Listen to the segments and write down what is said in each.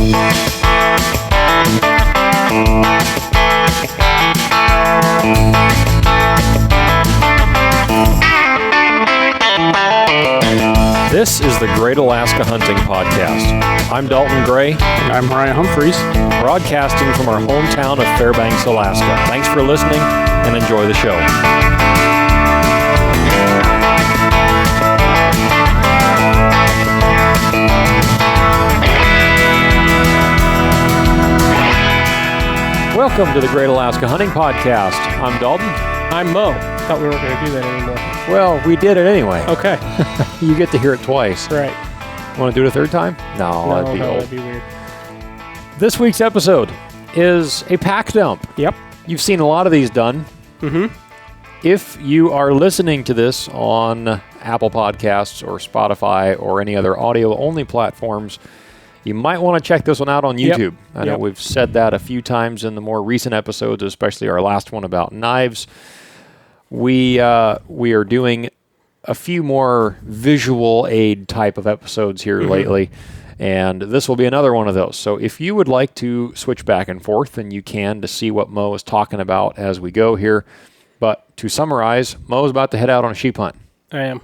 This is the Great Alaska Hunting Podcast. I'm Dalton Gray. And I'm Ryan Humphreys. Broadcasting from our hometown of Fairbanks, Alaska. Thanks for listening and enjoy the show. Welcome to the Great Alaska Hunting Podcast. I'm Dalton. I'm Mo. Thought we weren't going to do that anymore. Well, we did it anyway. Okay. You get to hear it twice. Right. Want to do it a third time? No, that'd be weird. This week's episode is a pack dump. Yep. You've seen a lot of these done. Mm-hmm. If you are listening to this on Apple Podcasts or Spotify or any other audio-only platforms, you might want to check this one out on YouTube. Yep. I know we've said that a few times in the more recent episodes, especially our last one about knives. We are doing a few more visual aid type of episodes here lately, and this will be another one of those. So if you would like to switch back and forth, then you can to see what Mo is talking about as we go here. But to summarize, Mo's about to head out on a sheep hunt. I am.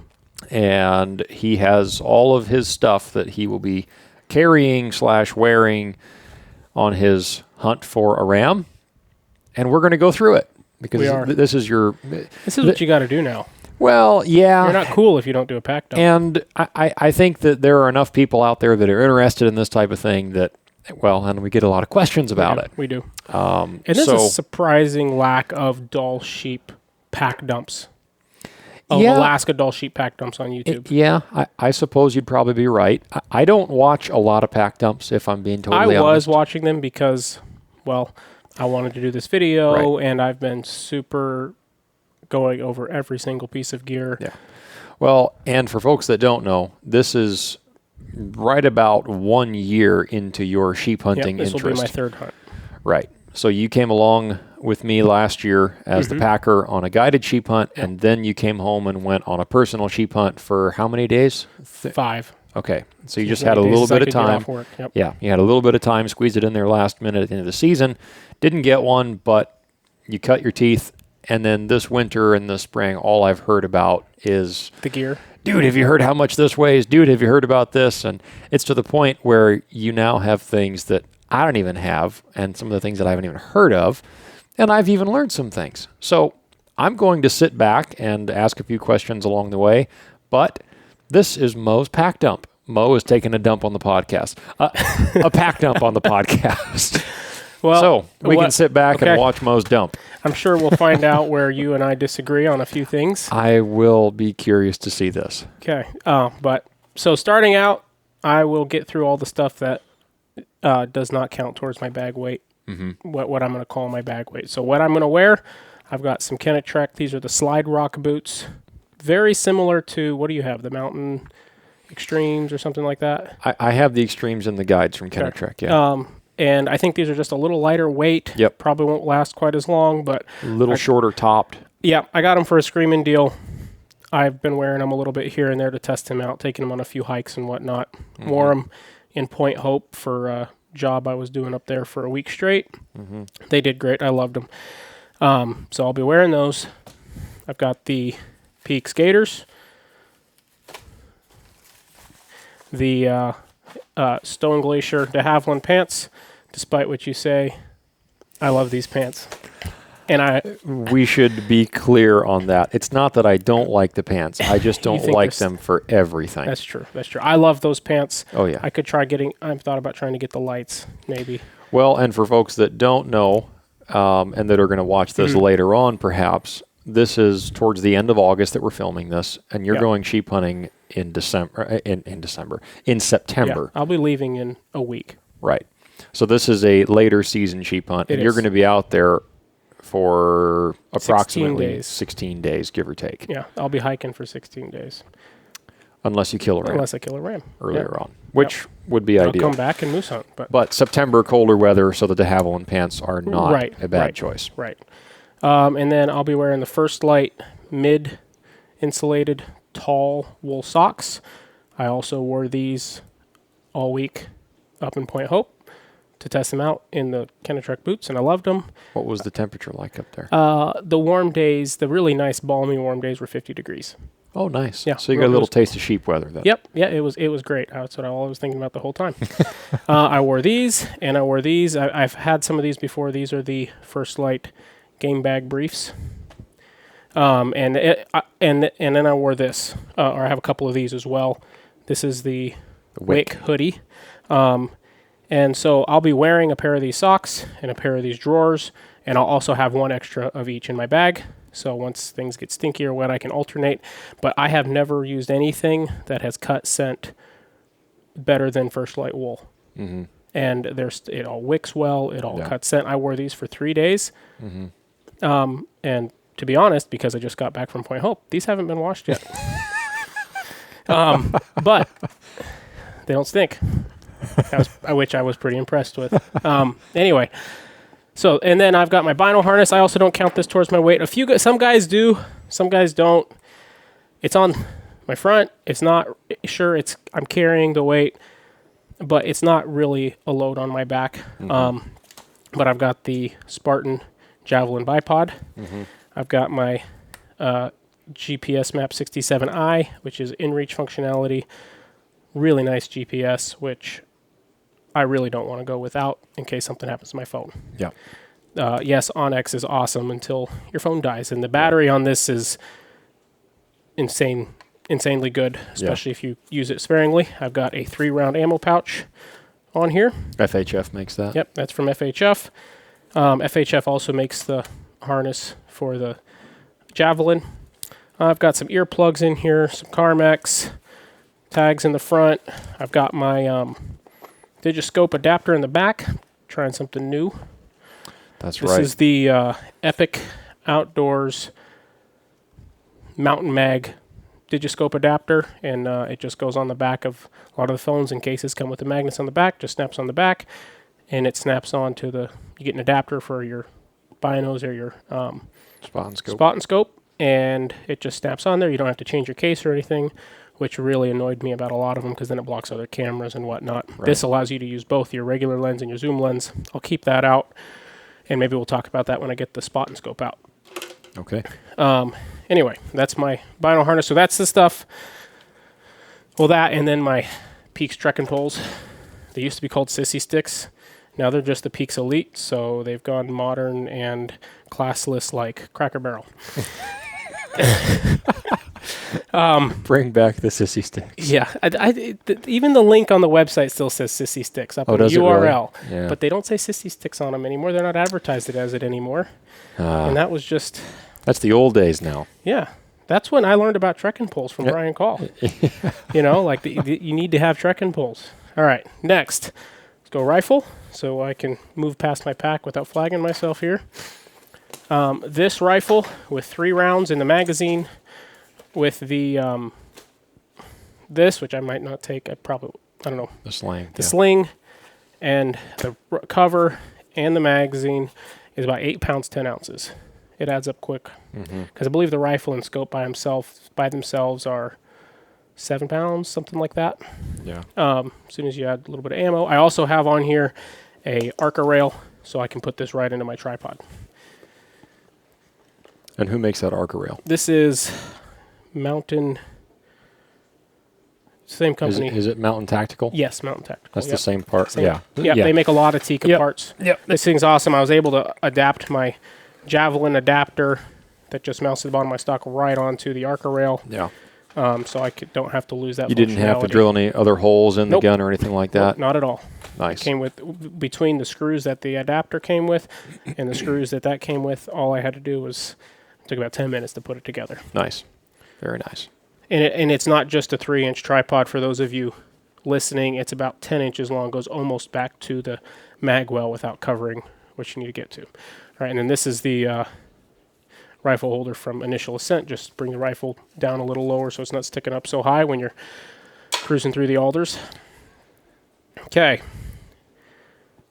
And he has all of his stuff that he will be carrying / wearing on his hunt for a ram. And we're going to go through it. Because this is what you got to do now. Well, yeah. You're not cool if you don't do a pack dump. And I think that there are enough people out there that are interested in this type of thing that, well, and we get a lot of questions about it. We do. And there's a surprising lack of Dall Sheep pack dumps. Alaska Dall Sheep pack dumps on YouTube. I suppose you'd probably be right. I don't watch a lot of pack dumps, if I'm being totally honest. I was watching them because, well, I wanted to do this video, and I've been super going over every single piece of gear. Yeah. Well, and for folks that don't know, this is right about 1 year into your sheep hunting interest. This will be my third hunt. Right. So you came along with me last year as the packer on a guided sheep hunt, and then you came home and went on a personal sheep hunt for how many days? 5. Okay. So you just had a little bit of time. Yep. Yeah. You had a little bit of time, squeezed it in there last minute at the end of the season. Didn't get one, but you cut your teeth. And then this winter and this spring, all I've heard about is the gear. Dude, have you heard how much this weighs? Dude, have you heard about this? And it's to the point where you now have things that I don't even have, and some of the things that I haven't even heard of. And I've even learned some things. So I'm going to sit back and ask a few questions along the way. But this is Mo's pack dump. Mo is taking a dump on the podcast. A pack dump on the podcast. Well, so we can sit back and watch Mo's dump. I'm sure we'll find out where you and I disagree on a few things. I will be curious to see this. Okay. So starting out, I will get through all the stuff that does not count towards my bag weight. What I'm going to call my bag weight. So what I'm going to wear, I've got some Kennetrek. These are the Slide Rock boots. Very similar to, what do you have, the Mountain Extremes or something like that? I have the Extremes and the guides from Kennetrek, yeah. And I think these are just a little lighter weight. Yep. Probably won't last quite as long, but... A little shorter topped. Yeah, I got them for a screaming deal. I've been wearing them a little bit here and there to test them out, taking them on a few hikes and whatnot. Wore them in Point Hope for a job I was doing up there for a week straight. They did great. I loved them. So I'll be wearing those. I've got the Peak Skaters. The Stone Glacier de Havilland pants. Despite what you say, I love these pants. And we should be clear on that. It's not that I don't like the pants. I just don't like them for everything. That's true. I love those pants. Oh, yeah. I've thought about trying to get the lights, maybe. Well, and for folks that don't know, and that are going to watch this later on, perhaps, this is towards the end of August that we're filming this, and you're going sheep hunting in September. Yeah, I'll be leaving in a week. Right. So this is a later season sheep hunt, and you're going to be out there for approximately 16 days, give or take. Yeah, I'll be hiking for 16 days. Unless you kill a ram. Unless I kill a ram. Earlier on, which would be ideal. I'll come back and moose hunt. But September, colder weather, so that the de Havilland pants are not a bad choice. Right. And then I'll be wearing the First Light mid-insulated tall wool socks. I also wore these all week up in Point Hope. to test them out in the Kennetrek boots, and I loved them. What was the temperature like up there? The warm days, the really nice, balmy warm days were 50 degrees. Oh, nice. Yeah, So you got a little taste of sheep weather then. Yep. Yeah, it was great. That's what I was thinking about the whole time. I wore these, and I wore these. I've had some of these before. These are the First Light game bag briefs. And then I wore this, or I have a couple of these as well. This is the Wick hoodie. And so I'll be wearing a pair of these socks and a pair of these drawers, and I'll also have one extra of each in my bag. So once things get stinky or wet, I can alternate. But I have never used anything that has cut scent better than First Light wool. Mm-hmm. And it all wicks well. It all cuts scent. I wore these for 3 days. Mm-hmm. And to be honest, because I just got back from Point Hope, these haven't been washed yet. But they don't stink, which I was pretty impressed with. Anyway. So, and then I've got my vinyl harness. I also don't count this towards my weight. Some guys do, some guys don't. It's on my front. It's not, sure, I'm carrying the weight, but it's not really a load on my back. Mm-hmm. But I've got the Spartan Javelin bipod. Mm-hmm. I've got my GPS Map 67i, which is inReach functionality. Really nice GPS, which I really don't want to go without in case something happens to my phone. Yeah. Yes, Onyx is awesome until your phone dies. And the battery on this is insanely good, especially if you use it sparingly. I've got a 3-round ammo pouch on here. FHF makes that. Yep, that's from FHF. FHF also makes the harness for the Javelin. I've got some earplugs in here, some Carmex, tags in the front. I've got my Digiscope adapter in the back, trying something new. This right. This is the Epic Outdoors Mountain Mag Digiscope adapter, and it just goes on the back of a lot of the phones and cases come with the magnets on the back, just snaps on the back, and it snaps onto you get an adapter for your binos or your spot and scope, and it just snaps on there. You don't have to change your case or anything, which really annoyed me about a lot of them because then it blocks other cameras and whatnot. Right. This allows you to use both your regular lens and your zoom lens. I'll keep that out, and maybe we'll talk about that when I get the spot and scope out. Okay. Anyway, that's my vinyl harness. So that's the stuff. Well, that and then my Peaks trekking poles. They used to be called Sissy Sticks. Now they're just the Peaks Elite, so they've gone modern and classless like Cracker Barrel. Bring back the Sissy Sticks. Yeah, even the link on the website still says Sissy Sticks up on the URL, really? Yeah. But they don't say Sissy Sticks on them anymore. They're not advertised as it anymore, and that was just... That's the old days now. Yeah, that's when I learned about trekking poles from Brian Call. You know, like you need to have trekking poles. All right, next, let's go rifle, so I can move past my pack without flagging myself here. This rifle with 3 rounds in the magazine, with the this, which I might not take. I don't know. The sling. The sling, and the cover and the magazine is about 8 pounds 10 ounces. It adds up quick because I believe the rifle and scope by themselves are 7 pounds, something like that. Yeah. As soon as you add a little bit of ammo, I also have on here a Arca rail, so I can put this right into my tripod. And who makes that Arca rail? This is Mountain. Same company. Is it Mountain Tactical? Yes, Mountain Tactical. That's the same part. Yeah. Yeah, they make a lot of Tika parts. Yep. This thing's awesome. I was able to adapt my Javelin adapter that just mounts to the bottom of my stock right onto the Arca rail. Yeah. So I don't have to lose that. You didn't have to drill any other holes in the gun or anything like that? Nope, not at all. Nice. It came with, between the screws that the adapter came with and the screws that came with, all I had to do was, it took about 10 minutes to put it together. Nice. Very nice. And it's not just a 3-inch tripod for those of you listening. It's about 10 inches long, goes almost back to the mag well without covering what you need to get to. All right, and then this is the rifle holder from Initial Ascent. Just bring the rifle down a little lower so it's not sticking up so high when you're cruising through the alders. Okay.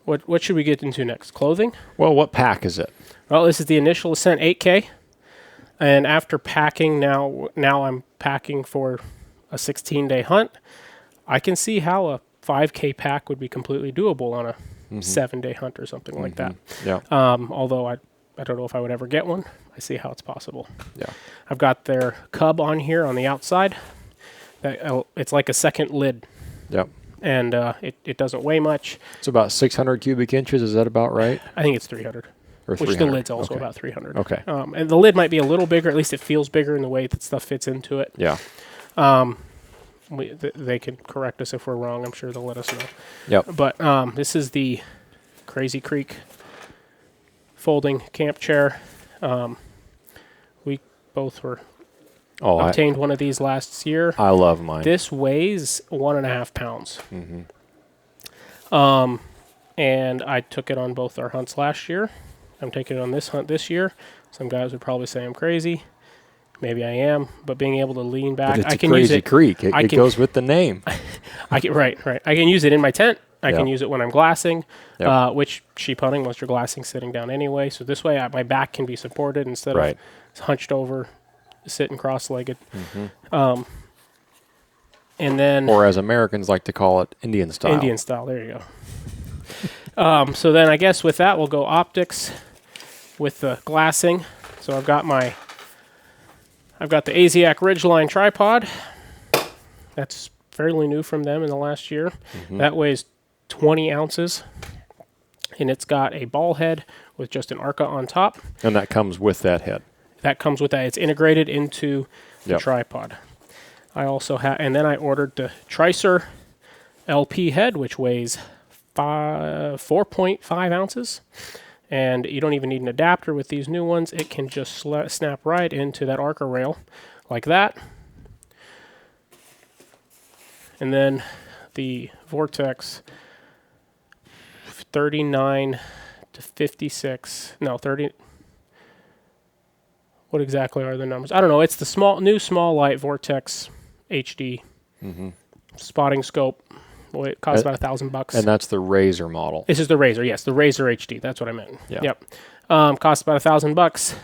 What should we get into next? Clothing? Well, what pack is it? Well, this is the Initial Ascent 8K. And after packing, now I'm packing for a 16-day hunt. I can see how a 5K pack would be completely doable on a 7-day hunt or something like that. Yeah. Although I don't know if I would ever get one. I see how it's possible. Yeah. I've got their cub on here on the outside. It's like a second lid. Yep. And it doesn't weigh much. It's about 600 cubic inches. Is that about right? I think it's 300. Or 300? Which the lid's also Okay. about 300. Okay. And the lid might be a little bigger. At least it feels bigger in the way that stuff fits into it. Yeah. They can correct us if we're wrong. I'm sure they'll let us know. Yep. But this is the Crazy Creek folding camp chair. We both obtained one of these last year. I love mine. This weighs 1.5 pounds. And I took it on both our hunts last year. I'm taking it on this hunt this year. Some guys would probably say I'm crazy. Maybe I am, but being able to lean back, But it's I can Crazy use it. Creek. It goes with the name. Right. I can use it in my tent. I can use it when I'm glassing, Yep. which sheep hunting, once you're glassing, sitting down anyway. So this way, my back can be supported instead Right. of hunched over, sitting cross-legged. And then Or as Americans like to call it, Indian style. Indian style. There you go. So then I guess with that, we'll go optics with the glassing. So I've got the Asiac Ridgeline tripod. That's fairly new from them in the last year. That weighs 20 ounces. And it's got a ball head with just an ARCA on top. And that comes with that head. That comes with that. It's integrated into the Yep. tripod. I also have, and then I ordered the Tricer LP head, which weighs 4.5 ounces. And you don't even need an adapter with these new ones. It can just snap right into that ARCA rail like that. And then the Vortex 39 to 56. No, 30. What exactly are the numbers? I don't know. It's the new small light Vortex HD spotting scope. Well, it costs about $1,000. And that's the Razor model. This is the Razor. Yes, the Razor HD. That's what I meant. Yeah. Yep. Costs about $1,000.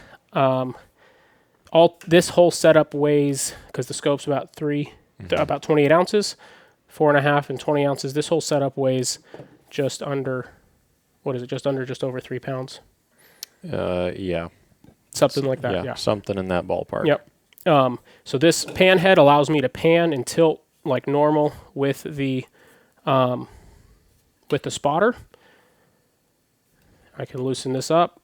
This whole setup weighs, because the scope's about 28 ounces, 4.5 and 20 ounces. This whole setup weighs just under, just over 3 pounds. Yeah. Something like that. Yeah. Something in that ballpark. Yep. So this pan head allows me to pan and tilt like normal with the spotter. I can loosen this up,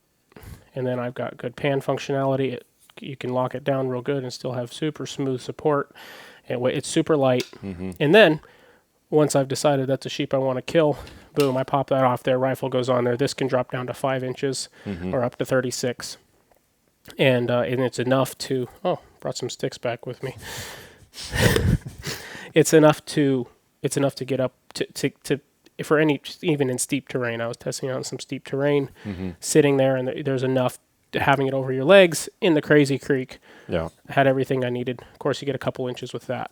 and then I've got good pan functionality. You can lock it down real good and still have super smooth support. And it's super light. And then once I've decided that's a sheep I want to kill, boom, I pop that off there. Rifle goes on there. This can drop down to 5 inches or up to 36. And it's enough to, brought some sticks back with me. It's enough to get up to for any, even in steep terrain. I was testing out some steep terrain, sitting there, and there's enough to having it over your legs in the Crazy Creek. Yeah. I had everything I needed. Of course, you get a couple inches with that.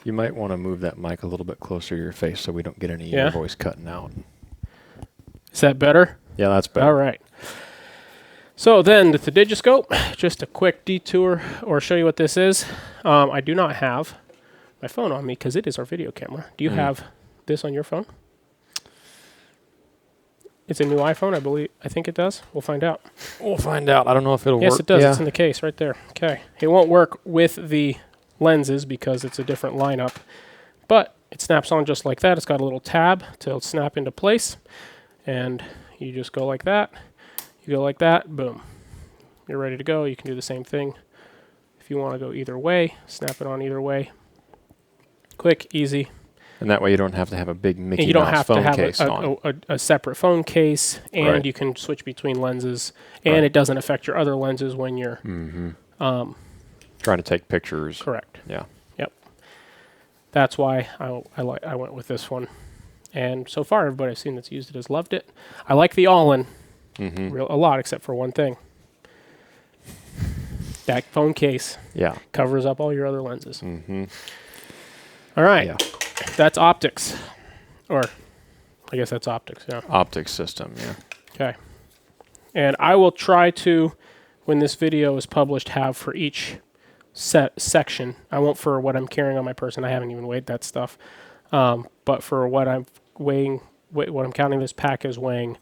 You might want to move that mic a little bit closer to your face so we don't get any of your voice cutting out. Is that better? Yeah, that's better. All right. So then the Digiscope, just a quick detour or show you what this is. I do not have my phone on me because it is our video camera. Do you have this on your phone? It's a new iPhone, I believe. I think it does. We'll find out. We'll find out. I don't know if it'll work. Yes, it does. Yeah. It's in the case right there. Okay. It won't work with the lenses because it's a different lineup, but it snaps on just like that. It's got a little tab to snap into place, and you just go like that. You go like that. Boom. You're ready to go. You can do the same thing. If you want to go either way, snap it on either way. Quick, easy. And that way you don't have to have a big Mickey And you don't Mouse have to phone have case on. a separate phone case, and Right. you can switch between lenses, and Right. it doesn't affect your other lenses when you're Trying to take pictures. correct. Yeah. Yep. That's why I went with this one. And so far, everybody I've seen that's used it has loved it. I like the all-in a lot, except for one thing. That phone case Yeah. covers up all your other lenses. All right. Yeah. That's optics. Or I guess that's optics, yeah. Optics system, yeah. Okay. And I will try to, when this video is published, have for each section. I won't for what I'm carrying on my person. I haven't even weighed that stuff. But for what I'm weighing, what I'm counting this pack as weighing,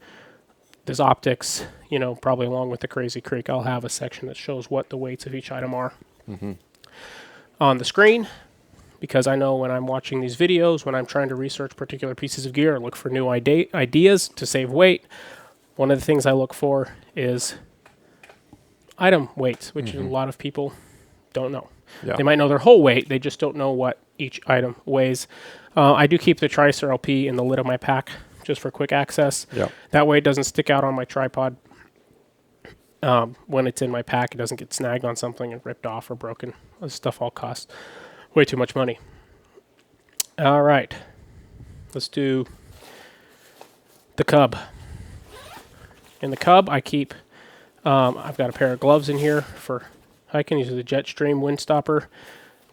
this optics, probably along with the Crazy Creek, I'll have a section that shows what the weights of each item are on the screen. Because I know when I'm watching these videos, when I'm trying to research particular pieces of gear, look for new ideas to save weight. One of the things I look for is item weights, which a lot of people don't know. Yeah. They might know their whole weight, they just don't know what each item weighs. I do keep the Tricer LP in the lid of my pack just for quick access. Yeah. That way it doesn't stick out on my tripod. When it's in my pack, it doesn't get snagged on something and ripped off or broken. This stuff all costs way too much money. All right. Let's do the Cub. In the Cub, I keep, I've got a pair of gloves in here for hiking. These are the Jetstream Windstopper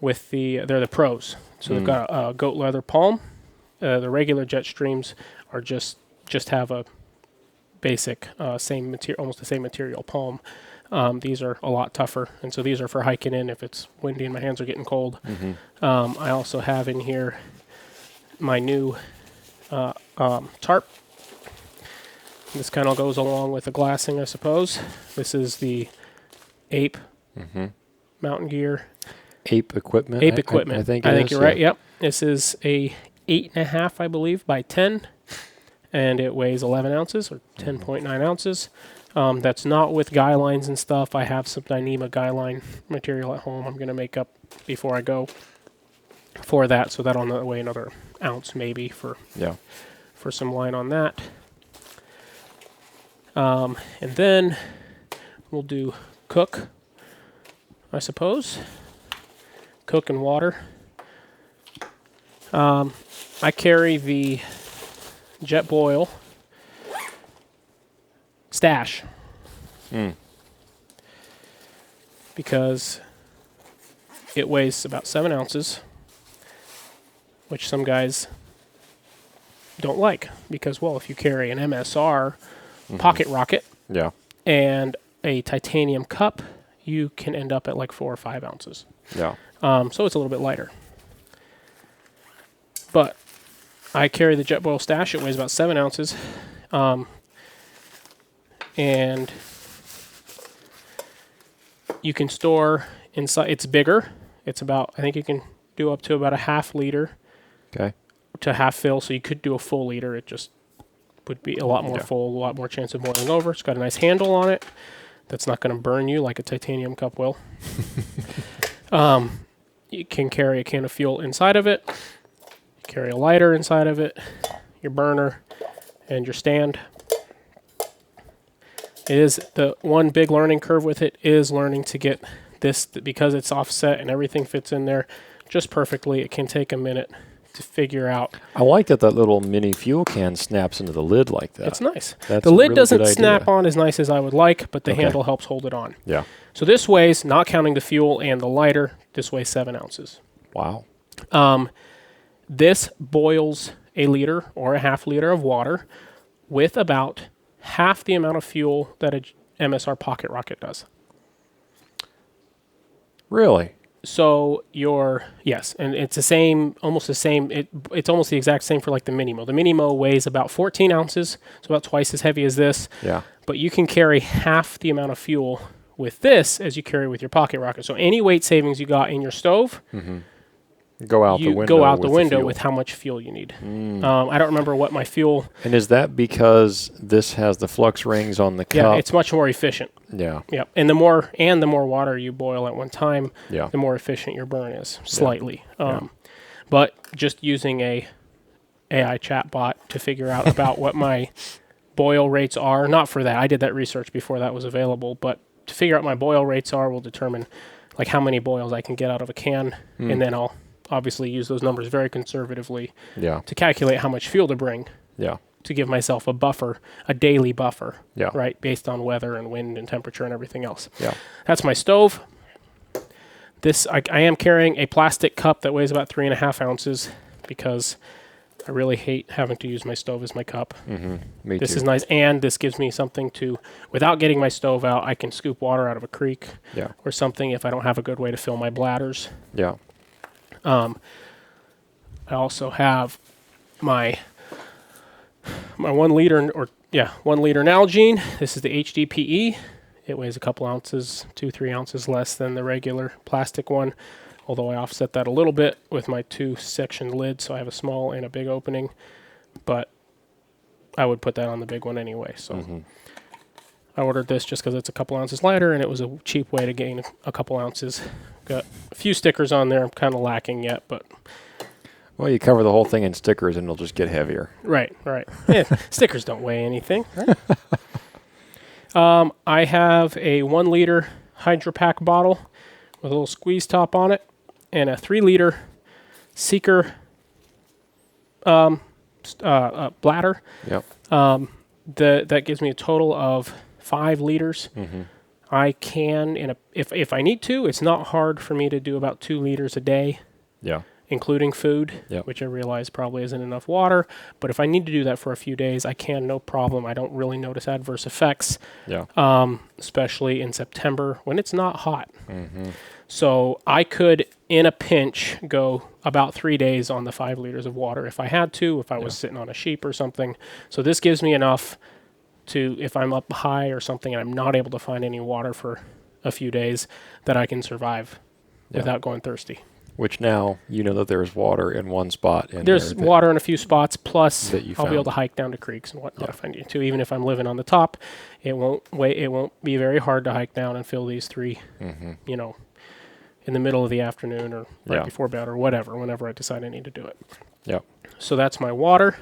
with they're the pros. So they've got a goat leather palm. The regular Jetstreams are just have a basic same material, almost the same material palm. These are a lot tougher, and so these are for hiking in if it's windy and my hands are getting cold. I also have in here my new tarp. This kind of goes along with the glassing, I suppose. This is the Ape mountain gear. Ape equipment. Ape equipment. I think you're right. Yep. This is a 8.5, I believe, by 10, and it weighs 11 ounces or 10.9 ounces. That's not with guy lines and stuff. I have some Dyneema guy line material at home I'm going to make up before I go for that, so that'll weigh another ounce maybe for some line on that. And then we'll do Cook, I suppose. Cook and water. I carry the Jetboil Stash. Because it weighs about 7 ounces, which some guys don't like. Because, well, if you carry an MSR pocket rocket and a titanium cup, you can end up at like 4 or 5 ounces. Yeah. So it's a little bit lighter. But I carry the Jetboil Stash. It weighs about 7 ounces. And you can store inside. It's bigger. It's about, I think you can do up to about a half liter to half fill. So you could do a full liter. It just would be a lot more full, a lot more chance of boiling over. It's got a nice handle on it that's not going to burn you like a titanium cup will. You can carry a can of fuel inside of it. Carry a lighter inside of it, your burner, and your stand. It is the one big learning curve with it is learning to get this, because it's offset and everything fits in there just perfectly. It can take a minute to figure out. I like that little mini fuel can snaps into the lid like that. It's nice. That's the lid really doesn't good snap idea. on as nice as I would like, but the handle helps hold it on. Yeah. So this weighs, not counting the fuel and the lighter, this weighs 7 ounces. Wow. This boils a liter or a half liter of water with about half the amount of fuel that a MSR pocket rocket does. Really? So yes, and it's the same, almost the same. It's almost the exact same for like the Minimo. The Minimo weighs about 14 ounces, so about twice as heavy as this. Yeah. But you can carry half the amount of fuel with this as you carry with your pocket rocket. So any weight savings you got in your stove, Go out the window. Go out the with window fuel. with how much fuel you need. I don't remember what my fuel. And is that because this has the flux rings on the cup? Yeah, it's much more efficient. Yeah. Yep. And the more water you boil at one time, Yeah. the more efficient your burn is, slightly. But just using a AI chatbot to figure out about what my boil rates are, not for that. I did that research before that was available, but to figure out my boil rates will determine like how many boils I can get out of a can, and then I'll obviously use those numbers very conservatively to calculate how much fuel to bring. Yeah. To give myself a buffer, a daily buffer, Yeah. right, based on weather and wind and temperature and everything else. Yeah. That's my stove. This I am carrying a plastic cup that weighs about 3.5 ounces because I really hate having to use my stove as my cup. Me This too. is nice, and this gives me something to, without getting my stove out, I can scoop water out of a creek or something if I don't have a good way to fill my bladders. Yeah. I also have my 1 liter 1 liter Nalgene. This is the HDPE. It weighs a couple ounces, 2-3 ounces less than the regular plastic one. Although I offset that a little bit with my 2-section lid, so I have a small and a big opening. But I would put that on the big one anyway. So I ordered this just because it's a couple ounces lighter, and it was a cheap way to gain a couple ounces. Got a few stickers on there. I'm kind of lacking yet, but... Well, you cover the whole thing in stickers, and it'll just get heavier. Right. Yeah, stickers don't weigh anything. Right? I have a 1 liter Hydro Pack bottle with a little squeeze top on it, and a 3 liter Seeker bladder. Yep. That gives me a total of 5 liters. I can, if I need to, it's not hard for me to do about 2 liters a day. Yeah. Including food, Yep. which I realize probably isn't enough water. But if I need to do that for a few days, I can, no problem. I don't really notice adverse effects, especially in September when it's not hot. So I could, in a pinch, go about 3 days on the 5 liters of water if I had to, if I was sitting on a sheep or something. So this gives me enough to, if I'm up high or something and I'm not able to find any water for a few days, that I can survive without going thirsty. Which now you know that there's water in one spot. There's water in a few spots, plus that you I'll be able to hike down to creeks and whatnot if I need to. Even if I'm living on the top, it won't be very hard to hike down and fill these 3, in the middle of the afternoon or right before bed or whatever, whenever I decide I need to do it. Yep. So that's my water.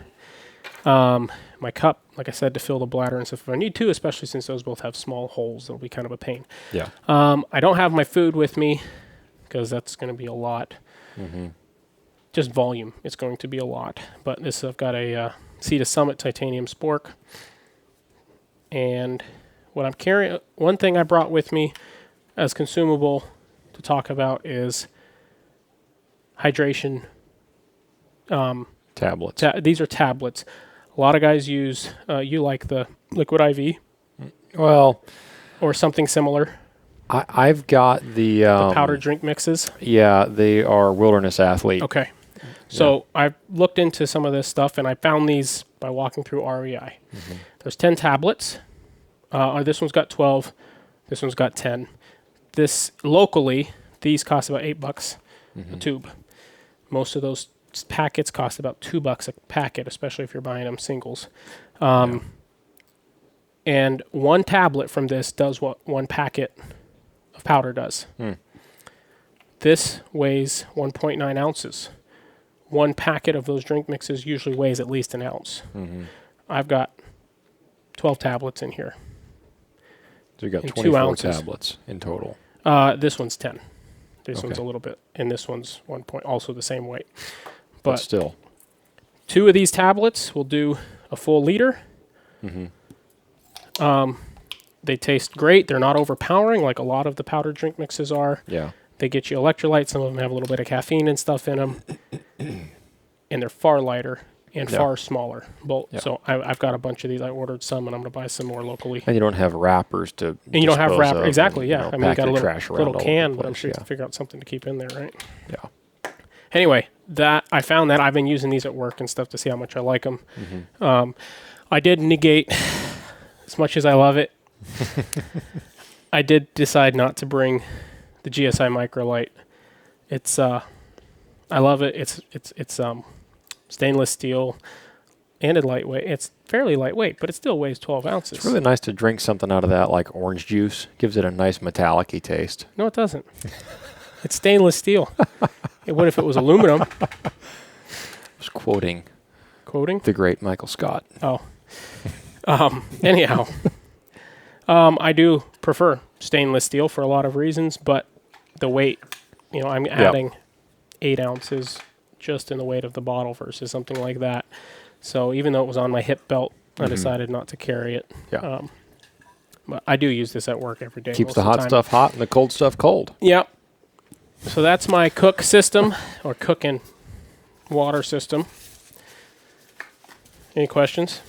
My cup, like I said, to fill the bladder and stuff if I need to, especially since those both have small holes. It'll be kind of a pain. Yeah. I don't have my food with me, because that's going to be a lot. Just volume, it's going to be a lot. But this, I've got a Sea Summit titanium spork. And what I'm carrying, one thing I brought with me as consumable to talk about is hydration. Tablets. These are tablets. A lot of guys use, you like the Liquid IV? Well, or something similar. I've got the powder drink mixes. Yeah, they are Wilderness Athlete. Okay. So I've looked into some of this stuff, and I found these by walking through REI. There's 10 tablets. This one's got 12. This one's got 10. This locally, these cost about $8 a tube. Most of those packets cost about $2 a packet, especially if you're buying them singles. And one tablet from this does what one packet of powder does. This weighs 1.9 ounces. One packet of those drink mixes usually weighs at least an ounce. I've got 12 tablets in here. So you got 24 tablets in total. This one's 10. This one's a little bit, and this one's 1 point, also the same weight. But still. 2 of these tablets will do a full liter. They taste great. They're not overpowering like a lot of the powdered drink mixes are. Yeah. They get you electrolytes. Some of them have a little bit of caffeine and stuff in them. And they're far lighter and far smaller. So I've got a bunch of these. I ordered some, and I'm going to buy some more locally. And you don't have wrappers to And you don't have wrappers. Exactly, and, I mean, you got a little can, place, but I'm sure you can figure out something to keep in there, right? Yeah. Anyway, I found that I've been using these at work and stuff to see how much I like them. I did negate, as much as I love it, I did decide not to bring the GSI Microlight. It's I love it. It's stainless steel and it's lightweight. It's fairly lightweight, but it still weighs 12 ounces. It's really nice to drink something out of that, like orange juice. Gives it a nice metallic-y taste. No, it doesn't. It's stainless steel. What if it was aluminum? I was quoting the great Michael Scott. Oh. Anyhow, I do prefer stainless steel for a lot of reasons, but the weight, I'm adding 8 ounces just in the weight of the bottle versus something like that. So even though it was on my hip belt, I decided not to carry it. Yeah. But I do use this at work every day. Keeps the hot stuff hot and the cold stuff cold. Yep. So that's my cook system, or cooking water system. Any questions?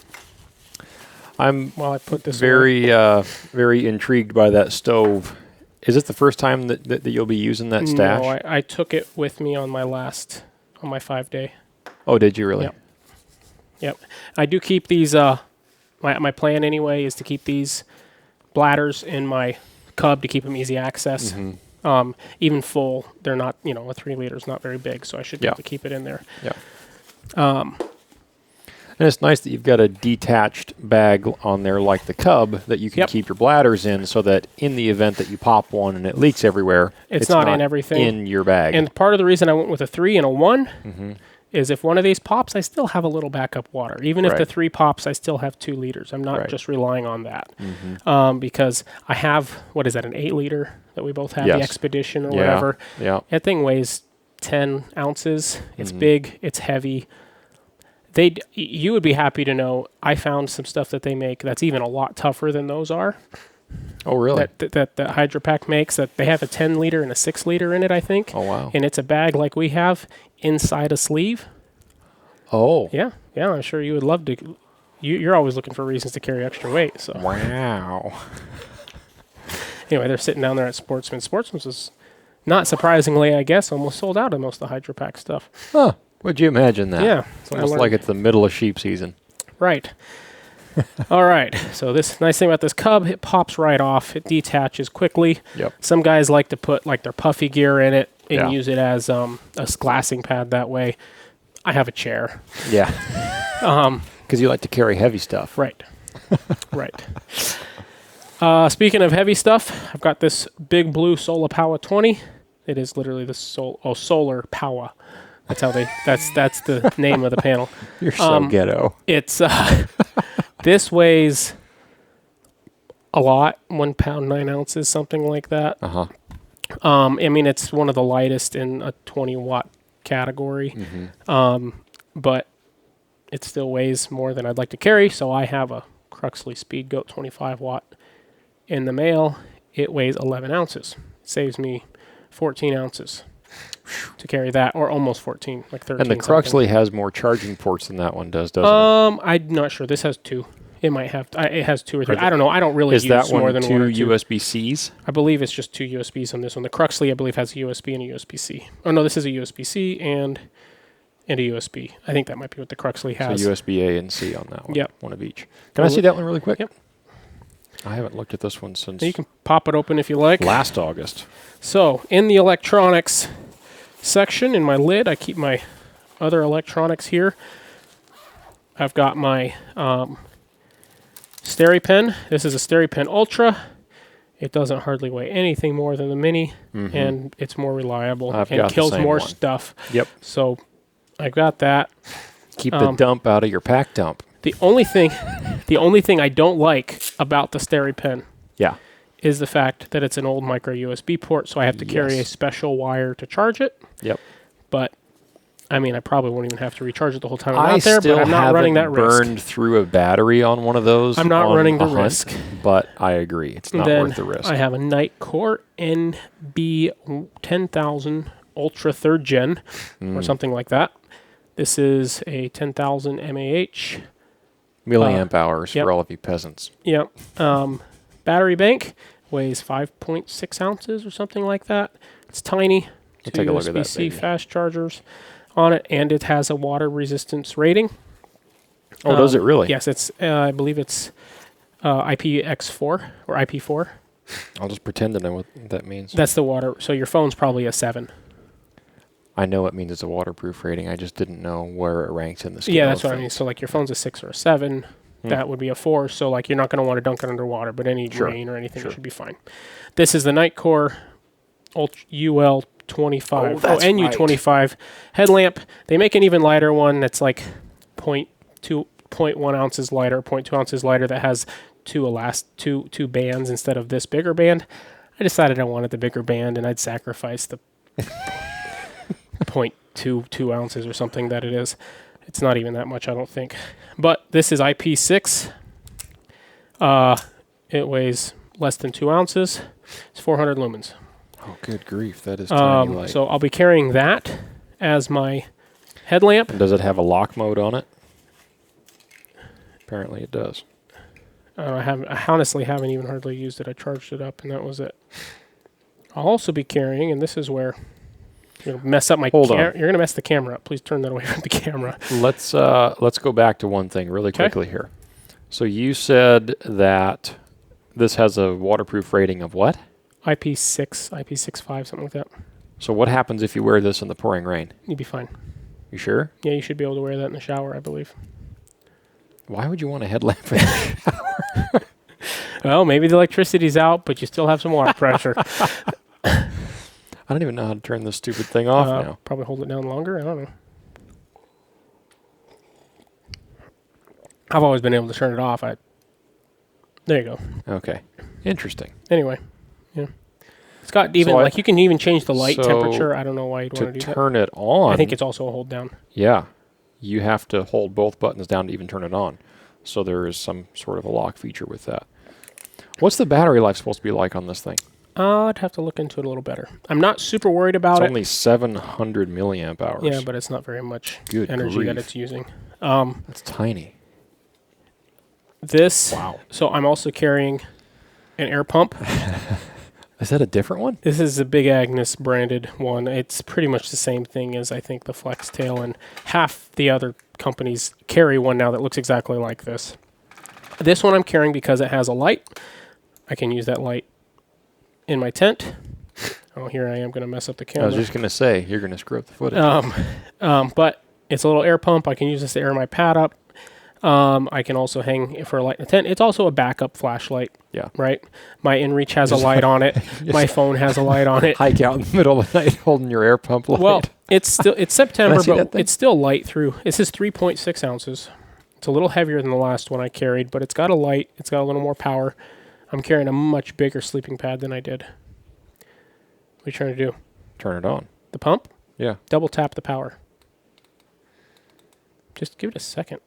I'm I put this very intrigued by that stove. Is it the first time that you'll be using that stash? No, I took it with me on my 5-day. Oh, did you really? Yep. Yep. I do keep these, my plan anyway is to keep these bladders in my cub to keep them easy access. Even full, they're not, a 3 liter is not very big, so I should be able to keep it in there. Yeah. And it's nice that you've got a detached bag on there like the Cub that you can keep your bladders in, so that in the event that you pop one and it leaks everywhere, it's not in everything. In your bag. And part of the reason I went with a 3 and a 1 is if one of these pops, I still have a little backup water. Even if the 3 pops, I still have 2 liters. I'm not just relying on that. Because I have, what is that, an 8 liter that we both have, the Expedition or whatever. Yeah. That thing weighs 10 ounces. It's big. It's heavy. You would be happy to know I found some stuff that they make that's even a lot tougher than those are. Oh, really? That Hydro Pack makes. That they have a 10 liter and a 6 liter in it, I think. Oh, wow. And it's a bag like we have inside a sleeve. Oh. Yeah. I'm sure you would love to. You're always looking for reasons to carry extra weight. So. Wow. Anyway, they're sitting down there at Sportsman. Sportsman's is, not surprisingly, I guess, almost sold out of most of the Hydro Pack stuff. Huh. Would you imagine that? Yeah. It's almost like it's the middle of sheep season. Right. All right. So this nice thing about this Cub, it pops right off. It detaches quickly. Yep. Some guys like to put like their puffy gear in it and use it as a glassing pad that way. I have a chair. Yeah. Because you like to carry heavy stuff. Right. Right. Speaking of heavy stuff, I've got this big blue Solar Power 20. It is literally the Solar Power. That's how that's the name of the panel. You're so ghetto. It's this weighs a lot, 1 pound 9 ounces, something like that. I mean, it's one of the lightest in a 20 watt category, but it still weighs more than I'd like to carry. So I have a Cruxley Speed Goat 25 watt in the mail. It weighs 11 ounces. It saves me 14 ounces. To carry that, or almost 14, like 13. And the Cruxley has more charging ports than that one does, doesn't it? I'm not sure. This has 2. It might have. It has 2 or 3. I don't know. I don't really use that one more than 1 or 2. USB-Cs? I believe it's just 2 USBs on this one. The Cruxley, I believe, has a USB and a USB-C. Oh no, this is a USB-C and a USB. I think that might be what the Cruxley has. So USB-A and C on that one. Yep. One of each. Can I see that one really quick? Yep. I haven't looked at this one since You can pop it open if you like. last August. So in the electronics section in my lid, I keep my other electronics here. I've got my SteriPen. This is a SteriPen Ultra. It doesn't hardly weigh anything more than the Mini, and it's more reliable and kills more stuff. Yep. So I got that. Keep the dump out of your pack dump. The only thing I don't like about the SteriPen is the fact that it's an old micro USB port, so I have to carry a special wire to charge it. Yep. But I mean, I probably won't even have to recharge it the whole time I'm out there, but I'm not running that risk. I still haven't burned through a battery on one of those. I'm not running the risk. But I agree. It's not worth the risk. I have a Nightcore NB10000 Ultra 3rd Gen or something like that. This is a 10,000 mAh. Milliamp hours for all of you peasants. Yep. Battery bank weighs 5.6 ounces or something like that. It's tiny. We'll take a look at that, USB-C baby. fast chargers on it, and it has a water resistance rating. Oh, does it really? Yes, it's. I believe it's IPX4 or IP4. I'll just pretend to know what that means. That's the water. So your phone's probably a 7. I know it means it's a waterproof rating. I just didn't know where it ranks in the scale. Yeah, that's what I mean. So like your phone's a 6 or a 7. That would be a 4. So like you're not going to want to dunk it underwater, but any rain or anything, it should be fine. This is the Nightcore UL 25 NU25 headlamp. They make an even lighter one that's like 0.1 ounces lighter, 0.2 ounces lighter, that has two bands instead of this bigger band. I decided I wanted the bigger band, and I'd sacrifice the 0.22 ounces or something that it is. It's not even that much, I don't think. But this is IP6. It weighs less than 2 ounces. It's 400 lumens. Oh, good grief. That is tiny light. So I'll be carrying that as my headlamp. And does it have a lock mode on it? Apparently it does. I honestly haven't even hardly used it. I charged it up, and that was it. I'll also be carrying, and this is where You're gonna mess up my Hold on. You're gonna mess the camera up. Please turn that away from the camera. Let's go back to one thing really quickly here. So you said that this has a waterproof rating of what? IP6, IP65, something like that. So what happens if you wear this in the pouring rain? You'd be fine. You sure? Yeah, you should be able to wear that in the shower, I believe. Why would you want a headlamp in the shower? Well, maybe the electricity's out, but you still have some water pressure. I don't even know how to turn this stupid thing off now. Probably hold it down longer. I don't know. I've always been able to turn it off. There you go. Okay. Interesting. Anyway, yeah. It's got even, So you can even change the light so temperature. I don't know why you'd want To to do that. turn it on, I think it's also a hold down. yeah, you have to hold both buttons down to even turn it on. So there is some sort of a lock feature with that. What's the battery life supposed to be like on this thing? I'd have to look into it a little better. I'm not super worried about It's it. only 700 milliamp hours. Yeah, but it's not very much Good energy grief. that it's using. That's tiny. This. Wow. So I'm also carrying an air pump. Is that a different one? This is a Big Agnes branded one. It's pretty much the same thing as I think the Flex Tail, and half the other companies carry one now that looks exactly like this. This one I'm carrying because it has a light. I can use that light in my tent. Oh, here I am going to mess up the camera. I was just going to say, you're going to screw up the footage. But it's a little air pump. I can use this to air my pad up. I can also hang it for a light in the tent. It's also a backup flashlight. Yeah. Right? My InReach has a light on it. My phone has a light on it. Hike out in the middle of the night holding your air pump light. Well, it's September, see that but thing? it's still light through. This is 3.6 ounces. It's a little heavier than the last one I carried, but it's got a light. It's got a little more power. I'm carrying a much bigger sleeping pad than I did. What are you trying to do? Turn it on. The pump? Yeah. Double tap the power. Just give it a second.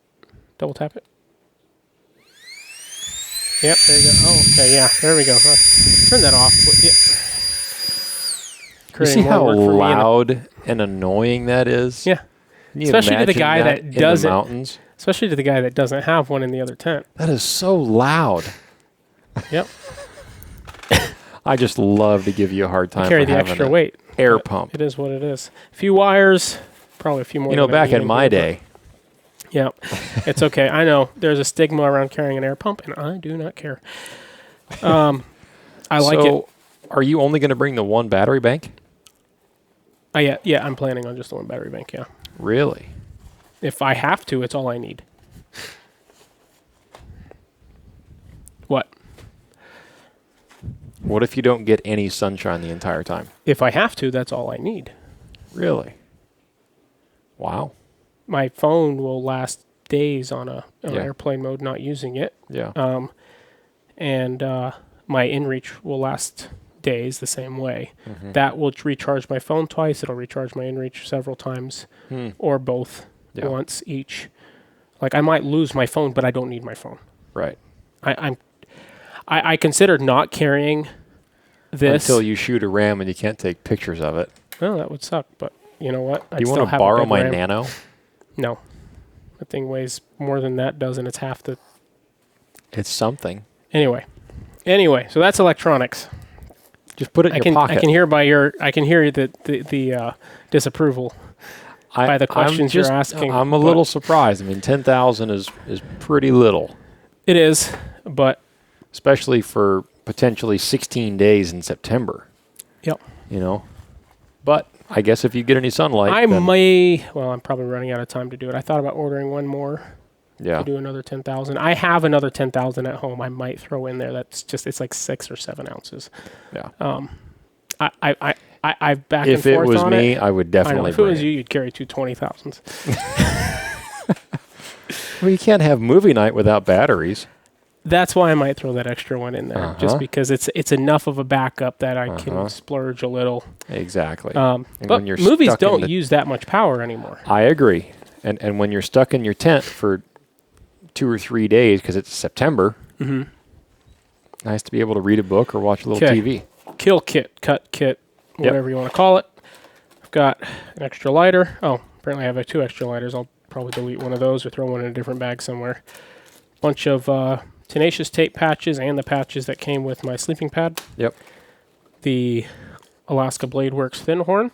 Double tap it. Yep, there you go. Oh, okay, yeah, there we go. Turn that off. Yeah. You Creating see more how work for me loud and annoying that is? Yeah. Can you Especially to the imagine guy that in doesn't- the mountains? Especially to the guy that doesn't have one in the other tent. That is so loud. Yep. I just love to give you a hard time Carry for the having extra an weight. air But pump. It is what it is. A few wires, probably a few more. You know, than I back need in my here, day, but- Yeah, it's okay. I know there's a stigma around carrying an air pump, and I do not care. I like it. so are you only going to bring the one battery bank? Yeah, I'm planning on just the one battery bank. Yeah, Really? if I have to, it's all I need. What? What if you don't get any sunshine the entire time? If I have to, that's all I need. Really? Wow. My phone will last days on Yeah. airplane mode, not using it, Yeah. and my InReach will last days the same way. Mhm. That will recharge my phone twice. It'll recharge my InReach several times, Hmm. or both Yeah. once each. Like I might lose my phone, but I don't need my phone. Right. I considered not carrying this. Until you shoot a ram and you can't take pictures of it. Well, that would suck, but you know what? Do you want to borrow my Nano? No. That thing weighs more than that does, and it's half the... It's something. Anyway, so that's electronics. Just put it in your pocket. I can hear by your... I can hear the disapproval by the questions you're asking. I'm a but little surprised. I mean, 10,000 is pretty little, It is, but... especially for potentially 16 days in September. Yep. You know? But I guess if you get any sunlight, I then- may... Well, I'm probably running out of time to do it. I thought about ordering one more Yeah. to do another 10,000. I have another 10,000 at home. I might throw in there. That's just... It's like 6 or 7 ounces. Yeah. I've back If and it forth was on me, it. I would I know. definitely If it bring was it. you, you'd carry 220,000s. Well, you can't have movie night without batteries. That's why I might throw that extra one in there, just because it's enough of a backup that I can splurge a little. Exactly. And And but when you're movies stuck in don't the- use that much power anymore. I agree. And when you're stuck in your tent for 2 or 3 days because it's September, nice to be able to read a book or watch a little 'Kay. TV. Kill kit, cut kit, whatever you want to call it. I've got an extra lighter. Oh, apparently I have 2 extra lighters. I'll probably delete one of those or throw one in a different bag somewhere. Bunch of Tenacious tape patches and the patches that came with my sleeping pad. Yep. The Alaska Blade Works thin horn.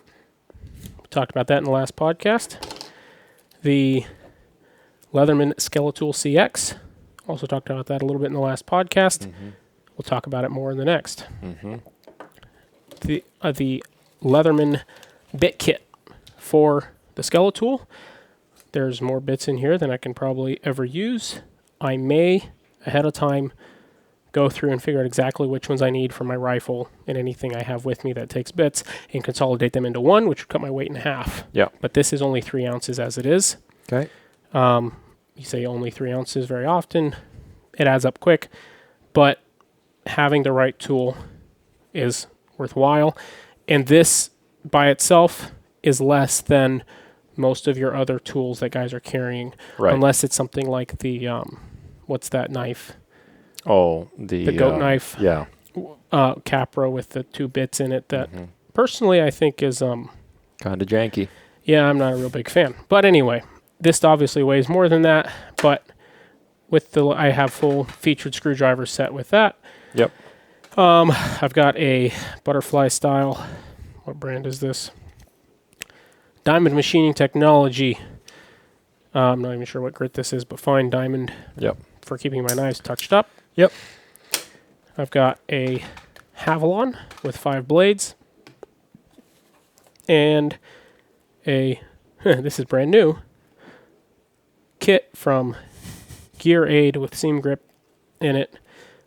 Talked about that in the last podcast. The Leatherman Skeletool CX. Also talked about that a little bit in the last podcast. We'll talk about it more in the next. The Leatherman bit kit for the Skeletool. There's more bits in here than I can probably ever use. I may, ahead of time, go through and figure out exactly which ones I need for my rifle and anything I have with me that takes bits and consolidate them into one, which would cut my weight in half. Yeah. But this is only 3 ounces as it is. Okay. You say only 3 ounces very often. It adds up quick. But having the right tool is worthwhile. And this by itself is less than most of your other tools that guys are carrying. Right. Unless it's something like the, what's that knife? Oh, the goat knife. Yeah. Capra with the 2 bits in it that personally I think is... kind of janky. Yeah, I'm not a real big fan. But anyway, this obviously weighs more than that. But with I have full featured screwdriver set with that. Yep. I've got a butterfly style. What brand is this? Diamond Machining Technology. I'm not even sure what grit this is, but fine diamond. Yep. For keeping my knives touched up. Yep. I've got a Havalon with 5 blades. And this is brand new, kit from Gear Aid with seam grip in it.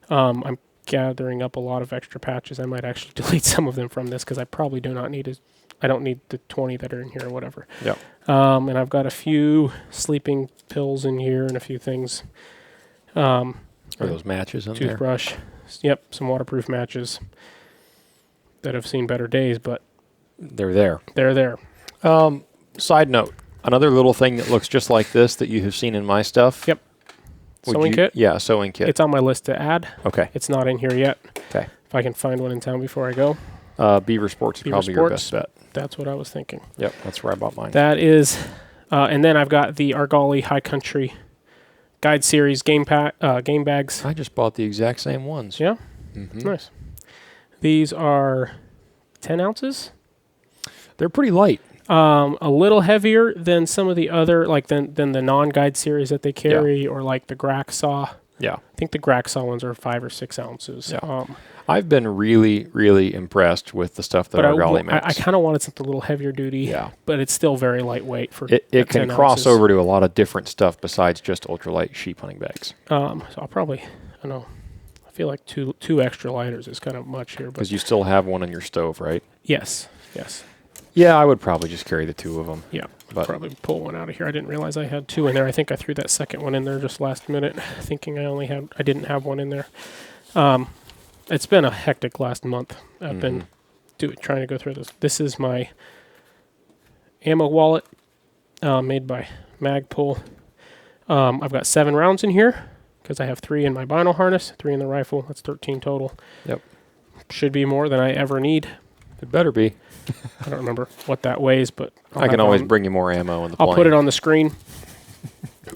I'm gathering up a lot of extra patches. I might actually delete some of them from this because I probably do not need I don't need the 20 that are in here or whatever. Yep. And I've got a few sleeping pills in here and a few things. Are those matches in there? Toothbrush. Yep, some waterproof matches that have seen better days, but they're there. They're there. Side note, another little thing that looks just like this that you have seen in my stuff. Yep. Sewing kit? Yeah, sewing kit. It's on my list to add. Okay. It's not in here yet. Okay. If I can find one in town before I go. Beaver Sports is probably your best bet. That's what I was thinking. Yep, that's where I bought mine. That is, and then I've got the Argali High Country Guide Series game bags. I just bought the exact same ones. Yeah? Nice. These are 10 ounces. They're pretty light. A little heavier than some of the other, like than the non-guide series that they carry, or like the Graxaw. Yeah. I think the Graxaw ones are 5 or 6 ounces. Yeah. I've been really, really impressed with the stuff that Argali makes. I kind of wanted something a little heavier duty. Yeah. But it's still very lightweight for it can cross over to a lot of different stuff besides just ultralight sheep hunting bags. So I'll probably, I feel like two extra lighters is kind of much here. Because you still have one in your stove, right? Yes. Yeah, I would probably just carry the 2 of them. Yeah, but probably pull one out of here. I didn't realize I had 2 in there. I think I threw that second one in there just last minute, thinking I didn't have one in there. It's been a hectic last month. I've been trying to go through this. This is my ammo wallet made by Magpul. I've got 7 rounds in here because I have 3 in my vinyl harness, 3 in the rifle. That's 13 total. Yep. Should be more than I ever need. It better be. I don't remember what that weighs, but I can always bring you more ammo in the plane. I'll put it on the screen.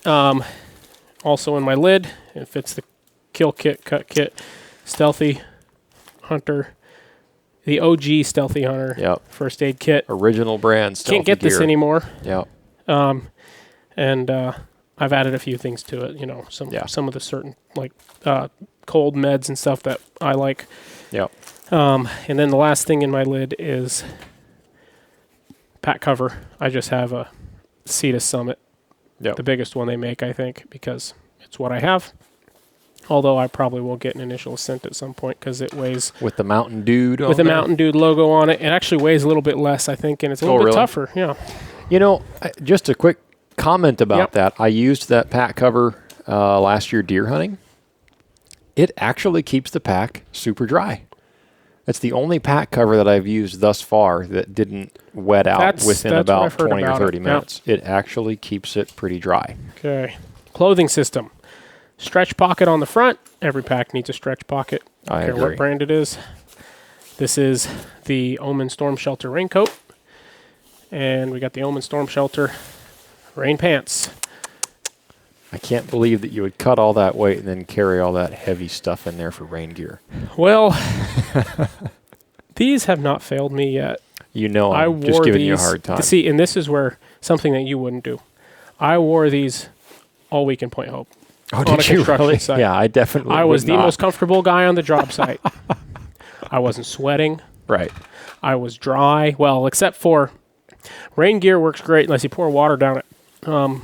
Also in my lid, it fits the kill kit, cut kit, Stealthy Hunter, the OG Stealthy Hunter. Yep. First aid kit. Original brand Stealthy Can't get gear. this anymore. Yep. And I've added a few things to it. Some of the certain like cold meds and stuff that I like. Yep. And then the last thing in my lid is pack cover. I just have a Cetus Summit, the biggest one they make, I think, because it's what I have. Although I probably will get an initial Ascent at some point because it weighs... With the Mountain Dude on With the there? Mountain Dude logo on it. It actually weighs a little bit less, I think, and it's a little bit tougher. Yeah. Just a quick comment about that. I used that pack cover last year deer hunting. It actually keeps the pack super dry. It's the only pack cover that I've used thus far that didn't wet out within about 20 or 30 minutes. It actually keeps it pretty dry. Okay. Clothing system. Stretch pocket on the front. Every pack needs a stretch pocket. I don't care what brand it is. This is the Omen Storm Shelter raincoat. And we got the Omen Storm Shelter rain pants. I can't believe that you would cut all that weight and then carry all that heavy stuff in there for rain gear. Well, these have not failed me yet. I'm just giving you a hard time. See, and this is where something that you wouldn't do. I wore these all week in Point Hope. Oh, on did a you construction really? site. Yeah, I definitely I was would the not. most comfortable guy on the job site. I wasn't sweating. Right. I was dry. Well, except for rain gear works great unless you pour water down it. In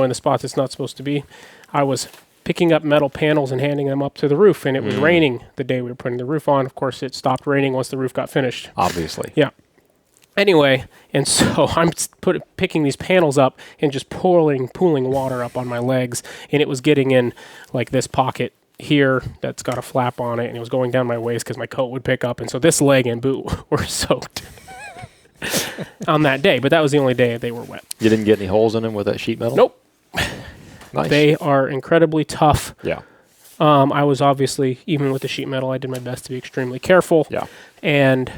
the spots it's not supposed to be. I was picking up metal panels and handing them up to the roof, and it was raining the day we were putting the roof on. Of course, it stopped raining once the roof got finished. Obviously. Yeah. Anyway, and so I'm picking these panels up and just pooling water up on my legs, and it was getting in like this pocket here that's got a flap on it, and it was going down my waist because my coat would pick up, and so this leg and boot were soaked on that day. But that was the only day they were wet. You didn't get any holes in them with that sheet metal? Nope. Nice. They are incredibly tough. Yeah. I was obviously, even with the sheet metal, I did my best to be extremely careful. Yeah. And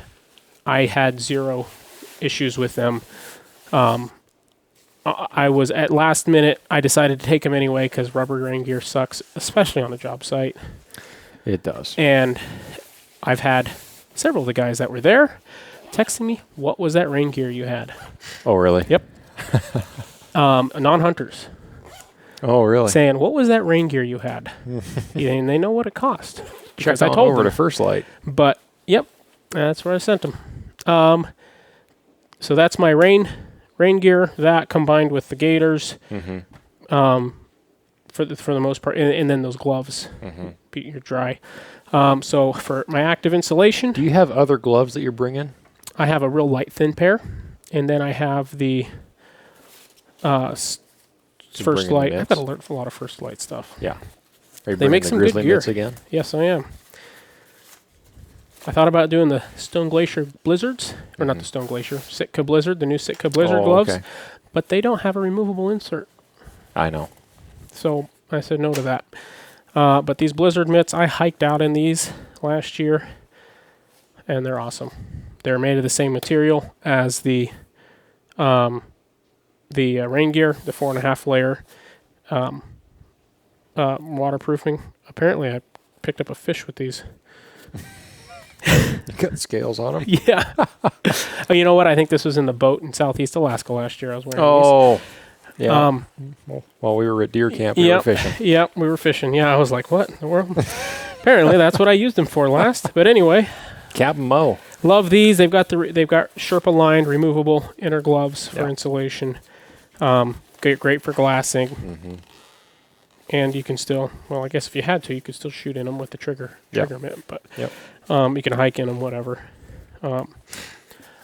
I had zero issues with them. I was at last minute, I decided to take them anyway because rubber rain gear sucks, especially on a job site. It does. And I've had several of the guys that were there texting me, what was that rain gear you had? Oh, really? Yep. Non-hunters. Oh, really? Saying, what was that rain gear you had? And they know what it cost. Check on over to First Light. But, yep, that's where I sent them. So that's my rain gear. That combined with the gaiters, for the most part, and then those gloves. You're dry. So for my active insulation, Do you have other gloves that you're bringing? I have a real light thin pair, and then I have the First bringing the Light. I've mitts? got to learn a lot of First Light stuff. Yeah. Are you They bringing make the some good grizzly gear. mitts again? Yes, I am. I thought about doing the Stone Glacier Blizzards, or not the Stone Glacier, Sitka Blizzard, the new Sitka Blizzard gloves, Okay. but they don't have a removable insert. I know. So I said no to that. But these Blizzard mitts, I hiked out in these last year, and they're awesome. They're made of the same material as the rain gear, the 4.5 layer waterproofing. Apparently, I picked up a fish with these. You got scales on them? Yeah. Oh, you know what? I think this was in the boat in Southeast Alaska last year. I was wearing Oh, yeah. these. While we were at deer camp, we were fishing. Yep, we were fishing. Yeah, I was like, what in the world? Apparently, that's what I used them for last. But anyway, Captain Mo. love these. They've got Sherpa lined, removable inner gloves for Yeah. insulation. Great for glassing. And you can still, well, I guess if you had to, you could still shoot in them with the trigger mitt. But Yep. you can hike in them, whatever.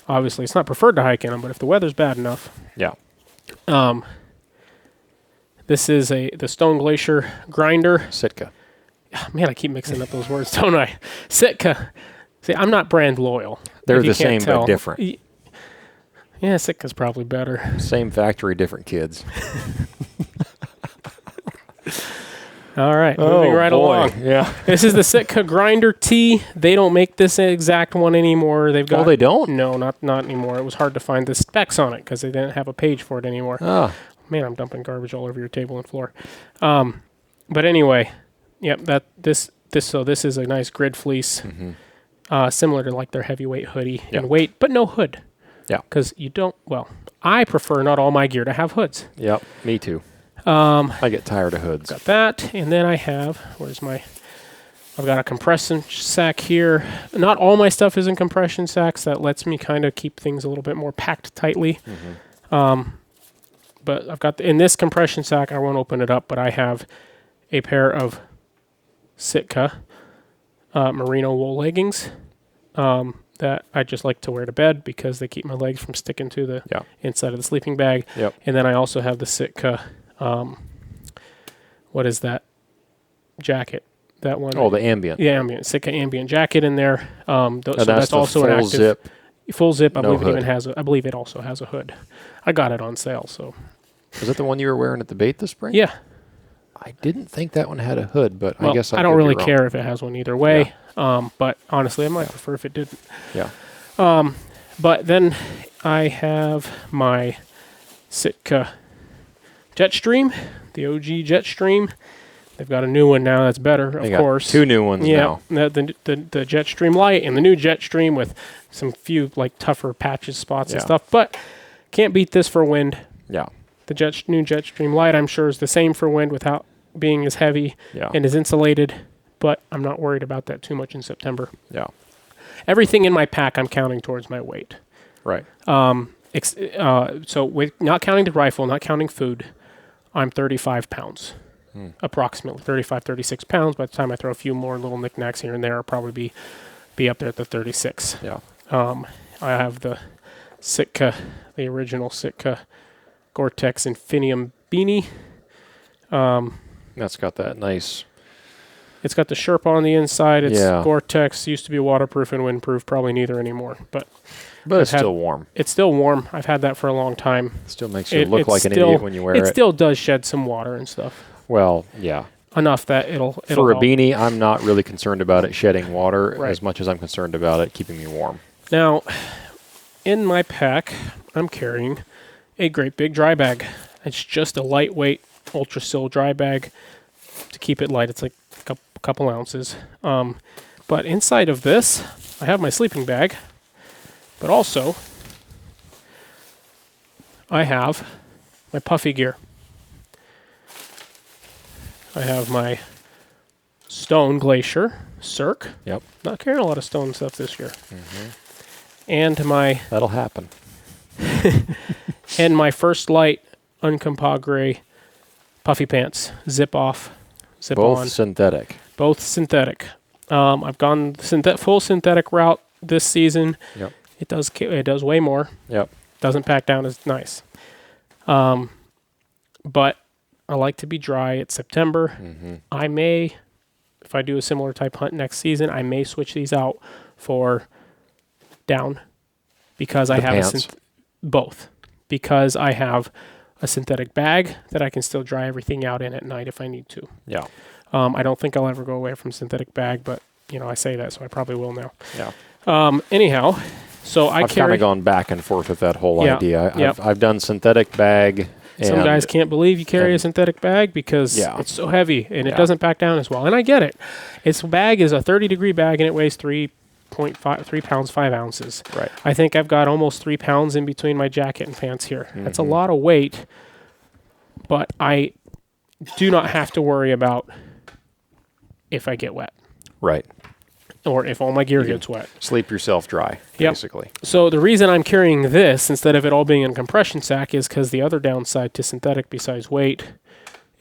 Obviously, it's not preferred to hike in them, but if the weather's bad enough. Yeah. This is the Stone Glacier grinder. Sitka. Man, I keep mixing up those words, don't I? Sitka. See, I'm not brand loyal. They're if you the can't same tell. but different. Yeah, Sitka's probably better. Same factory, different kids. All right, moving right along. Yeah. This is the Sitka Grinder T. They don't make this exact one anymore. They've got. Oh, they don't? No, not anymore. It was hard to find the specs on it because they didn't have a page for it anymore. Ah. Man, I'm dumping garbage all over your table and floor. But anyway, yep. This is a nice grid fleece, similar to like their heavyweight hoodie in weight, but no hood. Yeah. Because you don't. Well, I prefer not all my gear to have hoods. Yep. Me too. I get tired of hoods. Got that, and then I have. I've got a compression sack here. Not all my stuff is in compression sacks. That lets me kind of keep things a little bit more packed tightly. But I've got in this compression sack. I won't open it up, but I have a pair of Sitka merino wool leggings that I just like to wear to bed because they keep my legs from sticking to the inside of the sleeping bag. Yep. And then I also have the Sitka. What is that jacket? That one? Oh, the ambient. Yeah, ambient. Sitka ambient jacket in there. So that's that's also an full active zip. Full zip. I No believe it even hood. I believe it also has a hood. I got it on sale. So. Was that the one you were wearing at the bait this spring? Yeah. I didn't think that one had a hood, but Well, I guess I don't really care if it has one either way. But honestly, I might prefer if it didn't. Yeah. But then I have my Sitka Jetstream, the OG Jetstream. They've got a new one now that's better, of course. 2 new ones now. The Jetstream Lite and the new Jetstream with some few like tougher patches, spots and stuff. But can't beat this for wind. Yeah. The new Jetstream Lite, I'm sure, is the same for wind without being as heavy and as insulated. But I'm not worried about that too much in September. Yeah. Everything in my pack, I'm counting towards my weight. Right. So with not counting the rifle, not counting food, I'm 35 pounds. Approximately 35, 36 pounds. By the time I throw a few more little knickknacks here and there, I'll probably be up there at the 36. Yeah. I have the Sitka, the original Sitka Gore-Tex Infinium beanie. That's got that nice. It's got the Sherpa on the inside. It's Yeah. Gore-Tex. Used to be waterproof and windproof. Probably neither anymore. But But it's still warm. It's still warm. I've had that for a long time. Still makes you look like an idiot when you wear it. It still does shed some water and stuff. Well, yeah. Enough that it'll For a help. beanie, I'm not really concerned about it shedding water Right. as much as I'm concerned about it keeping me warm. Now, in my pack, I'm carrying a great big dry bag. It's just a lightweight Ultrasil dry bag to keep it light. It's like a couple ounces. But inside of this, I have my sleeping bag, but also I have my puffy gear. I have my Stone Glacier Cirque. Yep. Not carrying a lot of stone stuff this year. And my That'll happen. and my First Light Uncompagre puffy pants. Zip off, zip Both on. synthetic. Both synthetic. I've gone full synthetic route this season. Yep. It does way more. Yep. Doesn't pack down as nice. But I like to be dry. It's September. I may, if I do a similar type hunt next season, I may switch these out for down because I have pants. both. Because I have a synthetic bag that I can still dry everything out in at night if I need to. Yeah. I don't think I'll ever go away from synthetic bag, but I say that, so I probably will now. Yeah. Anyhow, so I've kind of gone back and forth with that whole Yeah. idea. Yep. I've done synthetic bag. Some and guys can't believe you carry a synthetic bag because Yeah. it's so heavy and it Yeah. doesn't pack down as well. And I get it. Its bag is a 30-degree bag and it weighs 3 pounds, 5 ounces. Right. I think I've got almost 3 pounds in between my jacket and pants here. That's a lot of weight, but I do not have to worry about if I get wet Right. or if all my gear gets wet. Sleep yourself dry, Yep. basically. So the reason I'm carrying this instead of it all being in a compression sack is because the other downside to synthetic besides weight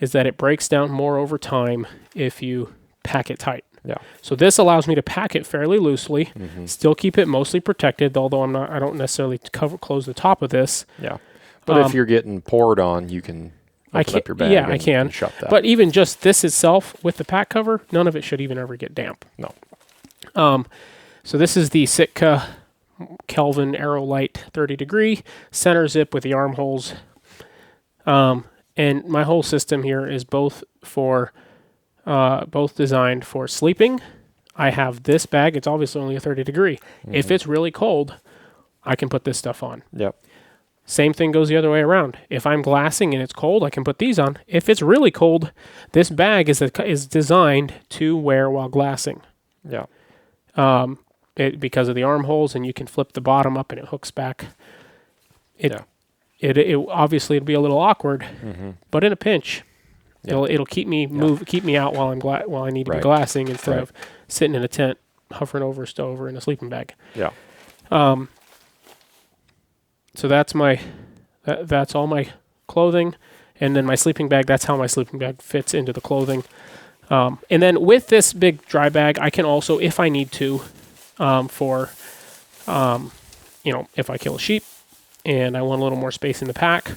is that it breaks down more over time if you pack it tight. Yeah. So this allows me to pack it fairly loosely, still keep it mostly protected, although I don't necessarily close the top of this. Yeah. But if you're getting poured on, you can open up your bag I can. and shut that. But even just this itself with the pack cover, none of it should even ever get damp. no. So this is the Sitka Kelvin Aerolite 30-degree center zip with the armholes. And my whole system here is both designed for sleeping. I have this bag. It's obviously only a 30-degree. If it's really cold, I can put this stuff on. Yep. Same thing goes the other way around. If I'm glassing and it's cold, I can put these on. If it's really cold, this bag is designed to wear while glassing. Yeah. Because of the armholes, and you can flip the bottom up and it hooks back. It obviously it'll be a little awkward, but in a pinch, it'll keep me keep me out while while I need to be glassing instead of sitting in a tent hovering over a stove or in a sleeping bag. Yeah. So that's that's all my clothing, and then my sleeping bag. That's how my sleeping bag fits into the clothing. And then with this big dry bag, I can also, if I need to, if I kill a sheep and I want a little more space in the pack,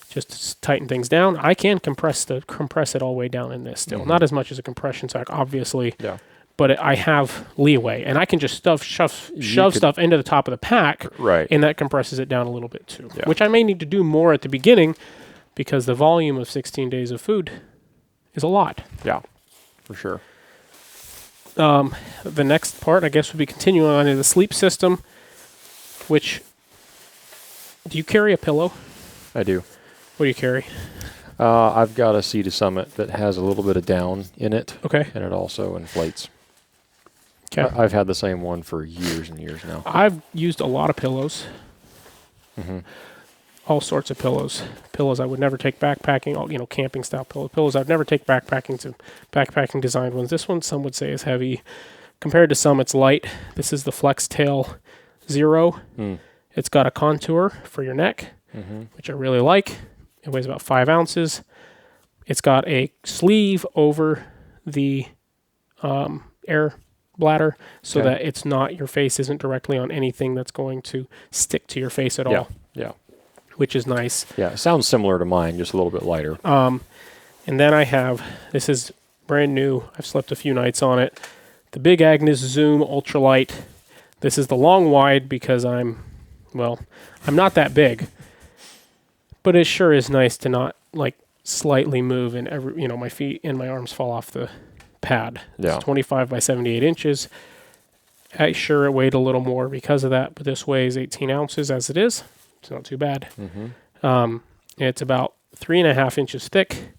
just to tighten things down, I can compress it all the way down in this still. Not as much as a compression sack, obviously. Yeah. But I have leeway, and I can just shove stuff into the top of the pack, Right. and that compresses it down a little bit too. Yeah. Which I may need to do more at the beginning, because the volume of 16 days of food is a lot. Yeah. For sure. The next part, I guess, would be continuing on to the sleep system, which, do you carry a pillow? I do. What do you carry? I've got a Sea to Summit that has a little bit of down in it. Okay. And it also inflates. Okay. I've had the same one for years and years now. I've used a lot of pillows. All sorts of pillows. Pillows I would never take backpacking, all, camping style pillows. I'd never take backpacking to backpacking designed ones. This one, some would say, is heavy. Compared to some, it's light. This is the Flex Tail Zero. It's got a contour for your neck, which I really like. It weighs about 5 ounces. It's got a sleeve over the air bladder so that it's not, your face isn't directly on anything that's going to stick to your face at all. Yeah. Which is nice. Yeah, it sounds similar to mine, just a little bit lighter. And then I have, this is brand new. I've slept a few nights on it. The Big Agnes Zoom Ultralight. This is the long wide because I'm not that big. But it sure is nice to not slightly move and my feet and my arms fall off the pad. Yeah. It's 25 by 78 inches. It weighed a little more because of that, but this weighs 18 ounces as it is. It's not too bad. It's about 3.5 inches thick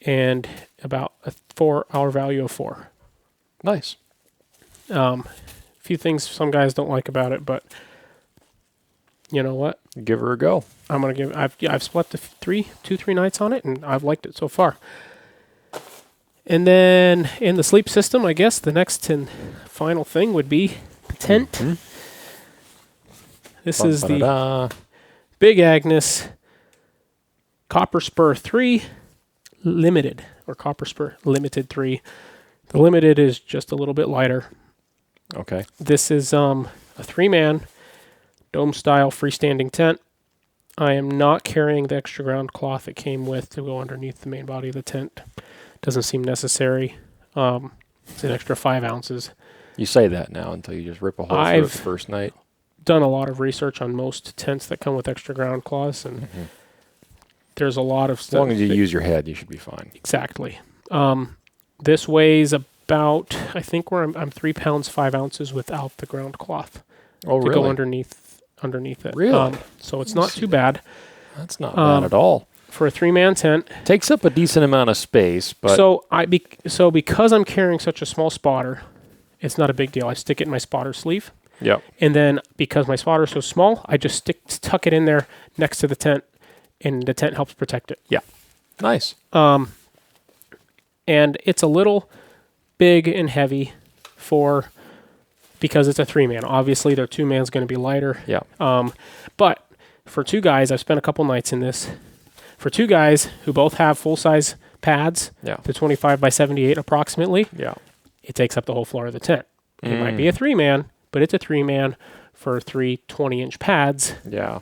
and about a 4-hour value of 4. Nice. A few things some guys don't like about it, but you know what? Give her a go. I've slept 2-3 nights on it, and I've liked it so far. And then in the sleep system, I guess the next and final thing would be the tent. This is the Big Agnes Copper Spur 3 Limited, or Copper Spur Limited 3. The Limited is just a little bit lighter. Okay. This is a 3-man dome-style freestanding tent. I am not carrying the extra ground cloth it came with to go underneath the main body of the tent. Doesn't seem necessary. It's an extra 5 ounces. You say that now until you just rip a hole through it the first night. Done a lot of research on most tents that come with extra ground cloths, and there's a lot of stuff. As long as you use your head, you should be fine. Exactly. This weighs about, I think I'm 3 pounds 5 ounces without the ground cloth. Oh, to really? go underneath it. Really? So it's not too bad. That's not bad at all. For a 3-man tent. Takes up a decent amount of space, but So because I'm carrying such a small spotter, it's not a big deal. I stick it in my spotter sleeve. Yep. And then because my spotter is so small, I just tuck it in there next to the tent, and the tent helps protect it. Yeah. Nice. And it's a little big and heavy because it's a 3-man. Obviously, their 2-man's going to be lighter. Yeah. But for 2 guys, I've spent a couple nights in this. For 2 guys who both have full-size pads, the 25 by 78 approximately, it takes up the whole floor of the tent. It might be a 3-man, but it's a 3-man for 3 20-inch pads. Yeah.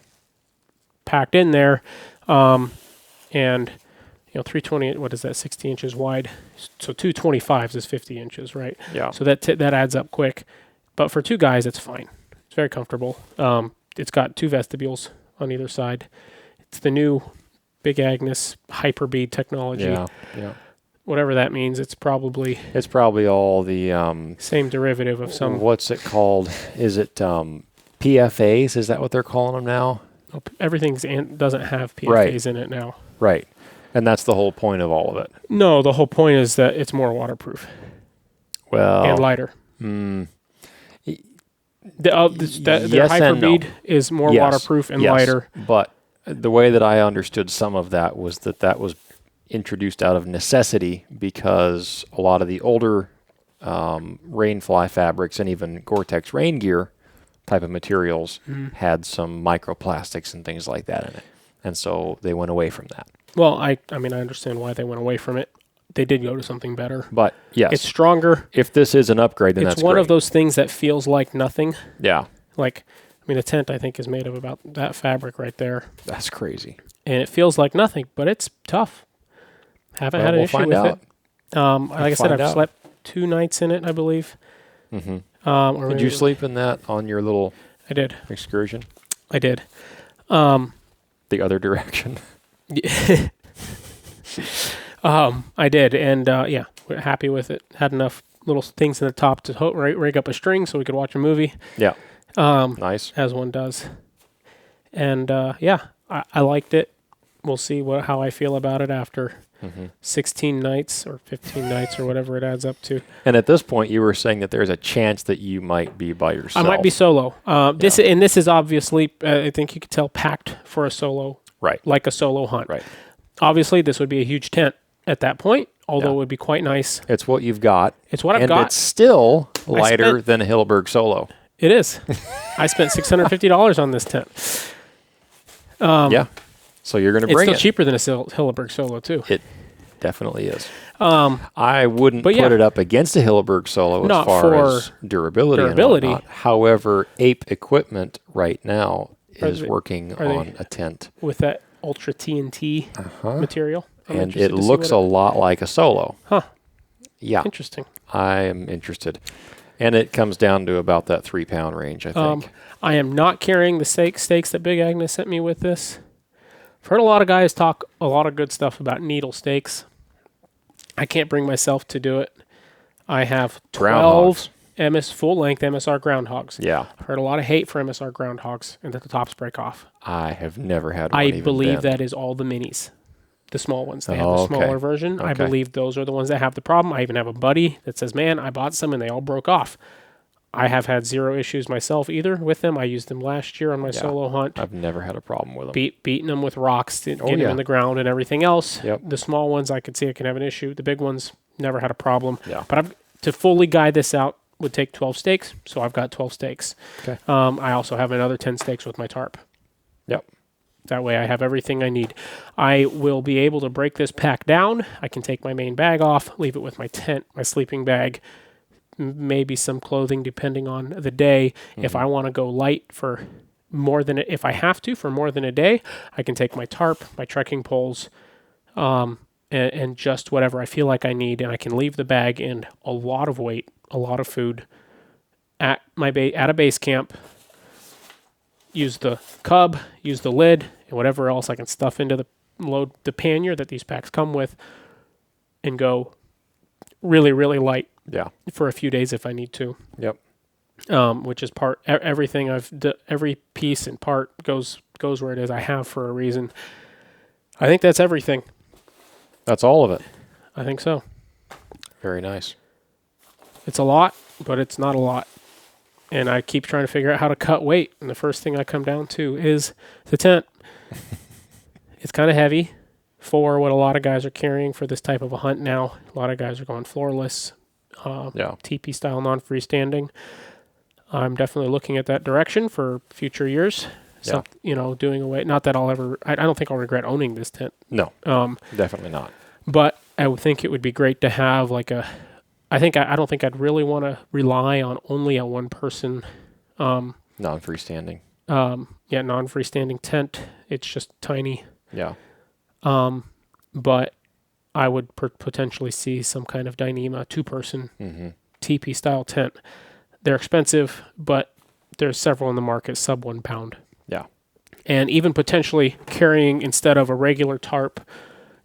Packed in there. And 320, what is that, 60 inches wide? So 2 25s is 50 inches, right? Yeah. So that adds up quick. But for 2 guys, it's fine. It's very comfortable. It's got 2 vestibules on either side. It's the new Big Agnes Hyper-Bead technology. Yeah. Whatever that means, it's probably all the same derivative of some. What's it called? Is it PFAs? Is that what they're calling them now? Everything doesn't have PFAs in it now. Right. And that's the whole point of all of it. No, the whole point is that it's more waterproof. Well, and lighter. The yes Hyper-Bead is more waterproof and lighter. But the way that I understood some of that was that was introduced out of necessity because a lot of the older rainfly fabrics and even Gore-Tex rain gear type of materials had some microplastics and things like that in it. And so they went away from that. Well, I understand why they went away from it. They did go to something better. But yes. It's stronger. If this is an upgrade, then that's It's one of those things that feels like nothing. Yeah. A tent, I think, is made of about that fabric right there. That's crazy. And it feels like nothing, but it's tough. Haven't had an issue with it. Like I said, I've slept 2 nights in it, I believe. Did you sleep in that on your little excursion? I did. The other direction? I did, and we're happy with it. Had enough little things in the top to rig up a string so we could watch a movie. Yeah. Nice. As one does. And I liked it. we'll see how I feel about it after 16 nights or 15 nights or whatever it adds up to. And at this point, you were saying that there's a chance that you might be by yourself. I might be solo. This is obviously, I think you could tell, packed for a solo, right? Like a solo hunt. Right. Obviously, this would be a huge tent at that point, although it would be quite nice. It's what you've got. It's what I've and got. And it's still lighter than a Hilleberg Solo. It is. I spent $650 on this tent. Yeah. So you're going to bring it. It's still cheaper than a Hilleberg Solo, too. It definitely is. I wouldn't put it up against a Hilleberg Solo as far as durability. However, Ape Equipment right now is working on a tent. With that Ultra TNT material. And it looks a lot like a Solo. Huh. Yeah. Interesting. I am interested. And it comes down to about that 3-pound range, I think. I am not carrying the stakes that Big Agnes sent me with this. I've heard a lot of guys talk a lot of good stuff about needle stakes. I can't bring myself to do it. I have 12 full-length MSR groundhogs. Yeah. I've heard a lot of hate for MSR groundhogs and that the tops break off. I have never had one. I believe that is all the minis. The small ones. They have the smaller version. Okay. I believe those are the ones that have the problem. I even have a buddy that says, man, I bought some and they all broke off. I have had zero issues myself either with them. I used them last year on my solo hunt. I've never had a problem with them. Beating them with rocks to get them in the ground and everything else. Yep. The small ones, I could see I can have an issue. The big ones, never had a problem. Yeah. But to fully guide this out would take 12 stakes, so I've got 12 stakes. Okay. I also have another 10 stakes with my tarp. Yep. That way I have everything I need. I will be able to break this pack down. I can take my main bag off, leave it with my tent, my sleeping bag, maybe some clothing depending on the day. If I want to go light for more than if I have to for more than a day, I can take my tarp, my trekking poles, and just whatever I feel like I need, and I can leave the bag and a lot of weight, a lot of food at at a base camp. Use the cub, use the lid, and whatever else I can stuff into the pannier that these packs come with, and go really, really light. Yeah. For a few days if I need to. Yep. Which is everything every piece and part goes where it is. I have for a reason. I think that's everything. That's all of it. I think so. Very nice. It's a lot, but it's not a lot. And I keep trying to figure out how to cut weight. And the first thing I come down to is the tent. It's kind of heavy for what a lot of guys are carrying for this type of a hunt now. A lot of guys are going floorless. Teepee style non-freestanding. I'm definitely looking at that direction for future years. Doing away. Not that I'll ever. I don't think I'll regret owning this tent. No. Definitely not. But I would think it would be great to have like a. I don't think I'd really want to rely on only a one-person. Non-freestanding. Non-freestanding tent. It's just tiny. Yeah. But I would potentially see some kind of Dyneema 2-person teepee style tent. They're expensive, but there's several in the market sub 1 pound. Yeah. And even potentially carrying, instead of a regular tarp,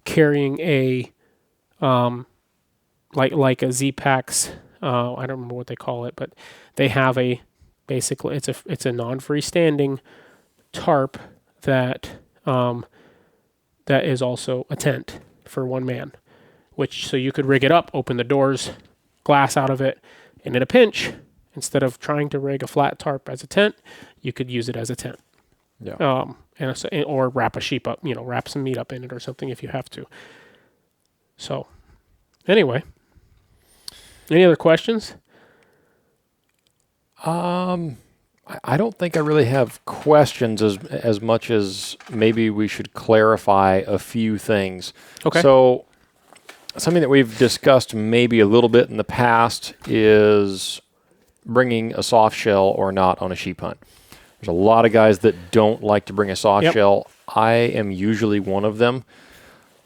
carrying a like a Z-Packs, I don't remember what they call it, but they have basically it's a non-freestanding tarp that is also a tent for one man, so you could rig it up, open the doors, glass out of it, and in a pinch, instead of trying to rig a flat tarp as a tent, you could use it as a tent. Yeah. Or wrap a sheep up, wrap some meat up in it or something if you have to. So, anyway, any other questions? I don't think I really have questions as much as maybe we should clarify a few things. Okay. So something that we've discussed maybe a little bit in the past is bringing a soft shell or not on a sheep hunt. There's a lot of guys that don't like to bring a soft shell. I am usually one of them.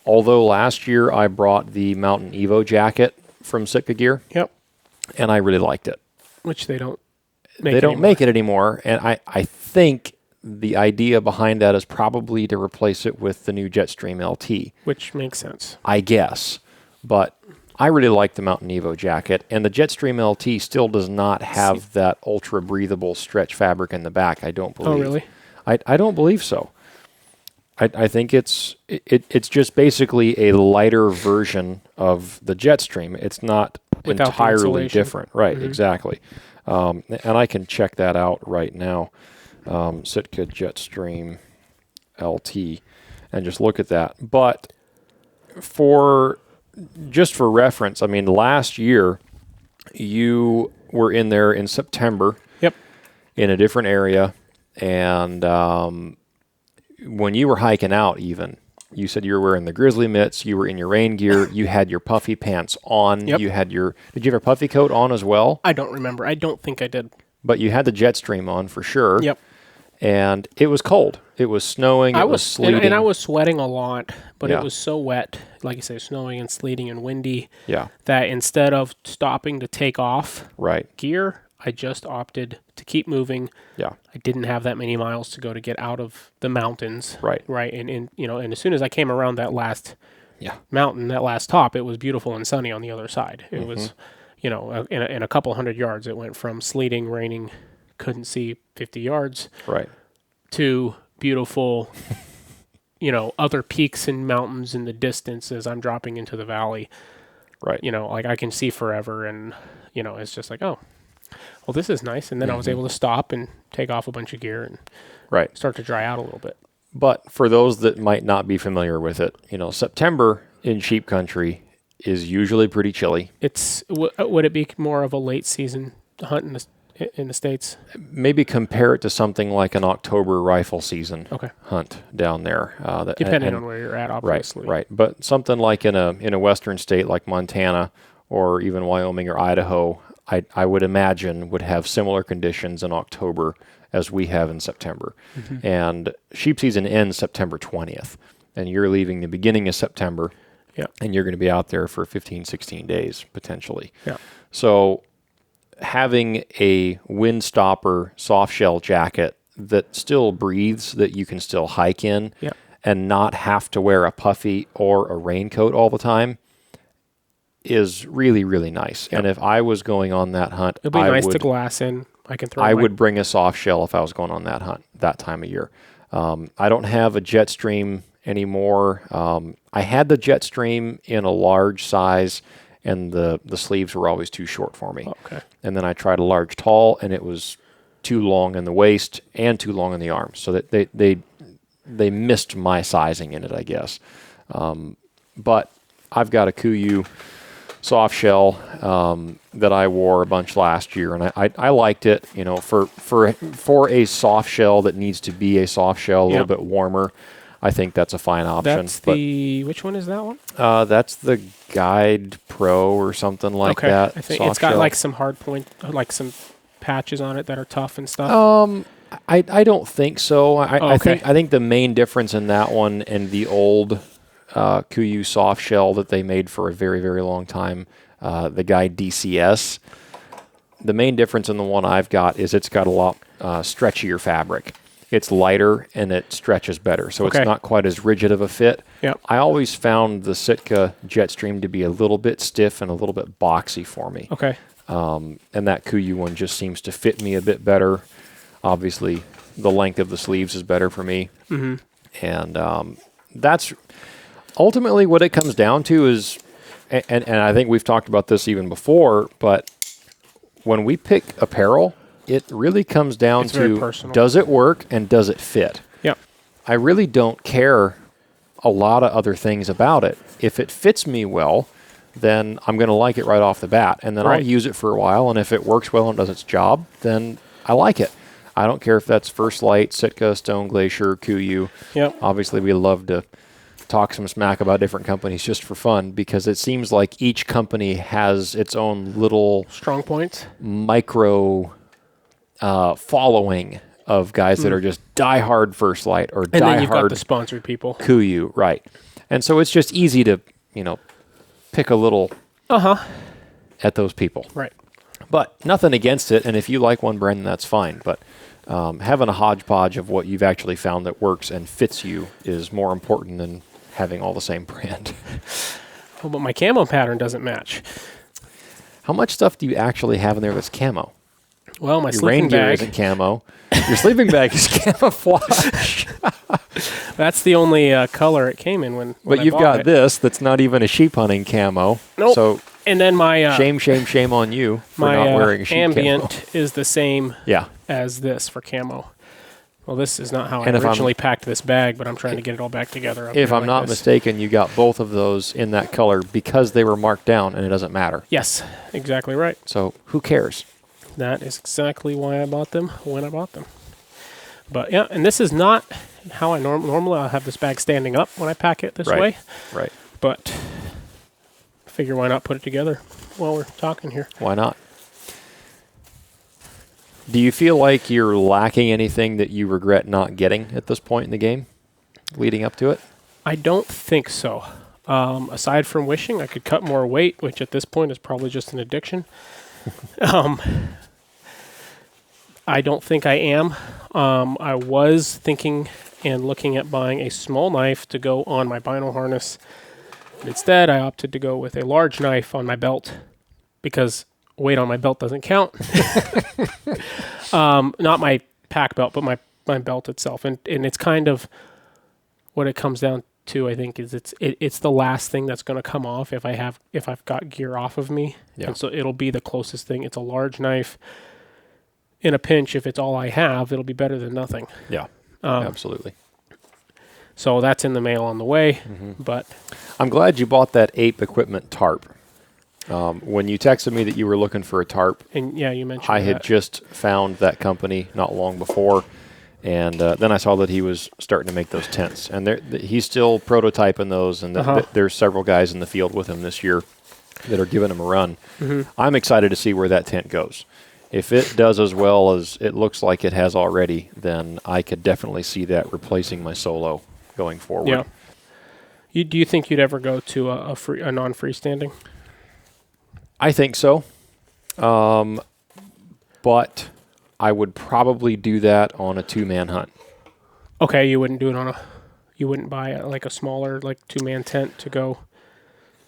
Although last year I brought the Mountain Evo jacket from Sitka Gear. Yep. And I really liked it. Which they don't. They don't make it anymore, and I think the idea behind that is probably to replace it with the new Jetstream LT. Which makes sense. I guess. But I really like the Mountain Evo jacket, and the Jetstream LT still does not have that ultra-breathable stretch fabric in the back, I don't believe. Oh, really? I don't believe so. I think it's just basically a lighter version of the Jetstream. It's not Without the entirely insulation. different. Right, exactly. And I can check that out right now. Sitka Jetstream LT, and just look at that. But for reference, I mean, last year you were in there in September. Yep. In a different area, and when you were hiking out, even you said you were wearing the grizzly mitts, you were in your rain gear, you had your puffy pants on, Yep. you had did you have a puffy coat on as well? I don't remember. I don't think I did. But you had the Jetstream on for sure. Yep. And it was cold. It was snowing. It was sleeting. And I was sweating a lot, but Yeah. it was so wet, like you say, snowing and sleeting and windy, Yeah. that instead of stopping to take off Right. gear, I just opted to keep moving. Yeah. I didn't have that many miles to go to get out of the mountains. Right. Right. And as soon as I came around that last Yeah. mountain, that last top, it was beautiful and sunny on the other side. It was, in a couple hundred yards, it went from sleeting, raining, couldn't see 50 yards Right. to beautiful, other peaks and mountains in the distance as I'm dropping into the valley. Right. Like I can see forever, and, it's just like, oh, well, this is nice. And then I was able to stop and take off a bunch of gear and Right. start to dry out a little bit. But for those that might not be familiar with it, September in sheep country is usually pretty chilly. Would it be more of a late season hunt in the States? Maybe compare it to something like an October rifle season hunt down there. Depending on where you're at, obviously. Right. But something like in a western state like Montana or even Wyoming or Idaho, I would imagine would have similar conditions in October as we have in September. Mm-hmm. And sheep season ends September 20th, and you're leaving the beginning of September, Yeah. and you're going to be out there for 15, 16 days potentially. Yeah. So having a windstopper soft shell jacket that still breathes, that you can still hike in, Yeah. and not have to wear a puffy or a raincoat all the time is really, really nice. Yep. And if I was going on that hunt, It'll be nice to glass in. I can throw. I would bring a soft shell if I was going on that hunt that time of year. I don't have a Jetstream anymore. I had the Jetstream in a large size, and the sleeves were always too short for me. Okay. And then I tried a large tall, and it was too long in the waist and too long in the arms. So that they missed my sizing in it, I guess. But I've got a Kuiu soft shell that I wore a bunch last year, and I liked it. For a soft shell that needs to be a soft shell, a little bit warmer, I think that's a fine option. Which one is that one? That's the Guide Pro or something like that. I think soft it's got shell. like some hard point, like some patches on it that are tough and stuff. I don't think so. I Okay. think the main difference in that one and the old Kuiu soft shell that they made for a very, very long time, the Guide DCS, the main difference in the one I've got is it's got a lot stretchier fabric. It's lighter and it stretches better, so it's not quite as rigid of a fit. Yep. I always found the Sitka Jetstream to be a little bit stiff and a little bit boxy for me. Okay. And that Kuiu one just seems to fit me a bit better. Obviously, the length of the sleeves is better for me. Mm-hmm. And that's ultimately what it comes down to is, and I think we've talked about this even before, but when we pick apparel, it really comes down It's very to, personal. does it work and does it fit? Yep. I really don't care a lot of other things about it. If it fits me well, then I'm going to like it right off the bat. And then I'll use it for a while. And if it works well and does its job, then I like it. I don't care if that's First Light, Sitka, Stone Glacier, Kuiu. Yep. Obviously, we love to talk some smack about different companies just for fun, because it seems like each company has its own little Strong points. micro following of guys that are just diehard First Light or And then you've got diehard the sponsored people. Kuiu, right? And so it's just easy to, pick a little at those people. Right. But nothing against it, and if you like one brand, then that's fine. But having a hodgepodge of what you've actually found that works and fits you is more important than having all the same brand. Oh, but my camo pattern doesn't match. How much stuff do you actually have in there that's camo? Well, my Your sleeping rain gear bag. isn't camo. Your sleeping bag is camouflage. That's the only color it came in when But I you've bought got it. this that's not even a sheep hunting camo. Nope. So And then my shame on you for my not wearing a sheep ambient camo. is the same Yeah. as this for camo. Well, this is not how And I if I'm- originally packed this bag, but I'm trying to get it all back together. up If here I'm like not this. mistaken, you got both of those in that color because they were marked down, and it doesn't matter. Yes, exactly right. So who cares? That is exactly why I bought them when I bought them. But yeah, and this is not how I normally I'll have this bag standing up when I pack it this Right. way. Right. But figure why not put it together while we're talking here. Why not? Do you feel like you're lacking anything that you regret not getting at this point in the game, leading up to it? I don't think so. Aside from wishing I could cut more weight, which at this point is probably just an addiction. I don't think I am. I was thinking and looking at buying a small knife to go on my bino harness. Instead, I opted to go with a large knife on my belt because weight on my belt doesn't count. Not my pack belt, but my belt itself. And it's kind of what it comes down to, I think, is it's the last thing that's going to come off if I've got gear off of me. Yeah. And so it'll be the closest thing. It's a large knife. In a pinch, if it's all I have, it'll be better than nothing. Yeah, absolutely. So that's in the mail on the way. Mm-hmm. But I'm glad you bought that Ape Equipment tarp. When you texted me that you were looking for a tarp, and yeah, you mentioned I had that. just found that company not long before, and then I saw that he was starting to make those tents, and he's still prototyping those, and there's several guys in the field with him this year that are giving him a run. Mm-hmm. I'm excited to see where that tent goes. If it does as well as it looks like it has already, then I could definitely see that replacing my Solo going forward. Yeah. Do you think you'd ever go to a non-freestanding? I think so. But I would probably do that on a two-man hunt. Okay, you wouldn't do it you wouldn't buy a smaller two-man tent to go.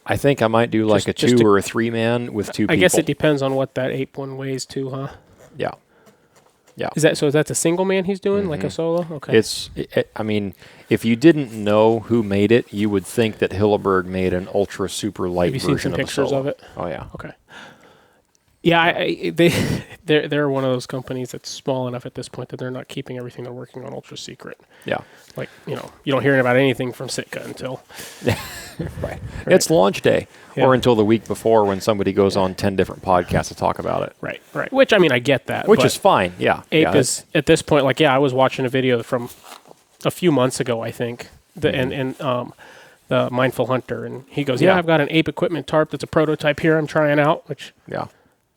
I think I might do like a two or a three-man with two people. I guess it depends on what that ape one weighs too, huh? Yeah. Yeah. Is that a single man he's doing, like a solo? Okay. I mean, if you didn't know who made it, you would think that Hilleberg made an ultra super light Have you seen version some of a pictures Solo. of it? Oh yeah. Okay. Yeah, they're one of those companies that's small enough at this point that they're not keeping everything they're working on ultra secret. Yeah. Like, you don't hear about anything from Sitka until Right. It's launch day, Yeah. or until the week before when somebody goes on 10 different podcasts to talk about it. right. Which I mean, I get that. Which but is fine. Yeah. Ape yeah, is at this point I was watching a video from a few months ago, I think, and the Mindful Hunter, and he goes, Yeah. I've got an Ape Equipment tarp that's a prototype here I'm trying out, which Yeah.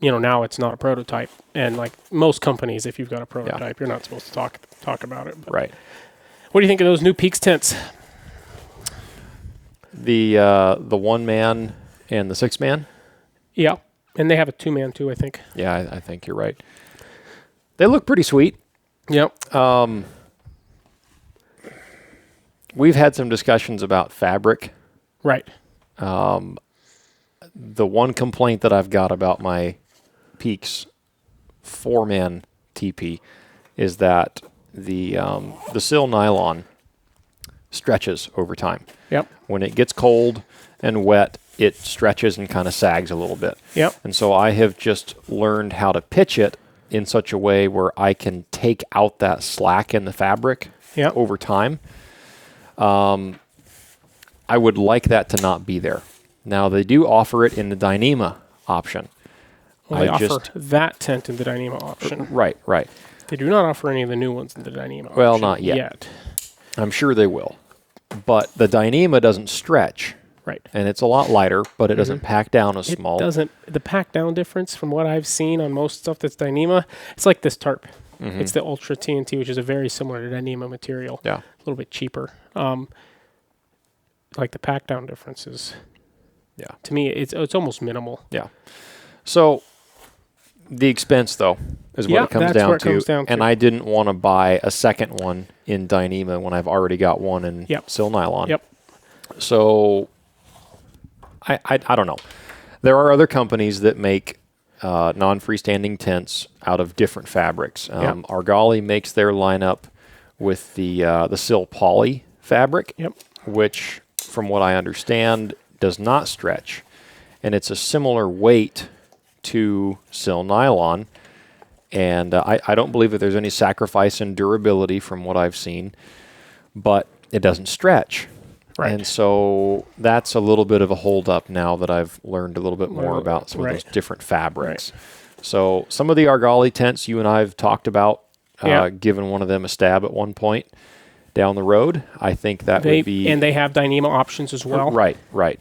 now it's not a prototype, and like most companies, if you've got a prototype, you're not supposed to talk about it. But Right. what do you think of those new Peaks tents? The one man and the 6-man. Yeah, and they have a 2-man too, I think. Yeah, I think you're right. They look pretty sweet. Yep. We've had some discussions about fabric. Right. The one complaint that I've got about my Peaks 4-man TP is that the sill nylon stretches over time. Yep. When it gets cold and wet, it stretches and kind of sags a little bit. Yep. And so I have just learned how to pitch it in such a way where I can take out that slack in the fabric Yep. over time. I would like that to not be there. Now, they do offer it in the Dyneema option. Well, they offer that tent in the Dyneema option. Right. They do not offer any of the new ones in the Dyneema Well, option not yet. I'm sure they will. But the Dyneema doesn't stretch. Right. And it's a lot lighter, but it doesn't pack down as It small. doesn't. The pack down difference from what I've seen on most stuff that's Dyneema, it's like this tarp. It's the Ultra TNT, which is a very similar to Dyneema material. Yeah. A little bit cheaper. Like the pack down difference is, Yeah. to me, it's almost minimal. Yeah. So the expense, though, is what Yeah, it comes that's down where it to. comes down to. And I didn't want to buy a second one in Dyneema when I've already got one in Sil Nylon. Yep. So I don't know. There are other companies that make non-freestanding tents out of different fabrics. Argali makes their lineup with the Sil Poly fabric, Yep. which, from what I understand, does not stretch. And it's a similar weight to sil nylon. And I don't believe that there's any sacrifice in durability from what I've seen, but it doesn't stretch. Right. And so that's a little bit of a holdup now that I've learned a little bit more about some of those different fabrics. Right. So some of the Argali tents you and I have talked about, giving one of them a stab at one point down the road. I think that would be... And they have Dyneema options as well. Right.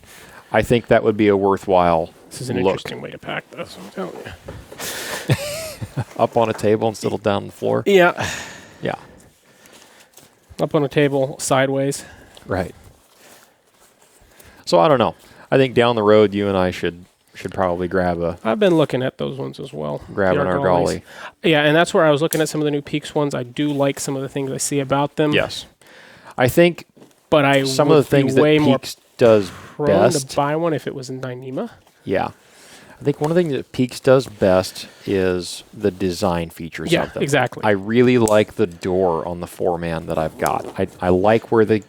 I think that would be a worthwhile This is an interesting way to pack this, I'm telling you. Up on a table instead of down on the floor? Yeah. Yeah. Up on a table, sideways. Right. So I don't know. I think down the road, you and I should probably grab a... I've been looking at those ones as well. Grab an Argali. Yeah, and that's where I was looking at some of the new Peaks ones. I do like some of the things I see about them. Yes. I think but some of the things that Peaks does best... to buy one if it was in Dyneema. Yeah. I think one of the things that Peaks does best is the design features of them. Yeah, exactly. I really like the door on the 4-man that I've got. I like where the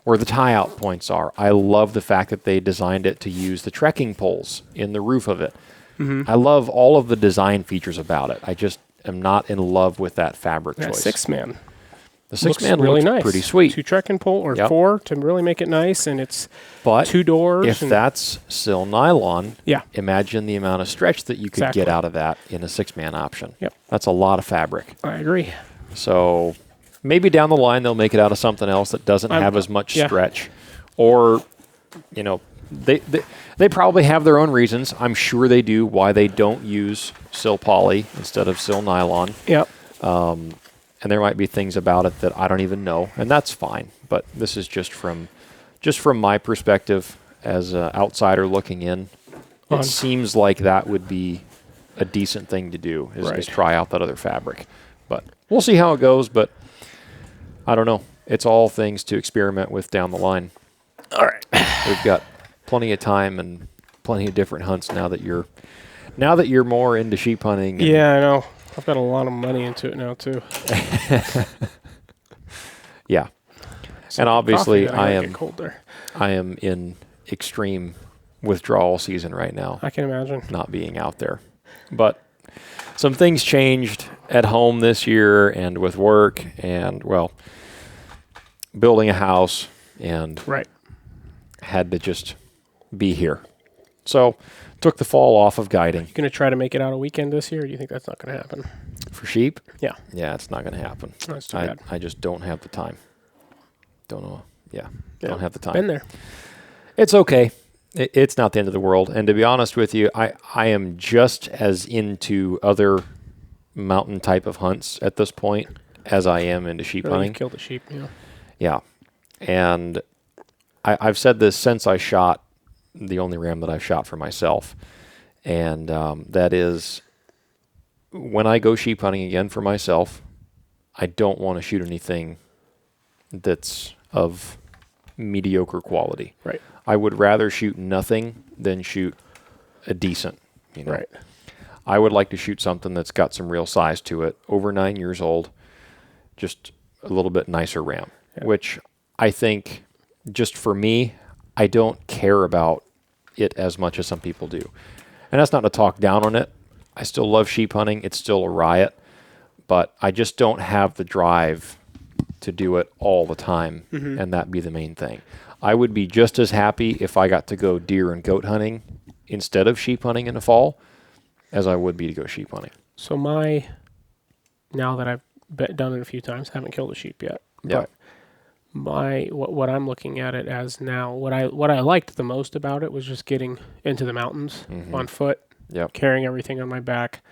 tie-out points are. I love the fact that they designed it to use the trekking poles in the roof of it. Mm-hmm. I love all of the design features about it. I just am not in love with that fabric choice. 6-man. The 6-man really looks nice. pretty sweet. 2 trekking pole or 4 to really make it nice, and it's 2 doors. If that's sil nylon, yeah, imagine the amount of stretch that you could get out of that in a 6-man option. Yep. That's a lot of fabric. I agree. So maybe down the line they'll make it out of something else that doesn't have as much stretch. Or, they probably have their own reasons. I'm sure they do why they don't use sil poly instead of sil nylon. Yep. And there might be things about it that I don't even know, and that's fine. But this is just from my perspective as an outsider looking in. It seems like that would be a decent thing to do, is try out that other fabric. But we'll see how it goes, but I don't know. It's all things to experiment with down the line. All right. We've got plenty of time and plenty of different hunts now that you're more into sheep hunting. Yeah, I know. I've got a lot of money into it now too. Yeah. And obviously I am in extreme withdrawal season right now. I can imagine. Not being out there. But some things changed at home this year and with work and, well, building a house and had to just be here. So took the fall off of guiding. You going to try to make it out a weekend this year, or do you think that's not going to happen? For sheep? Yeah. Yeah, it's not going to happen. That's too bad. I just don't have the time. Don't know. Yeah, don't have the time. Been there. It's okay. It's not the end of the world. And to be honest with you, I am just as into other mountain type of hunts at this point as I am into sheep hunting. Kill the sheep, Yeah. And I've said this since I shot the only ram that I've shot for myself. And that is, when I go sheep hunting again for myself, I don't want to shoot anything that's of mediocre quality. Right. I would rather shoot nothing than shoot a decent, Right. I would like to shoot something that's got some real size to it, over 9 years old, just a little bit nicer ram, which I think, just for me, I don't care about it as much as some people do. And that's not to talk down on it. I still love sheep hunting. It's still a riot, but I just don't have the drive to do it all the time, and that be the main thing. I would be just as happy if I got to go deer and goat hunting instead of sheep hunting in the fall as I would be to go sheep hunting. So now that I've done it a few times, haven't killed a sheep yet. Yeah. But what I'm looking at it as now, what I liked the most about it was just getting into the mountains on foot, carrying everything on my back.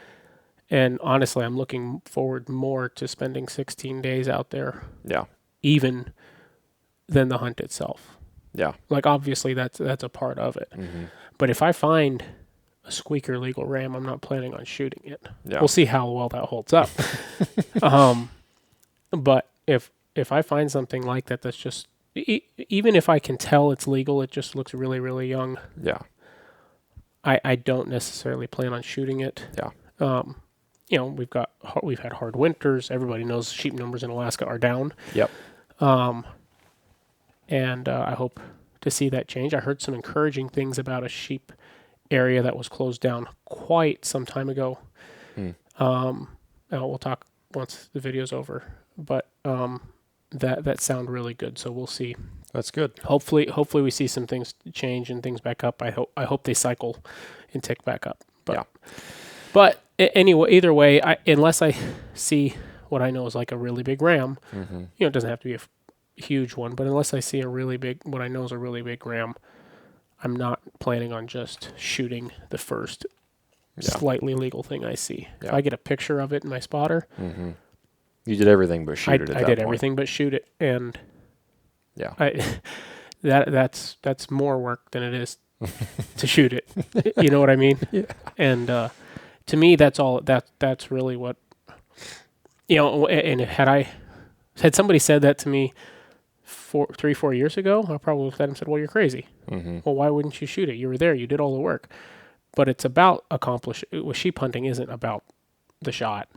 And honestly, I'm looking forward more to spending 16 days out there. Yeah. Even than the hunt itself. Yeah. Like, obviously that's a part of it. But if I find a squeaker legal ram, I'm not planning on shooting it. Yeah. We'll see how well that holds up. But if I find something like that, that's just, even if I can tell it's legal, it just looks really, really young. Yeah. I don't necessarily plan on shooting it. Yeah. We've had hard winters. Everybody knows sheep numbers in Alaska are down. Yep. and I hope to see that change. I heard some encouraging things about a sheep area that was closed down quite some time ago. We'll talk once the video's over, but that sound really good. So we'll see. That's good. Hopefully we see some things change and things back up. I hope they cycle and tick back up. But anyway, either way, unless I see what I know is like a really big ram, it doesn't have to be a huge one, but unless I see what I know is a really big ram, I'm not planning on just shooting the first slightly legal thing I see. Yeah. If I get a picture of it in my spotter, you did everything but shoot it. I did everything but shoot it, and that's more work than it is to shoot it. You know what I mean? Yeah. And to me, that's all. That's really what. And had somebody said that to me 3-4 years ago, I probably looked at him and said, "Well, you're crazy. Well, why wouldn't you shoot it? You were there. You did all the work." But it's about with sheep hunting isn't about the shot.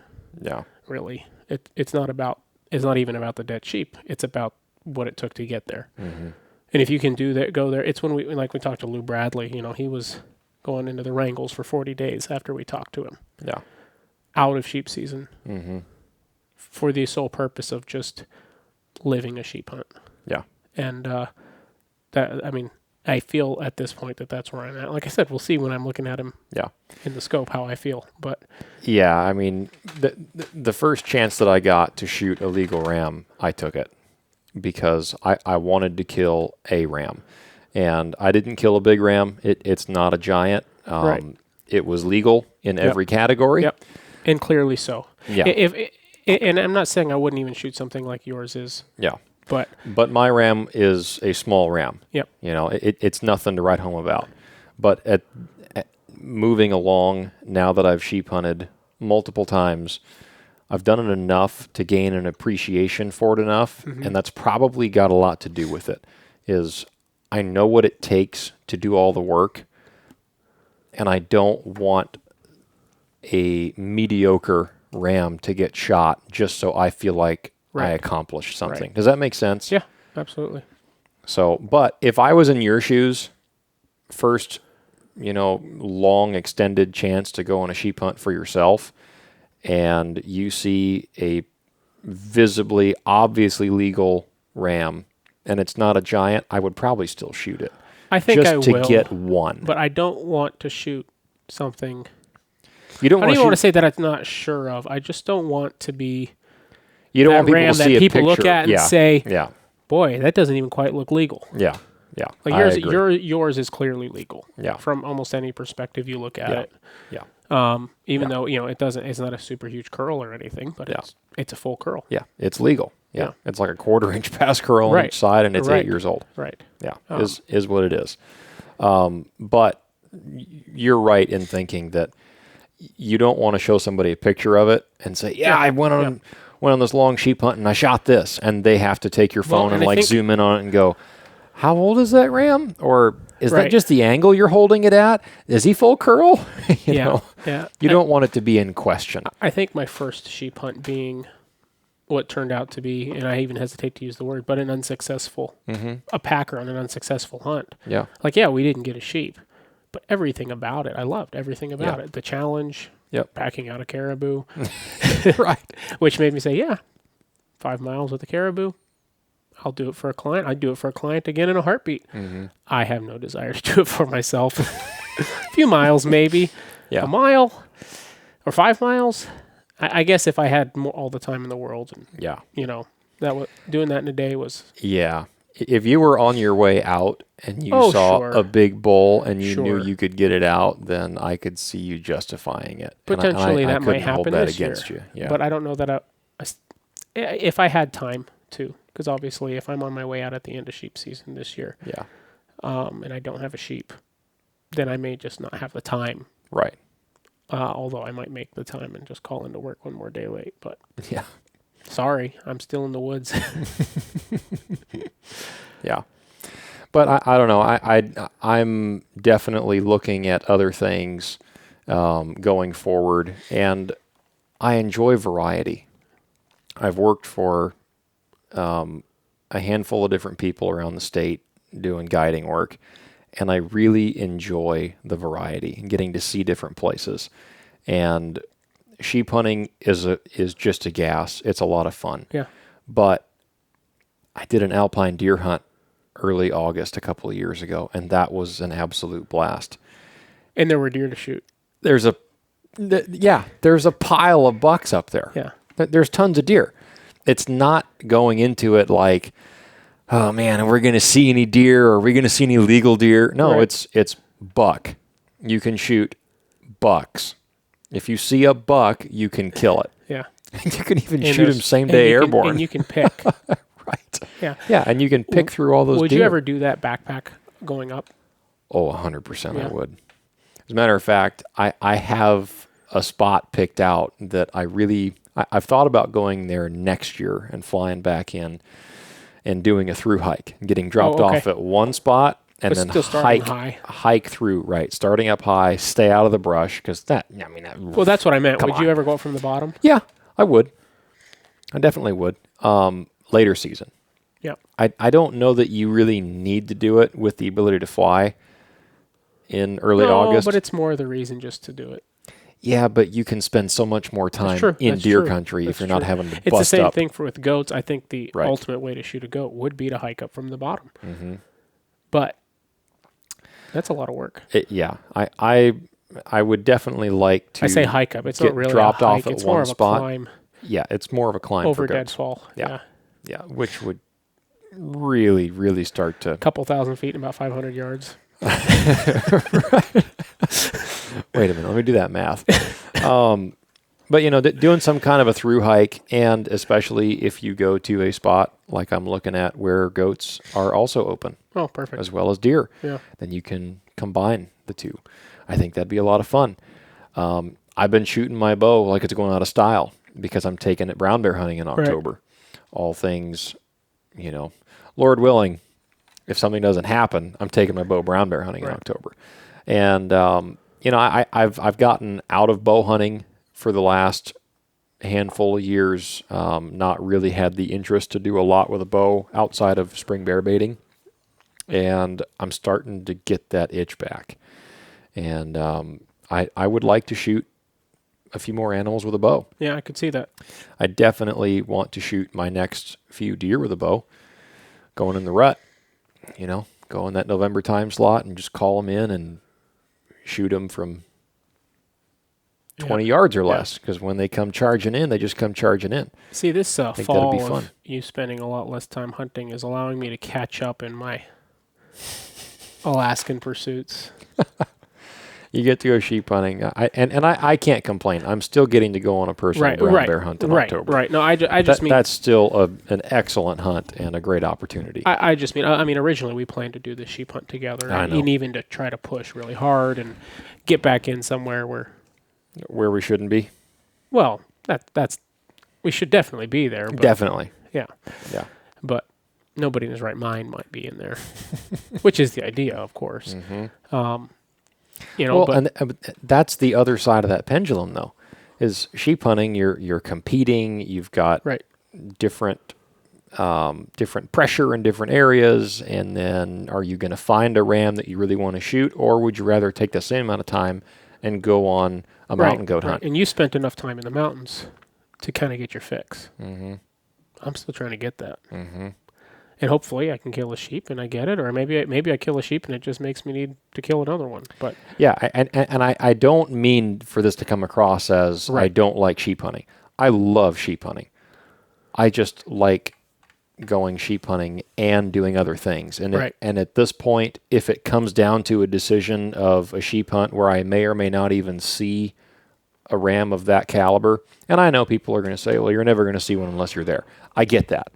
Yeah. Really, it's not even about the dead sheep. It's about what it took to get there. And if you can go there. It's when we talked to Lou Bradley. He was going into the wrangles for 40 days after we talked to him. Yeah. Out of sheep season. For the sole purpose of just living a sheep hunt. Yeah. And I feel at this point that that's where I'm at. Like I said, we'll see when I'm looking at him in the scope how I feel. But yeah, I mean, the first chance that I got to shoot a legal ram, I took it because I wanted to kill a ram. And I didn't kill a big ram. It's not a giant. Right. It was legal in every category. Yep. And clearly so. Yeah. And I'm not saying I wouldn't even shoot something like yours is. Yeah. But my ram is a small ram. Yep. It's nothing to write home about. But at moving along, now that I've sheep hunted multiple times, I've done it enough to gain an appreciation for it enough, and that's probably got a lot to do with it. Is I know what it takes to do all the work, and I don't want a mediocre ram to get shot just so I feel like I accomplished something. Right. Does that make sense? Yeah, absolutely. So, but if I was in your shoes, first, long extended chance to go on a sheep hunt for yourself, and you see a visibly, obviously legal ram, and it's not a giant, I would probably still shoot it. I think just I to will, get one. But I don't want to shoot something. You don't I don't even want want to say that I'm not sure of. I just don't want to be. You don't want people ram to see that a people picture. look at and say, yeah, "Boy, that doesn't even quite look legal." yeah, yeah. Like I agree. yours is clearly legal. Yeah. From almost any perspective you look at it. Yeah. Even though it's not a super huge curl or anything, but it's a full curl. Yeah, it's legal. Yeah. It's like a 1/4 inch pass curl on each side, and it's 8 years old. Right. Yeah, is what it is. But you're right in thinking that you don't want to show somebody a picture of it and say, I went on this long sheep hunt and I shot this, and they have to take your phone and zoom in on it and go, how old is that ram? Or is that just the angle you're holding it at? Is he full curl? You know? You don't want it to be in question. I think my first sheep hunt being what turned out to be, and I even hesitate to use the word, but an unsuccessful, a packer on an unsuccessful hunt. Yeah. We didn't get a sheep, but everything about it, I loved everything about it. The challenge, packing out a caribou, Right. Which made me say, 5 miles with a caribou, I'll do it for a client. I'd do it for a client again in a heartbeat. I have no desire to do it for myself. A few miles, maybe. A mile or 5 miles. I guess if I had all the time in the world, and doing that in a day was. Yeah. If you were on your way out and you saw a big bull and you knew you could get it out, then I could see you justifying it. Potentially, that might hold happen that this against year. you. Yeah. But I don't know that if I had time to, because obviously, if I'm on my way out at the end of sheep season this year, and I don't have a sheep, then I may just not have the time. Right. Although I might make the time and just call into work one more day late. But yeah, sorry, I'm still in the woods. Yeah, but I don't know. I'm definitely looking at other things going forward, and I enjoy variety. I've worked for a handful of different people around the state doing guiding work, and I really enjoy the variety and getting to see different places. And sheep hunting is just a gas. It's a lot of fun. Yeah. But I did an alpine deer hunt early August a couple of years ago, and that was an absolute blast. And there were deer to shoot. There's a pile of bucks up there. Yeah. There's tons of deer. It's not going into it like, oh man, are we going to see any deer? Or are we going to see any legal deer? No, Right. it's buck. You can shoot bucks. If you see a buck, you can kill it. Yeah. You can even And shoot him same day airborne. And you can pick. Right. Yeah. Yeah, and you can pick through all those Would deer. you ever do that backpack going up? Oh, 100% Yeah. I would. As a matter of fact, I have a spot picked out that I've thought about going there next year and flying back in and doing a through hike, getting dropped off at one spot and But then still starting high. hike through, right, starting up high, stay out of the brush, because Well, that's what I meant. Come Would on. you ever go up from the bottom? Yeah, I would. I definitely would. Later season. Yeah. I don't know that you really need to do it with the ability to fly in early August. But it's more the reason just to do it. Yeah, but you can spend so much more time true. in That's deer true. country That's if you're not true. having to It's bust the same up. thing with goats. I think the Right. ultimate way to shoot a goat would be to hike up from the bottom. Mm-hmm. But that's a lot of work. I would definitely like to. I say hike up. It's get not really dropped a off hike. at it's one more of spot. a climb Yeah, it's more of a climb over for goats. deadfall. Yeah. Yeah, which would really, really start to. A couple thousand feet and about 500 yards. Wait a minute, let me do that math. But doing some kind of a through hike, and especially if you go to a spot like I'm looking at where goats are also open Oh, perfect. as well as deer, Yeah. then you can combine the two. I think that'd be a lot of fun. I've been shooting my bow like it's going out of style because I'm taking it brown bear hunting in October. All things, Lord willing, if something doesn't happen, I'm taking my bow brown bear hunting in October. And I've gotten out of bow hunting for the last handful of years. Not really had the interest to do a lot with a bow outside of spring bear baiting, and I'm starting to get that itch back. And I would like to shoot a few more animals with a bow. Yeah, I could see that. I definitely want to shoot my next few deer with a bow, going in the rut, go in that November time slot and just call them in and shoot them from 20 yards or less, because when they come charging in, they just come charging in. See, this think that'd fall be of fun. you spending a lot less time hunting is allowing me to catch up in my Alaskan pursuits. You get to go sheep hunting, I can't complain. I'm still getting to go on a personal brown bear hunt in October. Right. No, I just mean that's still an excellent hunt and a great opportunity. I just mean originally we planned to do the sheep hunt together, I know. and even to try to push really hard and get back in somewhere Where we shouldn't be. well, that's we should definitely be there. But, Definitely. yeah. Yeah. But nobody in his right mind might be in there, which is the idea, of course. Mm-hmm. But and that's the other side of that pendulum, though, is sheep hunting. You're competing. You've got different pressure in different areas, and then are you going to find a ram that you really want to shoot, or would you rather take the same amount of time and go on a mountain goat hunt? And you spent enough time in the mountains to kind of get your fix. Mm-hmm. I'm still trying to get that. Mm-hmm. And hopefully I can kill a sheep and I get it, or maybe I kill a sheep and it just makes me need to kill another one. But yeah, and I don't mean for this to come across as I don't like sheep hunting. I love sheep hunting. I just like going sheep hunting and doing other things. And and at this point, if it comes down to a decision of a sheep hunt where I may or may not even see a ram of that caliber, and I know people are going to say, well, you're never going to see one unless you're there. I get that.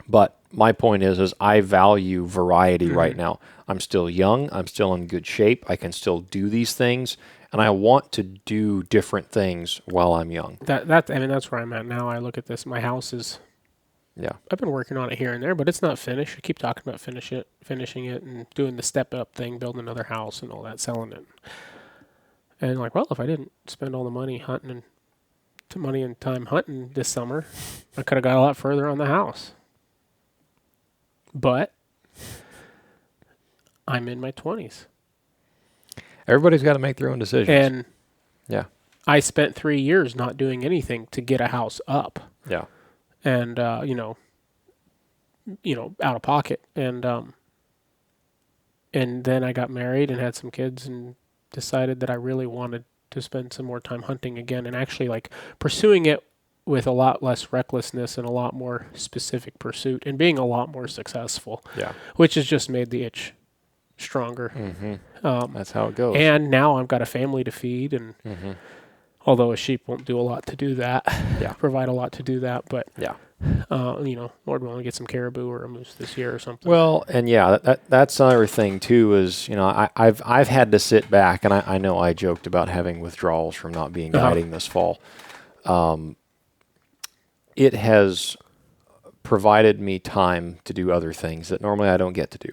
But my point is I value variety right now. I'm still young. I'm still in good shape. I can still do these things, and I want to do different things while I'm young. That's where I'm at now. I look at this. My house is. Yeah. I've been working on it here and there, but it's not finished. I keep talking about finishing it, and doing the step up thing, building another house and all that, selling it. And if I didn't spend all the money hunting and time hunting this summer, I could have got a lot further on the house. But I'm in my 20s. Everybody's got to make their own decisions. And yeah. I spent 3 years not doing anything to get a house up. Yeah. And, out of pocket. And then I got married and had some kids and decided that I really wanted to spend some more time hunting again and actually like pursuing it with a lot less recklessness and a lot more specific pursuit and being a lot more successful. Yeah. Which has just made the itch stronger. That's how it goes. And now I've got a family to feed, and although a sheep won't do a lot to do that, provide a lot to do that, but Lord willing, get some caribou or a moose this year or something. Well, and that's another thing too. Is I've had to sit back, and I know I joked about having withdrawals from not being guiding this fall. It has provided me time to do other things that normally I don't get to do.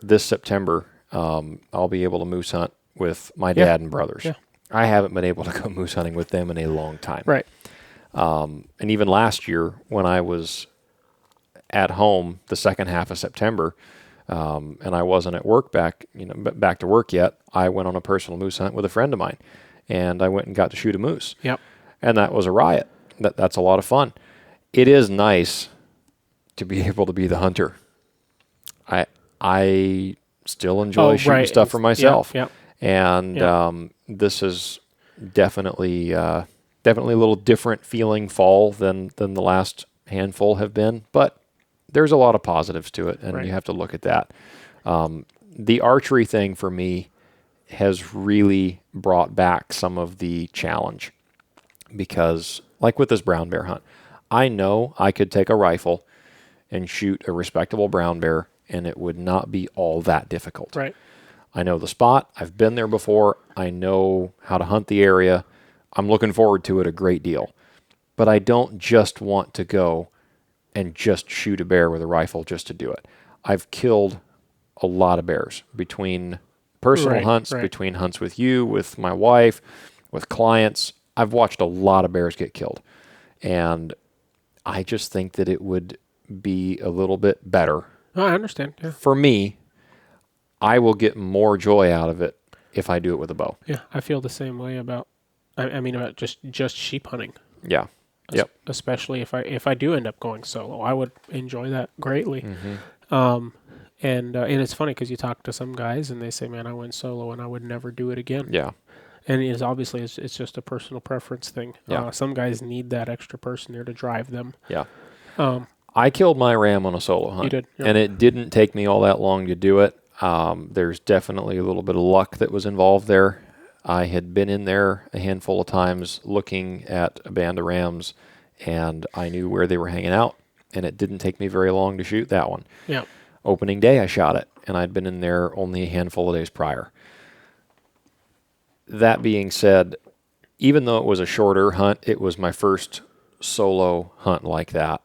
This September, I'll be able to moose hunt with my dad and brothers. Yeah. I haven't been able to go moose hunting with them in a long time. Right. And even last year when I was at home the second half of September, and I wasn't at work back to work yet, I went on a personal moose hunt with a friend of mine, and I went and got to shoot a moose. Yep. And that was a riot. That's a lot of fun. It is nice to be able to be the hunter. I still enjoy shooting stuff for myself. Yep. And this is definitely a little different feeling fall than the last handful have been, but there's a lot of positives to it, and you have to look at that. The archery thing for me has really brought back some of the challenge, because like with this brown bear hunt, I know I could take a rifle and shoot a respectable brown bear, and it would not be all that difficult. Right. I know the spot. I've been there before. I know how to hunt the area. I'm looking forward to it a great deal. But I don't just want to go and just shoot a bear with a rifle just to do it. I've killed a lot of bears between personal hunts, between hunts with you, with my wife, with clients. I've watched a lot of bears get killed. And I just think that it would be a little bit better. Oh, I understand. Yeah. For me, I will get more joy out of it if I do it with a bow. Yeah, I feel the same way about about just sheep hunting. Yeah. Yep. Especially if I do end up going solo, I would enjoy that greatly. And it's funny because you talk to some guys and they say, "Man, I went solo and I would never do it again." Yeah. And it's just a personal preference thing. Yeah. Some guys need that extra person there to drive them. Yeah. I killed my ram on a solo hunt. You did, yeah. And it didn't take me all that long to do it. There's definitely a little bit of luck that was involved there. I had been in there a handful of times looking at a band of rams, and I knew where they were hanging out, and it didn't take me very long to shoot that one. Yeah. Opening day, I shot it, and I'd been in there only a handful of days prior. That being said, even though it was a shorter hunt, it was my first solo hunt like that,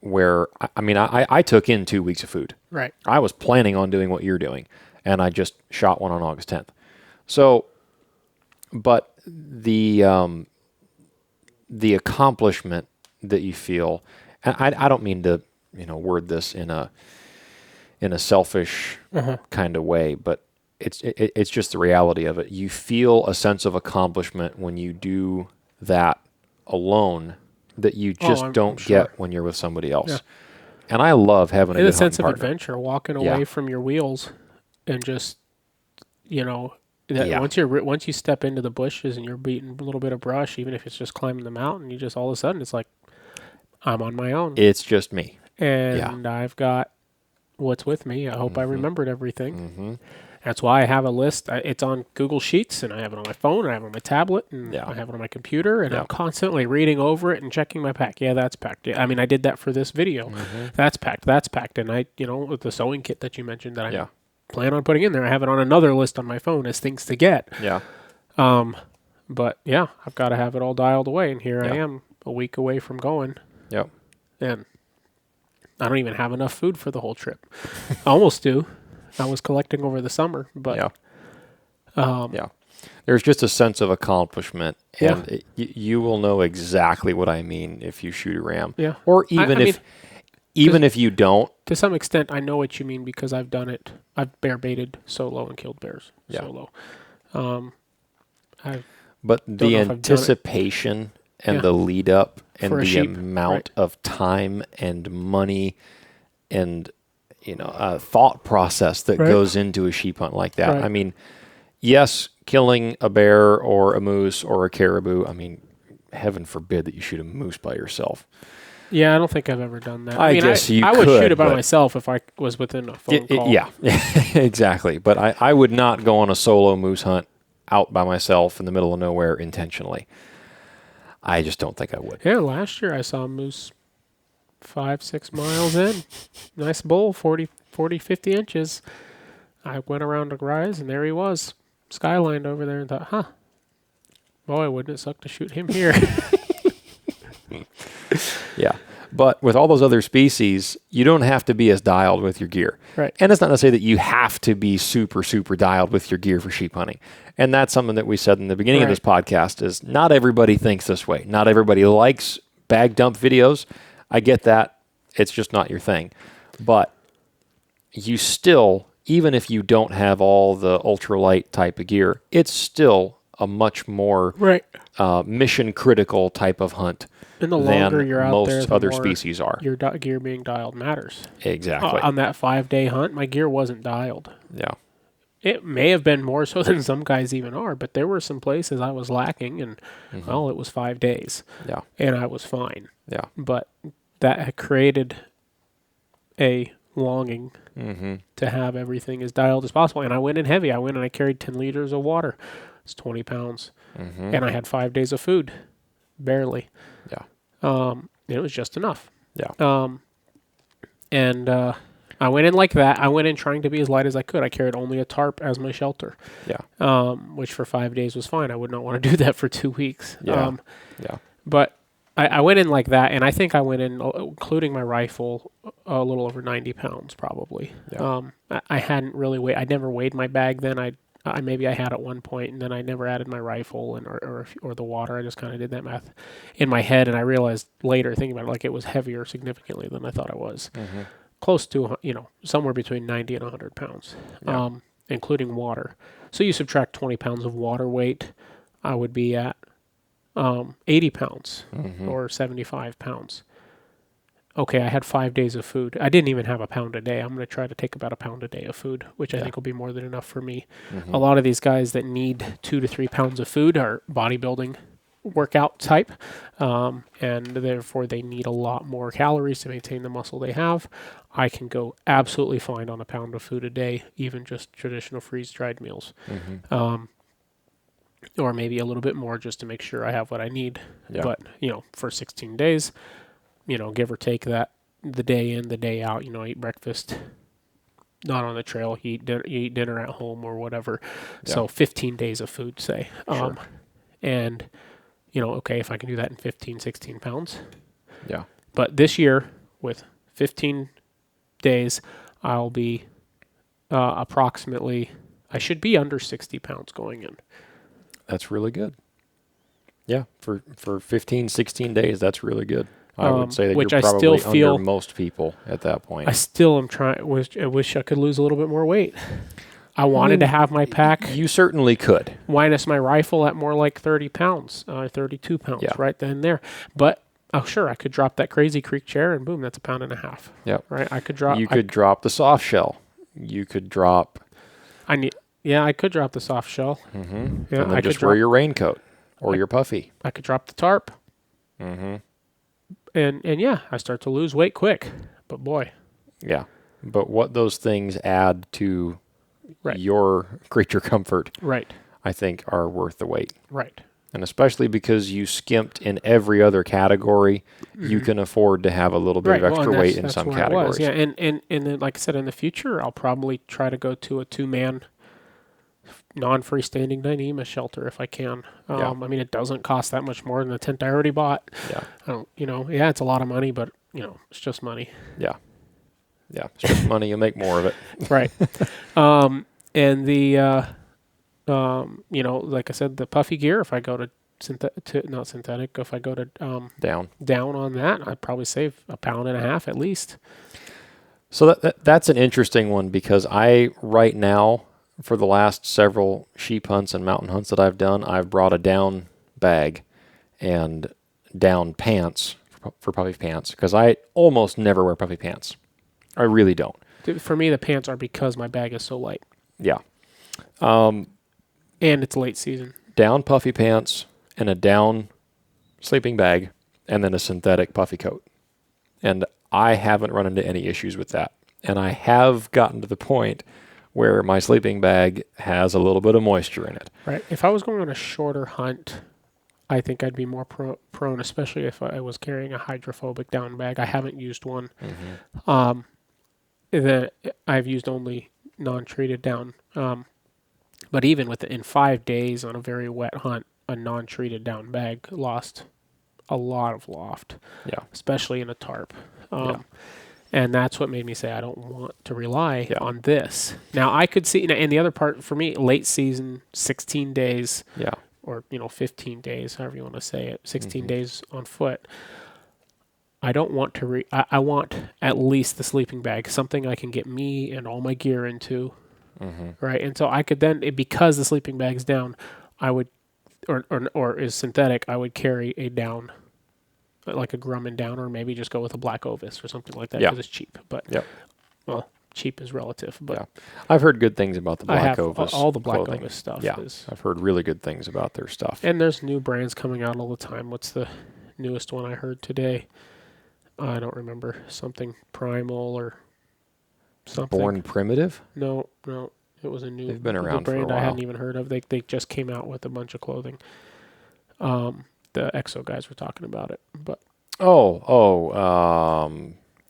where, I took in 2 weeks of food. Right. I was planning on doing what you're doing, and I just shot one on August 10th. So, but the accomplishment that you feel, and I don't mean to, word this in a selfish kind of way, but it's just the reality of it. You feel a sense of accomplishment when you do that alone that you just don't get when you're with somebody else. Yeah. And I love having a good sense of partner. Adventure, walking away from your wheels and just, once you step into the bushes and you're beating a little bit of brush, even if it's just climbing the mountain, you just all of a sudden it's like, I'm on my own. It's just me. And I've got what's with me. I hope I remembered everything. That's why I have a list. It's on Google Sheets, and I have it on my phone, and I have it on my tablet, and I have it on my computer, and I'm constantly reading over it and checking my pack. Yeah, that's packed. Yeah, I did that for this video. That's packed. And with the sewing kit that you mentioned that I plan on putting in there, I have it on another list on my phone as things to get. Yeah. But yeah, I've got to have it all dialed away, and here I am a week away from going. Yep. And I don't even have enough food for the whole trip. I almost do. I was collecting over the summer, but there's just a sense of accomplishment, and you will know exactly what I mean if you shoot a ram. Yeah. Or even even if you don't. To some extent, I know what you mean because I've done it. I've bear baited solo and killed bears solo. But the anticipation and the lead up and the amount of time and money and thought process that goes into a sheep hunt like that. I mean, yes, killing a bear or a moose or a caribou, I mean, heaven forbid that you shoot a moose by yourself. Yeah, I don't think I've ever done that. I guess you could. I would shoot it by myself if I was within a phone call. Yeah, exactly. But I would not go on a solo moose hunt out by myself in the middle of nowhere intentionally. I just don't think I would. Yeah, last year I saw a moose 5-6 miles in. Nice bull, 40, 50 inches. I went around the rise, and there he was, skylined over there, and thought, boy, wouldn't it suck to shoot him here. Yeah. But with all those other species, you don't have to be as dialed with your gear. Right. And it's not to say that you have to be super, super dialed with your gear for sheep hunting. And that's something that we said in the beginning of this podcast is not everybody thinks this way. Not everybody likes bag dump videos. I get that. It's just not your thing. But you still, even if you don't have all the ultralight type of gear, it's still a much more mission critical type of hunt. And the longer you're out there, most other species are. Your gear being dialed matters. Exactly. On that 5-day hunt, my gear wasn't dialed. Yeah. It may have been more so than some guys even are, but there were some places I was lacking, and, well, it was 5 days. Yeah. And I was fine. Yeah. But that had created a longing to have everything as dialed as possible. And I went in heavy. I went and I carried 10 liters of water. It's 20 pounds. And I had 5 days of food. Barely. Yeah. It was just enough. Yeah. And I went in like that. I went in trying to be as light as I could. I carried only a tarp as my shelter. Yeah. Which for 5 days was fine. I would not want to do that for 2 weeks. Yeah. But I went in like that, and I think I went in, including my rifle, a little over 90 pounds probably. Yeah. I hadn't really weighed. I never weighed my bag then. Maybe I had at one point, and then I never added my rifle or the water. I just kind of did that math in my head, and I realized later, thinking about it, like it was heavier significantly than I thought I was. Close to, somewhere between 90 and 100 pounds, including water. So you subtract 20 pounds of water weight, I would be at 80 pounds or 75 pounds. Okay, I had 5 days of food. I didn't even have a pound a day. I'm going to try to take about a pound a day of food, which I think will be more than enough for me. A lot of these guys that need 2 to 3 pounds of food are bodybuilding workout type, and therefore they need a lot more calories to maintain the muscle they have. I can go absolutely fine on a pound of food a day, even just traditional freeze-dried meals. Or maybe a little bit more just to make sure I have what I need. Yeah. But, for 16 days... give or take that, the day in, the day out, eat breakfast, not on the trail, you eat dinner at home or whatever. Yeah. So 15 days of food, say. Sure. And, okay, if I can do that in 15, 16 pounds. Yeah. But this year, with 15 days, I'll be approximately, I should be under 60 pounds going in. That's really good. Yeah, for 15, 16 days, that's really good. I would say that you're probably under most people at that point. I still am trying. I wish I could lose a little bit more weight. I wanted to have my pack. You certainly could. Minus my rifle at more like 30 pounds, 32 pounds, right then and there. But, sure, I could drop that Crazy Creek chair and boom, that's 1.5 pounds. Yep. Right? I could drop. You could drop the soft shell. You could drop. I could drop the soft shell. Yeah, and then just wear your raincoat or your puffy. I could drop the tarp. And I start to lose weight quick, but boy. Yeah, but what those things add to your creature comfort, I think, are worth the wait. Right. And especially because you skimped in every other category, you can afford to have a little bit of extra weight in some categories. Yeah, and then, like I said, in the future, I'll probably try to go to a 2-man non-freestanding Dyneema shelter if I can. I mean, it doesn't cost that much more than the tent I already bought. Yeah. I don't, it's a lot of money, but it's just money. Yeah. Yeah. It's just money. You make more of it. Right. And the, like I said, the puffy gear, if I go to not synthetic. If I go to down on that, I'd probably save a pound and a half at least. So that's an interesting one, because I right now, for the last several sheep hunts and mountain hunts that I've done, I've brought a down bag and down pants for puffy pants, because I almost never wear puffy pants. I really don't. For me, the pants are because my bag is so light. Yeah. And it's late season. Down puffy pants and a down sleeping bag, and then a synthetic puffy coat. And I haven't run into any issues with that. And I have gotten to the point where my sleeping bag has a little bit of moisture in it. Right. If I was going on a shorter hunt, I think I'd be more prone, especially if I was carrying a hydrophobic down bag. I haven't used one. Mm-hmm. That I've used only non-treated down. But even in 5 days on a very wet hunt, a non-treated down bag lost a lot of loft. Yeah. Especially in a tarp. Yeah. And that's what made me say I don't want to rely on this. Now, I could see, and the other part for me, late season, 16 days, or 15 days, however you want to say it, 16 days on foot. I don't want to. I want at least the sleeping bag, something I can get me and all my gear into, right? And so I could then, because the sleeping bag's down, I would, or is synthetic, I would carry a down, like a Grumman down, or maybe just go with a black Ovis or something like that, because it's cheap. But well, cheap is relative. But I've heard good things about the I Black have Ovis. all the Black clothing. Ovis stuff. Yeah, I've heard really good things about their stuff. And there's new brands coming out all the time. What's the newest one I heard today? I don't remember. Something Primal or something. Born Primitive? No. It was a new. They've been around brand for a while. I hadn't even heard of. They just came out with a bunch of clothing. The Exo guys were talking about it, but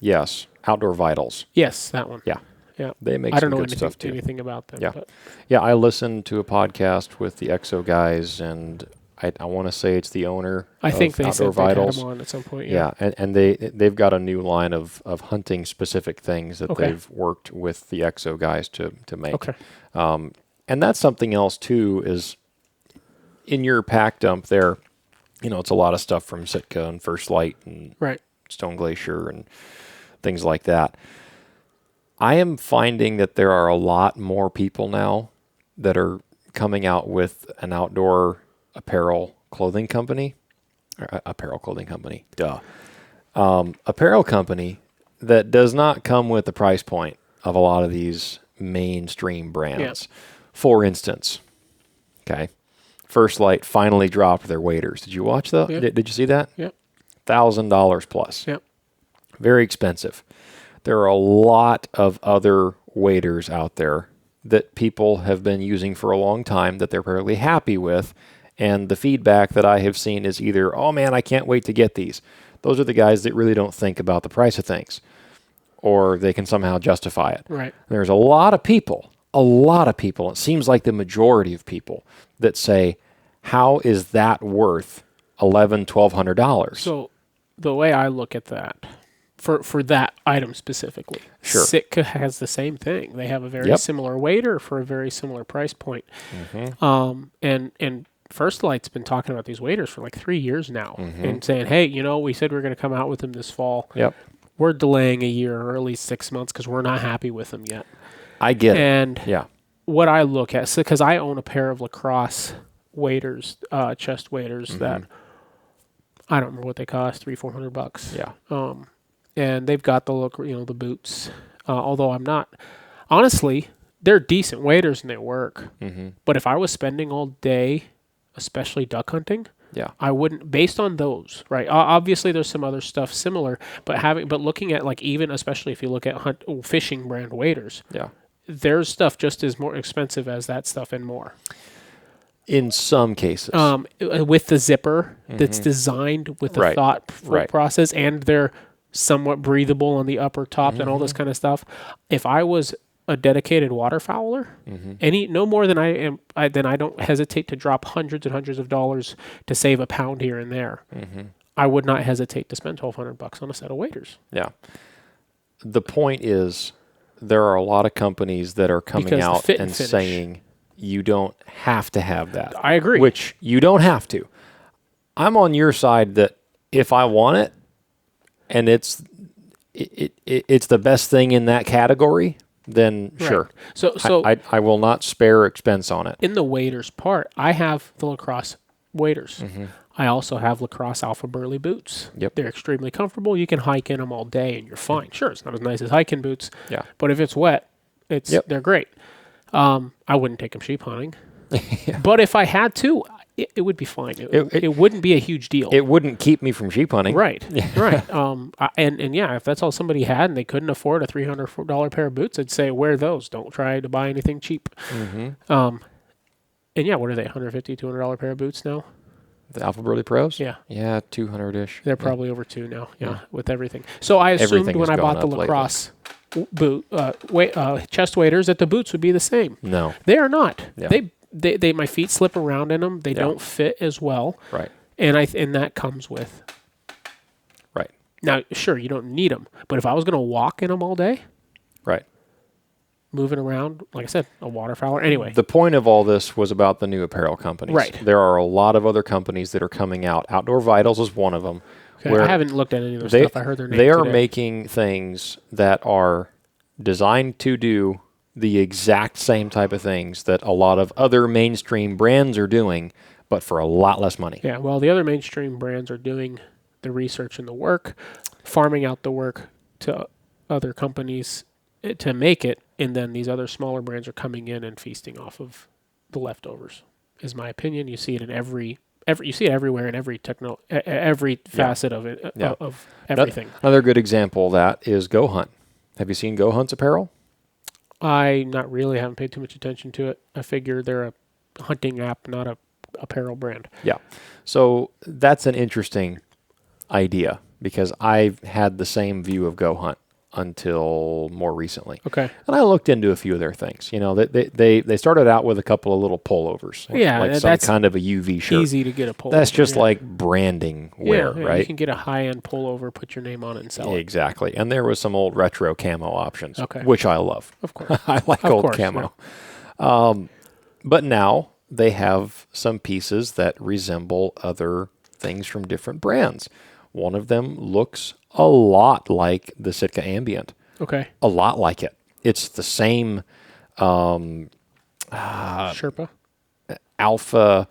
yes, Outdoor Vitals. yes, that one. Yeah. Yeah. They make I don't some know good stuff too. anything about them. Yeah. But Yeah, I listened to a podcast with the Exo guys, and I want to say it's the owner I think of they Outdoor said they'd had Vitals. them on at some point. Yeah, and they've got a new line of hunting specific things that Okay. they've worked with the Exo guys to make. Okay. And that's something else too, is in your pack dump there, it's a lot of stuff from Sitka and First Light and Right. Stone Glacier and things like that. I am finding that there are a lot more people now that are coming out with an outdoor apparel clothing company. Apparel company that does not come with the price point of a lot of these mainstream brands. Yeah. For instance, First Light finally dropped their waders. Did you watch that? Yep. Did you see that? Yep. $1,000 plus. Yep. Very expensive. There are a lot of other waders out there that people have been using for a long time that they're perfectly happy with. And the feedback that I have seen is either, oh man, I can't wait to get these. Those are the guys that really don't think about the price of things, or they can somehow justify it. Right. There's a lot of people, it seems like the majority of people, that say, how is that worth $1,100, $1,200? So the way I look at that, for that item specifically, Sure. Sitka has the same thing. They have a very Yep. similar wader for a very similar price point. Mm-hmm. And First Light's been talking about these waders for like 3 years now, and saying, hey, we said we are going to come out with them this fall. Yep. We're delaying a year or at least 6 months because we're not happy with them yet. I get it. And Yeah. what I look at, because I own a pair of lacrosse waders, chest waders that I don't remember what they cost, $300-400. Yeah. And they've got the look, the boots. Although I'm not, honestly, they're decent waders and they work. Mm-hmm. But if I was spending all day, especially duck hunting, Yeah. I wouldn't, based on those, right? Obviously, there's some other stuff similar, but looking at like even, especially if you look at fishing brand waders, Yeah. there's stuff just as more expensive as that stuff and more. In some cases. With the zipper that's designed with the Right. thought Right. process, and they're somewhat breathable on the upper tops and all this kind of stuff. If I was a dedicated waterfowler, no more than I am, then I don't hesitate to drop hundreds and hundreds of dollars to save a pound here and there. I would not hesitate to spend $1,200 on a set of waders. Yeah. The point is, there are a lot of companies that are coming Because the out fit and and finish. saying you don't have to have that. I agree. Which you don't have to. I'm on your side that if I want it and it's the best thing in that category, then sure. So I will not spare expense on it. in the waders part, I have the lacrosse waders. I also have lacrosse Alpha Burley boots. Yep. They're extremely comfortable. You can hike in them all day and you're fine. Sure, it's not as nice as hiking boots. Yeah. But if it's wet, they're great. I wouldn't take them sheep hunting. But if I had to, it would be fine. It wouldn't be a huge deal. It wouldn't keep me from sheep hunting. Right, right. And yeah, if that's all somebody had and they couldn't afford a $300 pair of boots, I'd say wear those. Don't try to buy anything cheap. And yeah, what are they? $150, $200 pair of boots now? The Alpha Burley Pros? Yeah. Yeah, 200-ish. They're probably over two now. Yeah, with everything. So I assumed Everything when has I bought the gone up lacrosse boot chest waders that the boots would be the same. No. They are not. Yeah. They my feet slip around in them. They don't fit as well. Right. And and that comes with. Right. Now, sure, you don't need them, but if I was going to walk in them all day, Right. moving around, like I said, a waterfowler. Anyway, The point of all this was about the new apparel companies. Right. There are a lot of other companies that are coming out. Outdoor Vitals is one of them. okay, I haven't looked at any of their stuff. I heard their name They are today. making things that are designed to do the exact same type of things that a lot of other mainstream brands are doing, but for a lot less money. Yeah, well, the other mainstream brands are doing the research and the work, farming out the work to other companies to make it, and then these other smaller brands are coming in and feasting off of the leftovers. Is my opinion. You see it in every you see it everywhere in every every facet of it of everything. Another good example of that is Go Hunt. Have you seen Go Hunt's apparel? I not really haven't paid too much attention to it. I figure they're a hunting app, not a apparel brand. Yeah. So that's an interesting idea because I've had the same view of Go Hunt until more recently. Okay. And I looked into a few of their things. You know, they started out with a couple of little pullovers. Yeah, like some that's kind of a UV shirt. Easy to get a pullover. That's just like branding wear, right? You can get a high-end pullover, put your name on it and sell it. Exactly. And there was some old retro camo options, Okay. which I love. Of course. I like Of old course, camo. But now they have some pieces that resemble other things from different brands. One of them looks a lot like the Sitka Ambient. Okay. A lot like it. It's the same Sherpa. Alpha.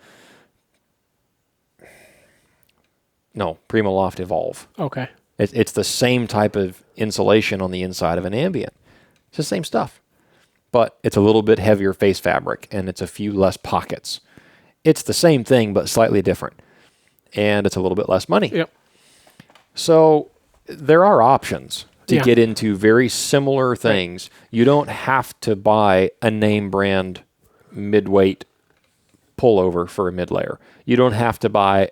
No, Primaloft Evolve. Okay. It's the same type of insulation on the inside of an Ambient. It's the same stuff. But it's a little bit heavier face fabric and it's a few less pockets. It's the same thing, but slightly different. And it's a little bit less money. Yep. So there are options to Yeah. get into very similar things. You don't have to buy a name brand mid-weight pullover for a mid-layer. You don't have to buy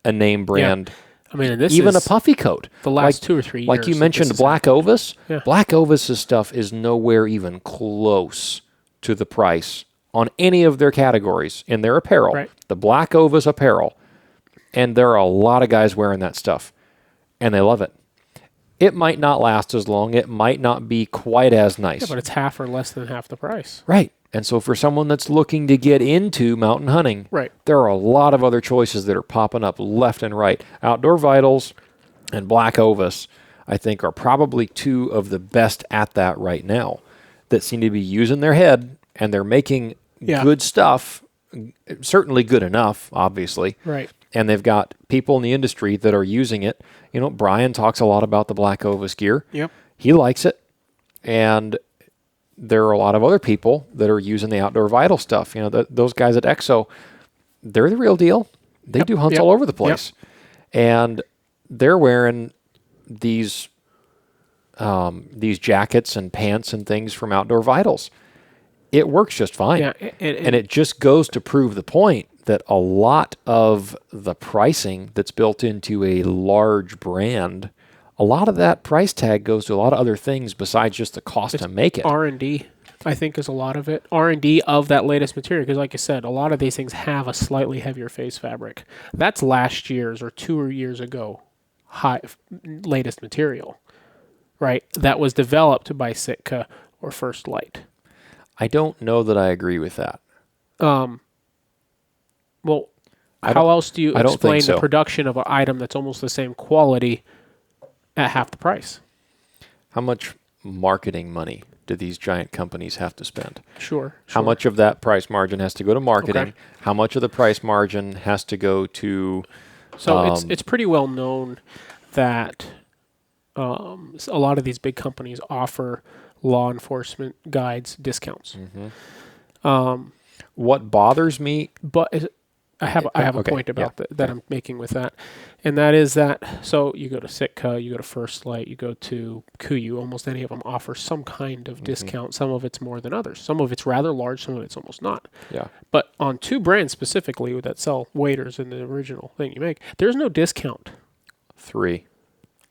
a name brand, I mean, and this even a is puffy coat. the last 2 or 3 years. Like you that mentioned, this is Black Ovis. Yeah. Black Ovis's stuff is nowhere even close to the price on any of their categories in their apparel. Right. The Black Ovis apparel. And there are a lot of guys wearing that stuff. And they love it. It might not last as long. It might not be quite as nice. Yeah, but it's half or less than half the price. Right. And so for someone that's looking to get into mountain hunting, Right. there are a lot of other choices that are popping up left and right. Outdoor Vitals and Black Ovis, I think, are probably two of the best at that right now that seem to be using their head, and they're making good stuff, certainly good enough, obviously. Right. And they've got people in the industry that are using it. You know, Brian talks a lot about the Black Ovis gear. Yep. He likes it. And there are a lot of other people that are using the Outdoor Vital stuff. You know, those guys at EXO, they're the real deal. They do hunts all over the place. And they're wearing these jackets and pants and things from Outdoor Vitals. It works just fine. Yeah, and it just goes to prove the point that a lot of the pricing that's built into a large brand, a lot of that price tag goes to a lot of other things besides just the cost to make it. R&D, I think, is a lot of it. R&D of that latest material, because like I said, a lot of these things have a slightly heavier face fabric. That's last year's or 2 years ago latest material, right? That was developed by Sitka or First Light. I don't know that I agree with that. Well, how else do you I don't think explain so. the production of an item that's almost the same quality at half the price? How much marketing money do these giant companies have to spend? Sure. How much of that price margin has to go to marketing? Okay. How much of the price margin has to go to... So it's pretty well known that a lot of these big companies offer law enforcement guides discounts. What bothers me... But I have a Okay, point about yeah, that I'm making with that, and that is that so you go to Sitka, you go to First Light, you go to Kuyu. Almost any of them offer some kind of discount. Some of it's more than others. Some of it's rather large. Some of it's almost not. Yeah. But on two brands specifically that sell waders in the original thing you make, there's no discount. 3.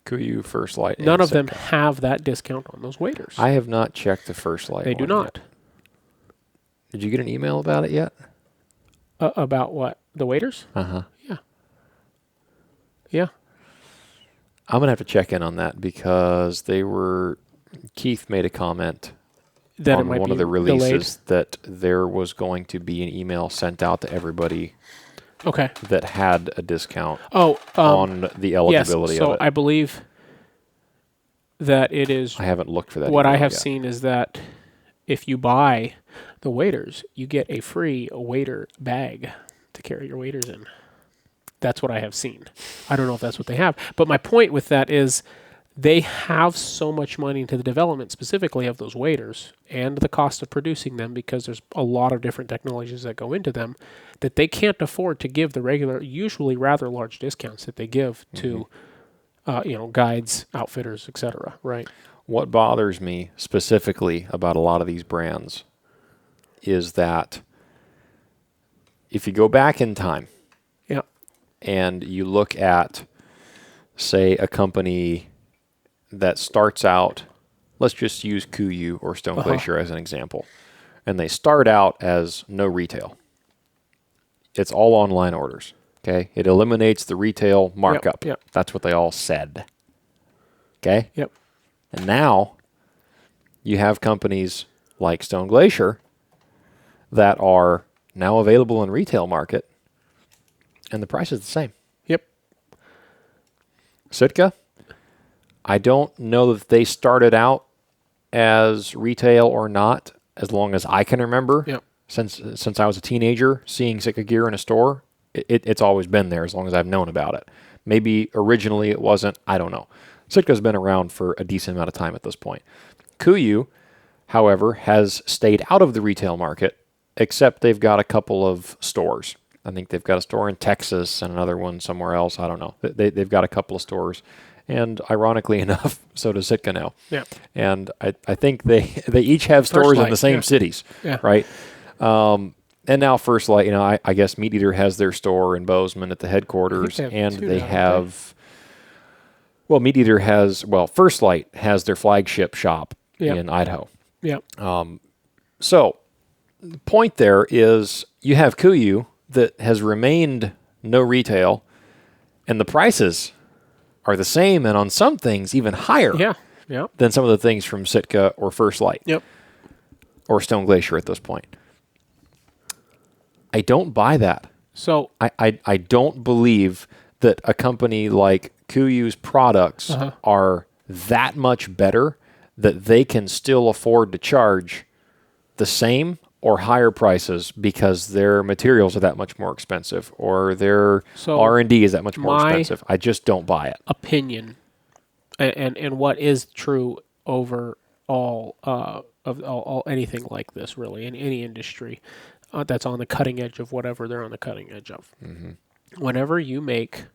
Kuyu, First Light, and None of them Sitka. have that discount on those waders. I have not checked the First Light They do one not. yet. Did you get an email about it yet? About what? The waders? Uh-huh. Yeah. Yeah. I'm going to have to check in on that because Keith made a comment That it on might one be of the releases delayed. that there was going to be an email sent out to everybody Okay. that had a discount Oh, on the eligibility yes. So of it. I believe that it is I haven't looked for that. what I email have yet. seen is that if you buy the waders, you get a free wader bag to carry your waders in. That's what I have seen. I don't know if that's what they have. But my point with that is they have so much money into the development specifically of those waders and the cost of producing them, because there's a lot of different technologies that go into them, that they can't afford to give the regular, usually rather large discounts that they give to guides, outfitters, etc. Right? What bothers me specifically about a lot of these brands is that if you go back in time Yeah. and you look at, say, a company that starts out, let's just use Kuyu or Stone Glacier as an example, and they start out as no retail. It's all online orders. Okay, it eliminates the retail markup. Yep. That's what they all said. Okay. Yep. And now you have companies like Stone Glacier that are now available in retail market, and the price is the same. Yep. Sitka, I don't know that they started out as retail or not, as long as I can remember. Yep. Since I was a teenager, seeing Sitka gear in a store, it's always been there as long as I've known about it. Maybe originally it wasn't. I don't know. Sitka's been around for a decent amount of time at this point. Kuyu, however, has stayed out of the retail market, except they've got a couple of stores. I think they've got a store in Texas and another one somewhere else. I don't know. They've got a couple of stores. And ironically enough, so does Sitka now. Yeah. And I think they each have stores in Light, the same yeah. cities, Yeah. right? And now First Light, I guess Meat Eater has their store in Bozeman at the headquarters, they have and two they now, don't have... Well, Meat Eater has... Well, First Light has their flagship shop Yeah. in Idaho. Yeah. So, the point there is you have Kuyu that has remained no retail, and the prices are the same, and on some things even higher Yeah. Yeah. than some of the things from Sitka or First Light Yep. or Stone Glacier at this point. I don't buy that. So I don't believe that a company like Kuyu's products are that much better that they can still afford to charge the same or higher prices because their materials are that much more expensive or their So R&D is that much more my- expensive. I just don't buy it. opinion, and what is true over all of all anything like this, really, in any industry that's on the cutting edge of whatever they're on the cutting edge of. Whenever you make,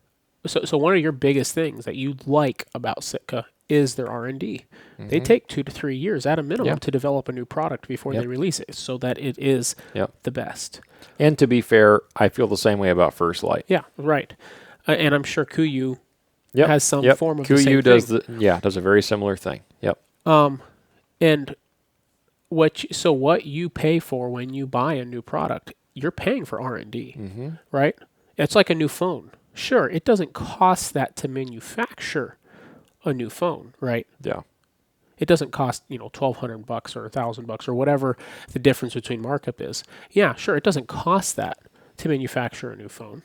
so one of your biggest things that you like about Sitka is their R&D. They take 2 to 3 years at a minimum Yeah. to develop a new product before they release it, so that it is Yep. the best. And to be fair, I feel the same way about First Light. Yeah, right. And I'm sure Kuyu Yep. has some Yep. form of the Kuyu same does thing. does a very similar thing. Yep. And what you pay for when you buy a new product, you're paying for R&D, right? It's like a new phone. Sure, it doesn't cost that to manufacture a new phone, right? Yeah. It doesn't cost, $1,200 or $1,000 or whatever the difference between markup is. Yeah, sure, it doesn't cost that to manufacture a new phone.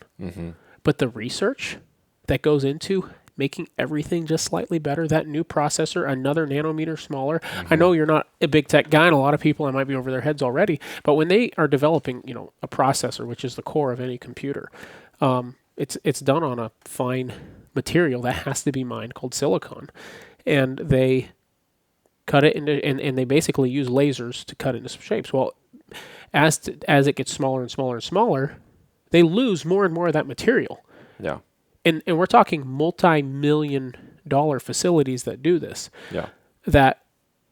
But the research that goes into making everything just slightly better, that new processor, another nanometer smaller. I know you're not a big tech guy, and a lot of people, I might be over their heads already, but when they are developing, a processor, which is the core of any computer, it's done on a fine material that has to be mined called silicon. And they cut it into, and they basically use lasers to cut it into some shapes. Well, as it gets smaller and smaller and smaller, they lose more and more of that material. Yeah. And we're talking multi-million-dollar facilities that do this. Yeah. That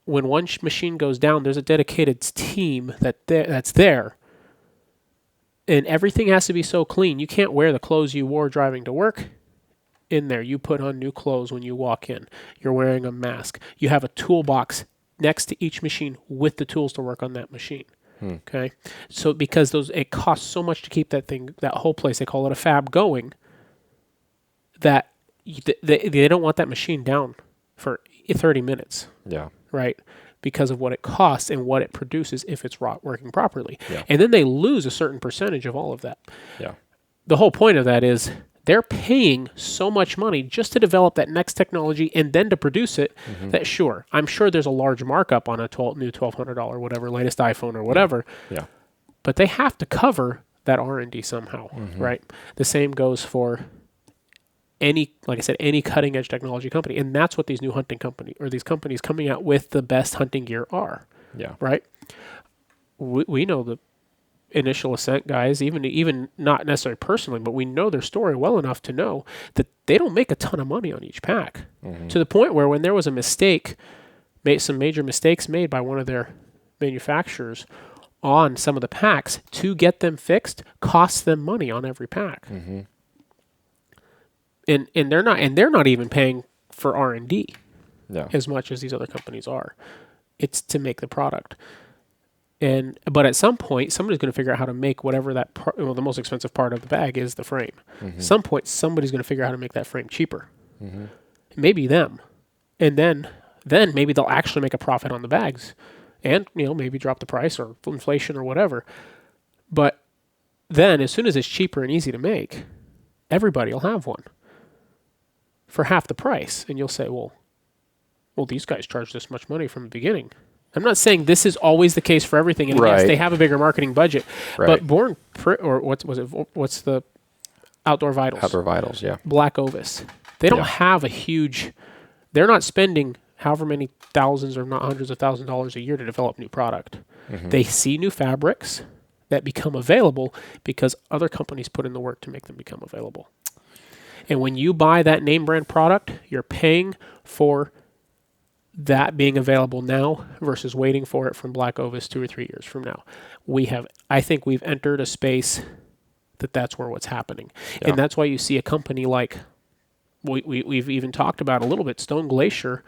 when one machine goes down, there's a dedicated team that's there. And everything has to be so clean. You can't wear the clothes you wore driving to work in there. You put on new clothes when you walk in. You're wearing a mask. You have a toolbox next to each machine with the tools to work on that machine. Okay? So because it costs so much to keep that whole place, they call it a fab, going, that they don't want that machine down for 30 minutes. Yeah. Right? Because of what it costs and what it produces if it's working properly. Yeah. And then they lose a certain percentage of all of that. Yeah. The whole point of that is they're paying so much money just to develop that next technology and then to produce it that, sure, I'm sure there's a large markup on a new $1,200 whatever, latest iPhone or whatever. Yeah. But they have to cover that R&D somehow, right? The same goes for any cutting edge technology company. And that's what these new hunting company or these companies coming out with the best hunting gear are. Yeah. Right? We know the Initial Ascent guys, even not necessarily personally, but we know their story well enough to know that they don't make a ton of money on each pack. To the point where when there was a mistake, some major mistakes made by one of their manufacturers on some of the packs, to get them fixed costs them money on every pack. And they're not even paying for R&D as much as these other companies are. It's to make the product. But at some point, somebody's going to figure out how to make whatever the most expensive part of the bag is, the frame. At some point, somebody's going to figure out how to make that frame cheaper. Maybe them. And then maybe they'll actually make a profit on the bags and, maybe drop the price or inflation or whatever. But then as soon as it's cheaper and easy to make, everybody will have one for half the price. And you'll say, well, these guys charge this much money from the beginning. I'm not saying this is always the case for everything. And yes, they have a bigger marketing budget. But what's the Outdoor Vitals? Outdoor Vitals, yeah. Black Ovis. They don't have a huge... They're not spending however many thousands or not hundreds of thousands of dollars a year to develop new product. They see new fabrics that become available because other companies put in the work to make them become available. And when you buy that name brand product, you're paying for that being available now versus waiting for it from Black Ovis 2 or 3 years from now. I think we've entered a space that's where what's happening. Yeah. And that's why you see a company like, we've even talked about a little bit, Stone Glacier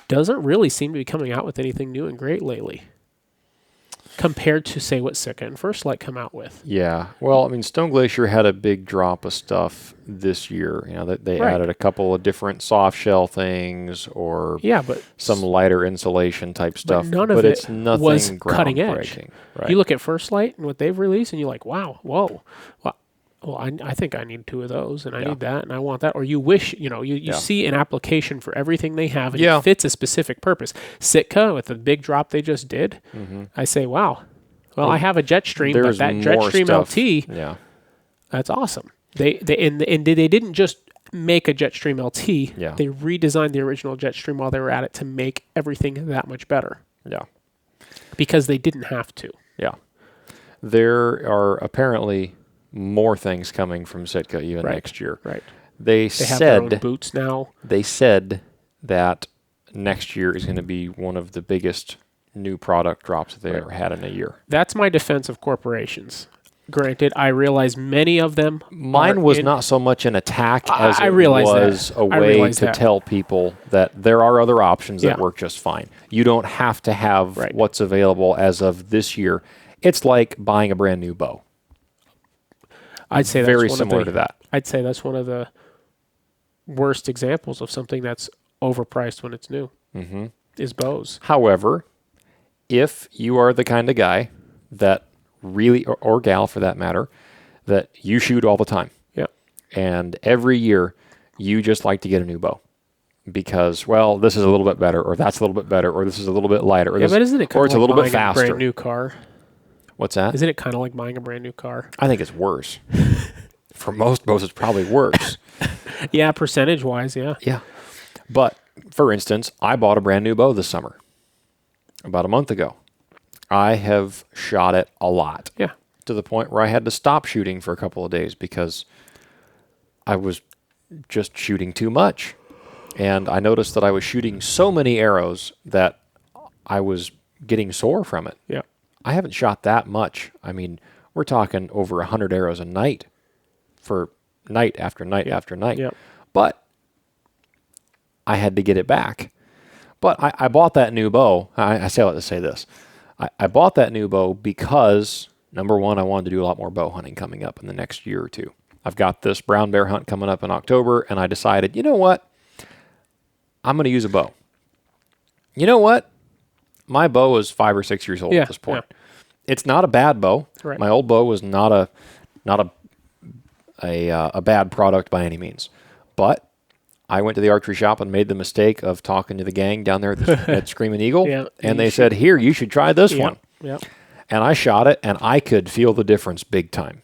doesn't really seem to be coming out with anything new and great lately, compared to, say, what Sitka and First Light come out with. Yeah. Well, Stone Glacier had a big drop of stuff this year. They added a couple of different soft shell things or some lighter insulation type stuff. But none of it it's nothing was cutting edge. Right. You look at First Light and what they've released, and you're like, wow, whoa. Well, I think I need 2 of those, and I need that, and I want that. Or you wish, you see an application for everything they have, and it fits a specific purpose. Sitka, with the big drop they just did, I say, wow. Well, I have a Jetstream, but that Jetstream LT, that's awesome. They didn't just make a Jetstream LT. Yeah. They redesigned the original Jetstream while they were at it to make everything that much better. Yeah. Because they didn't have to. Yeah. There are apparently more things coming from Sitka even next year. Right. They have said their own boots now. They said that next year is going to be one of the biggest new product drops that they ever had in a year. That's my defense of corporations. Granted, I realize many of them. Mine was not so much an attack as it was a way to tell people that there are other options that work just fine. You don't have to have what's available as of this year. It's like buying a brand new bow. I'd say that's very similar to that. I'd say that's one of the worst examples of something that's overpriced when it's new. Is bows. However, if you are the kind of guy that really, or gal for that matter, that you shoot all the time. Yeah. And every year you just like to get a new bow because, well, this is a little bit better, or that's a little bit better, or this is a little bit lighter, or, Yeah, but isn't it kind or of it's a like little bit buying a faster. brand new car? What's that? Isn't it kind of like buying a brand new car? I think it's worse. For most bows, it's probably worse. Yeah, percentage-wise, yeah. Yeah. But, for instance, I bought a brand new bow this summer, about a month ago. I have shot it a lot. Yeah. To the point where I had to stop shooting for a couple of days because I was just shooting too much. And I noticed that I was shooting so many arrows that I was getting sore from it. Yeah. I haven't shot that much. I mean, we're talking over 100 arrows a night for night after night after night. Yeah. But I had to get it back. But I bought that new bow. I say to say this. I bought that new bow because, number one, I wanted to do a lot more bow hunting coming up in the next year or two. I've got this brown bear hunt coming up in October, and I decided, you know what? I'm going to use a bow. You know what? My bow is 5 or 6 years old at this point. Yeah. It's not a bad bow. Right. My old bow was not a bad product by any means. But I went to the archery shop and made the mistake of talking to the gang down there at Screaming Eagle. Yeah, and they said, here, you should try this one. Yeah. And I shot it, and I could feel the difference big time.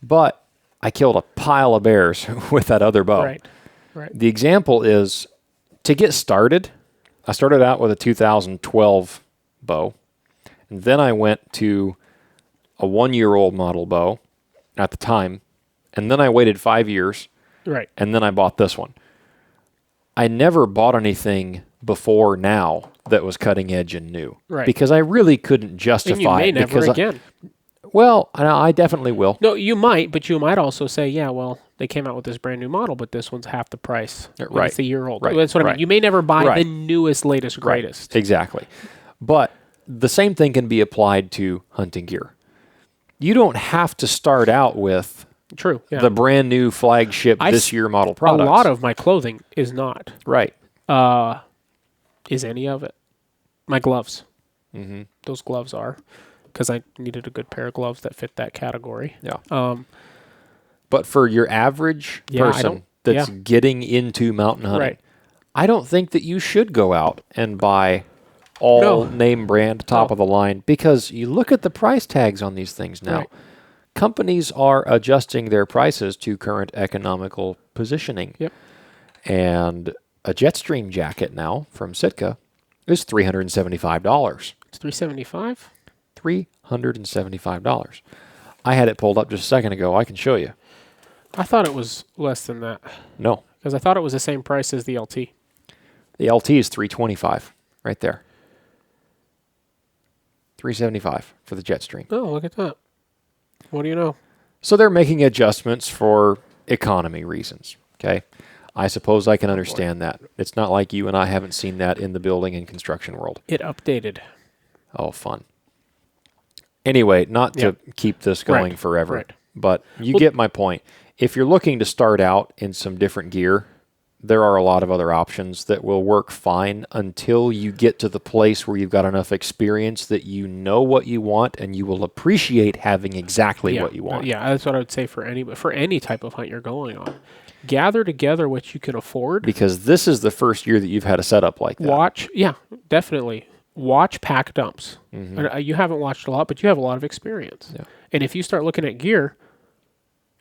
But I killed a pile of bears with that other bow. Right. Right. The example is, to get started, I started out with a 2012 bow. And then I went to a 1-year-old model bow at the time. And then I waited 5 years. Right. And then I bought this one. I never bought anything before now that was cutting edge and new. Right. Because I really couldn't justify And you may it. never Because again. I definitely will. No, you might, but you might also say, yeah, well, they came out with this brand new model, but this one's half the price. Right. It's a year old. Right. That's what I Right. mean. You may never buy Right. the newest, latest, greatest. Right. Exactly. But the same thing can be applied to hunting gear. You don't have to start out with True. Yeah. the brand new flagship this year model products. A lot of my clothing is not. Right. Is any of it? My gloves. Mm-hmm. Those gloves are, because I needed a good pair of gloves that fit that category. Yeah. But for your average person that's getting into mountain hunting, Right. I don't think that you should go out and buy all name brand, top of the line, because you look at the price tags on these things now. Right. Companies are adjusting their prices to current economical positioning. Yep. And a Jetstream jacket now from Sitka is $375. It's $375. $375. I had it pulled up just a second ago. I can show you. I thought it was less than that No. because I thought it was the same price as the LT. The LT is $325 right there. $375 for the Jetstream. Oh, look at that. What do you know? So they're making adjustments for economy reasons. Okay. I suppose I can understand that. It's not like you and I haven't seen that in the building and construction world. It updated. Oh, fun. Anyway, not to keep this going forever, Right. but you get my point. If you're looking to start out in some different gear, there are a lot of other options that will work fine until you get to the place where you've got enough experience that you know what you want and you will appreciate having exactly what you want. Yeah, that's what I would say for any type of hunt you're going on. Gather together what you can afford. Because this is the first year that you've had a setup like that. Definitely. Watch pack dumps. Mm-hmm. You haven't watched a lot, but you have a lot of experience. Yeah. And if you start looking at gear,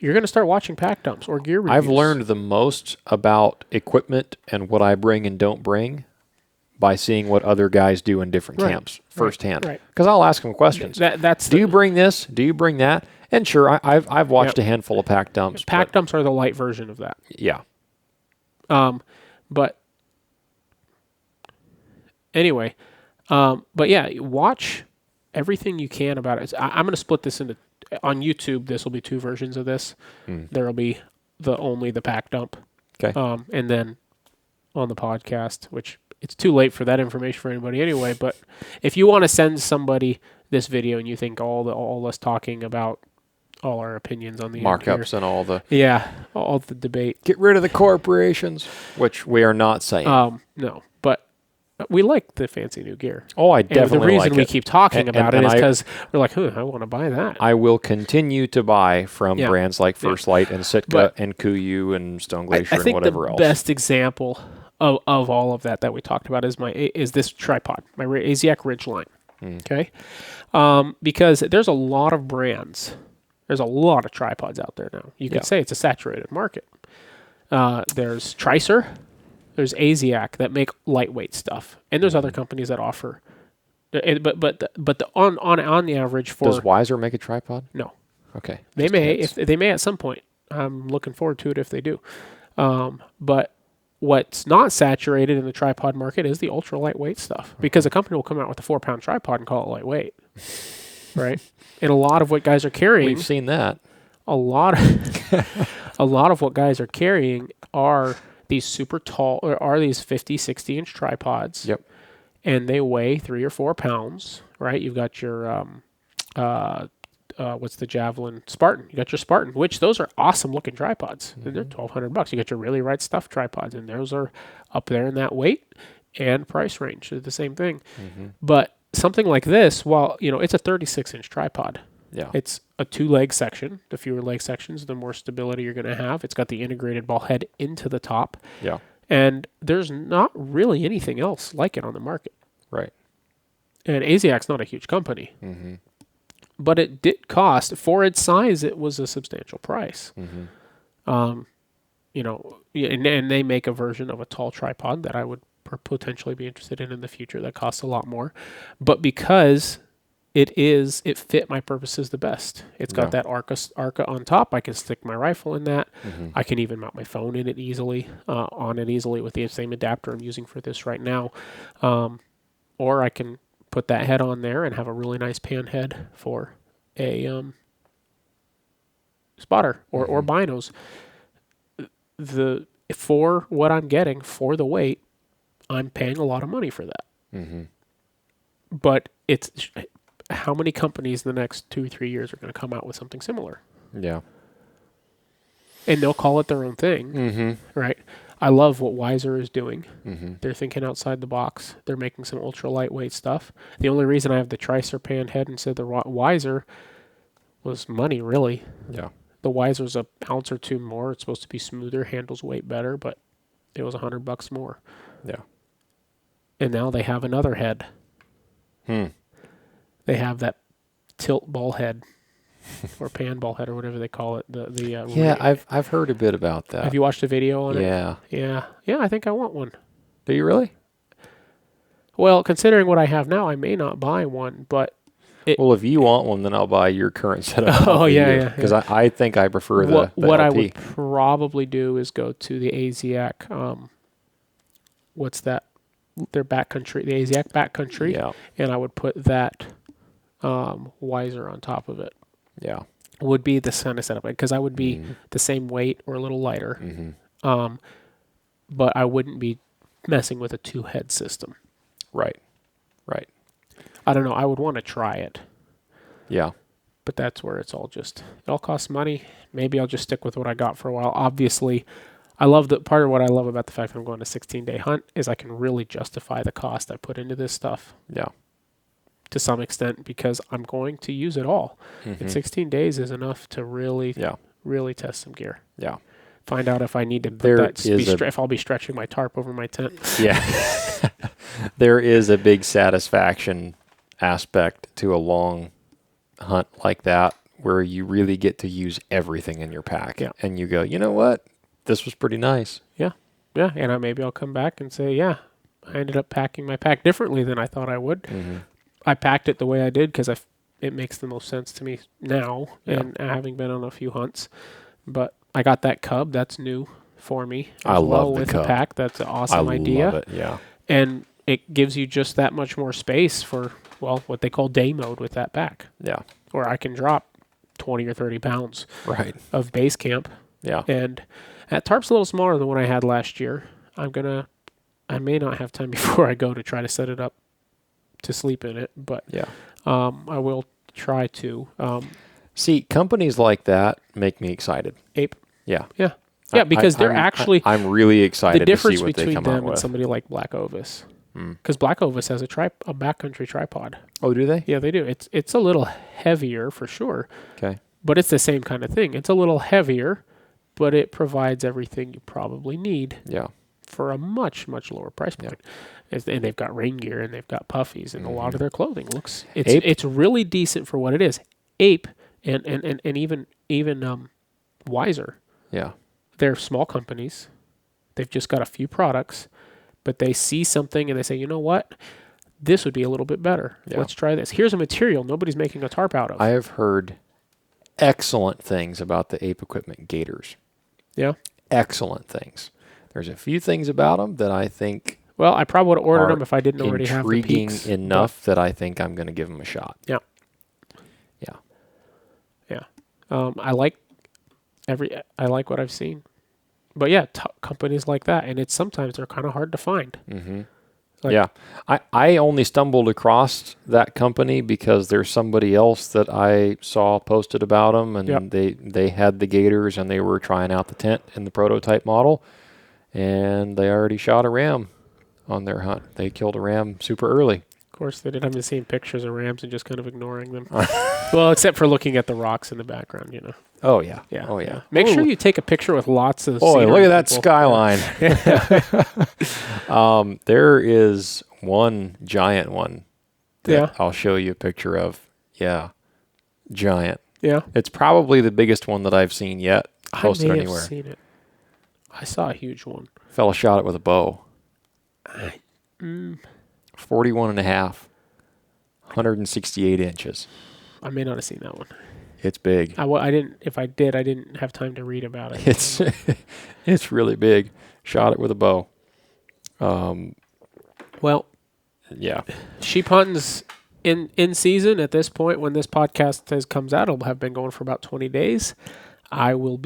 you're going to start watching pack dumps or gear reviews. I've learned the most about equipment and what I bring and don't bring by seeing what other guys do in different camps firsthand. Right. Because I'll ask them questions. Do you bring this? Do you bring that? And sure, I've watched a handful of pack dumps. Pack dumps are the light version of that. Yeah. But anyway, but yeah, watch everything you can about it. I'm going to split this into on YouTube. This will be 2 versions of this. There will be only the pack dump. Okay. And then on the podcast, which it's too late for that information for anybody anyway. But if you want to send somebody this video and you think all us talking about all our opinions on the markups and all the all the debate. Get rid of the corporations, which we are not saying. No, but we like the fancy new gear. Oh, I And definitely the reason like we it. keep talking about and it is I- because we're like, I want to buy that. I will continue to buy from Yeah. brands like First Light and Sitka But and Kuiu and Stone I Glacier and think whatever the else. best example of all of that we talked about is this tripod, my Asiac Ridgeline. Okay, because there's a lot of brands, there's a lot of tripods out there now. You could say it's a saturated market. There's Tricer, there's Asiac that make lightweight stuff, and there's other companies that offer. On the average for Does Weiser make a tripod? no, Okay. they just may hints. if they may at some point. I'm looking forward to it if they do. But what's not saturated in the tripod market is the ultra lightweight stuff, because a company will come out with a 4-pound tripod and call it lightweight, right? And a lot of what guys are carrying, We've seen that. a lot of what guys are carrying are these super tall, or are these 50, 60-inch tripods. Yep. And they weigh 3 or 4 pounds, right? You've got your what's the Javelin Spartan? You got your Spartan, which those are awesome looking tripods. And they're $1,200. You got your Really Right Stuff tripods, and those are up there in that weight and price range. They're the same thing. But something like this, while it's a 36-inch tripod. Yeah. It's a 2-leg section. The fewer leg sections, the more stability you're going to have. It's got the integrated ball head into the top. Yeah. And there's not really anything else like it on the market. Right. And Asiac's not a huge company. But it did cost, for its size, it was a substantial price. And they make a version of a tall tripod that I would potentially be interested in the future that costs a lot more. But because it fit my purposes the best. It's got that Arca on top. I can stick my rifle in that. I can even mount my phone in it easily, with the same adapter I'm using for this right now. Or I can put that head on there and have a really nice pan head for a spotter or binos. For what I'm getting for the weight, I'm paying a lot of money for that. But it's how many companies in the next 2 or 3 years are going to come out with something similar? Yeah. And they'll call it their own thing, right? I love what Weiser is doing. They're thinking outside the box. They're making some ultra lightweight stuff. The only reason I have the Tricer pan head instead of the Weiser was money, really. Yeah. The Weiser's an ounce or two more. It's supposed to be smoother, handles weight better, but it was $100 more. Yeah. And now they have another head. They have that tilt ball head or pan ball head or whatever they call it. I've heard a bit about that. Have you watched a video on it? Yeah. Yeah. I think I want one. Do you really? Well, considering what I have now, I may not buy one, but Well, if you want one, then I'll buy your current setup. Oh, yeah. Because I think I prefer the what LP. I would probably do is go to the Asiac. What's that? Their backcountry, the Asiac backcountry. Yeah. And I would put that Weiser on top of it. Yeah. Would be the kind of setup, because I would be the same weight or a little lighter. But I wouldn't be messing with a 2-head system. Right. I don't know. I would want to try it. Yeah. But that's where it all costs money. Maybe I'll just stick with what I got for a while. Obviously, part of what I love about the fact that I'm going to 16-day hunt is I can really justify the cost I put into this stuff. Yeah. To some extent, because I'm going to use it all. And 16 days is enough to really test some gear. Yeah. Find out if I need to if I'll be stretching my tarp over my tent. Yeah. There is a big satisfaction aspect to a long hunt like that, where you really get to use everything in your pack. Yeah. And you go, you know what? This was pretty nice. Yeah. Yeah. And maybe I'll come back and say, I ended up packing my pack differently than I thought I would. I packed it the way I did because it makes the most sense to me now, and having been on a few hunts. But I got that Cub. That's new for me. I love the with Cub. The pack. That's an awesome idea. I love it, yeah. And it gives you just that much more space for, what they call day mode with that pack. Yeah. Where I can drop 20 or 30 pounds of base camp. Yeah. And that tarp's a little smaller than what I had last year. I may not have time before I go to try to set it up to sleep in it, but I will try to. See, companies like that make me excited. Ape. Yeah. Yeah, because they're actually. I'm really excited the difference to see what they between come them out and with. somebody like Black Ovis Because Black Ovis has a backcountry tripod. Oh, do they? Yeah, they do. It's a little heavier for sure, Okay. but it's the same kind of thing. It's a little heavier, but it provides everything you probably need Yeah. for a much, much lower price point. And they've got rain gear and they've got puffies, and a lot of their clothing looks it's really decent for what it is. Ape and even Wiser. Yeah. They're small companies. They've just got a few products, but they see something and they say, you know what? This would be a little bit better. Yeah. Let's try this. Here's a material nobody's making a tarp out of. I have heard excellent things about the Ape Equipment gaiters. Yeah. Excellent things. There's a few things about them that I think Well, I probably would have ordered them if I didn't already have the intriguing peaks. enough that I think I'm going to give them a shot. Yeah. Yeah. Yeah. I like what I've seen. But yeah, companies like that, and sometimes they're kind of hard to find. Mm-hmm. Like- Yeah. I only stumbled across that company because there's somebody else that I saw posted about them, and they had the gators, and they were trying out the tent in the prototype model, and they already shot a ram on their hunt. They killed a ram super early. Of course, they didn't have the same pictures of rams and just kind of ignoring them. Well, except for looking at the rocks in the background, you know. Oh, yeah. Yeah. Oh, yeah. Make sure you take a picture with lots of Oh, scenery, look at that people. skyline. There is one giant one that Yeah. I'll show you a picture of. Yeah. Giant. Yeah. It's probably the biggest one that I've seen yet posted I may anywhere. have seen it. I saw a huge one. Fella shot it with a bow. 41 and a half. 168 inches. I may not have seen that one. It's big. I didn't. If I did, I didn't have time to read about it. It's really big. Shot it with a bow. Well, Yeah. sheep hunting's in season at this point. When this podcast comes out, it'll have been going for about 20 days. I will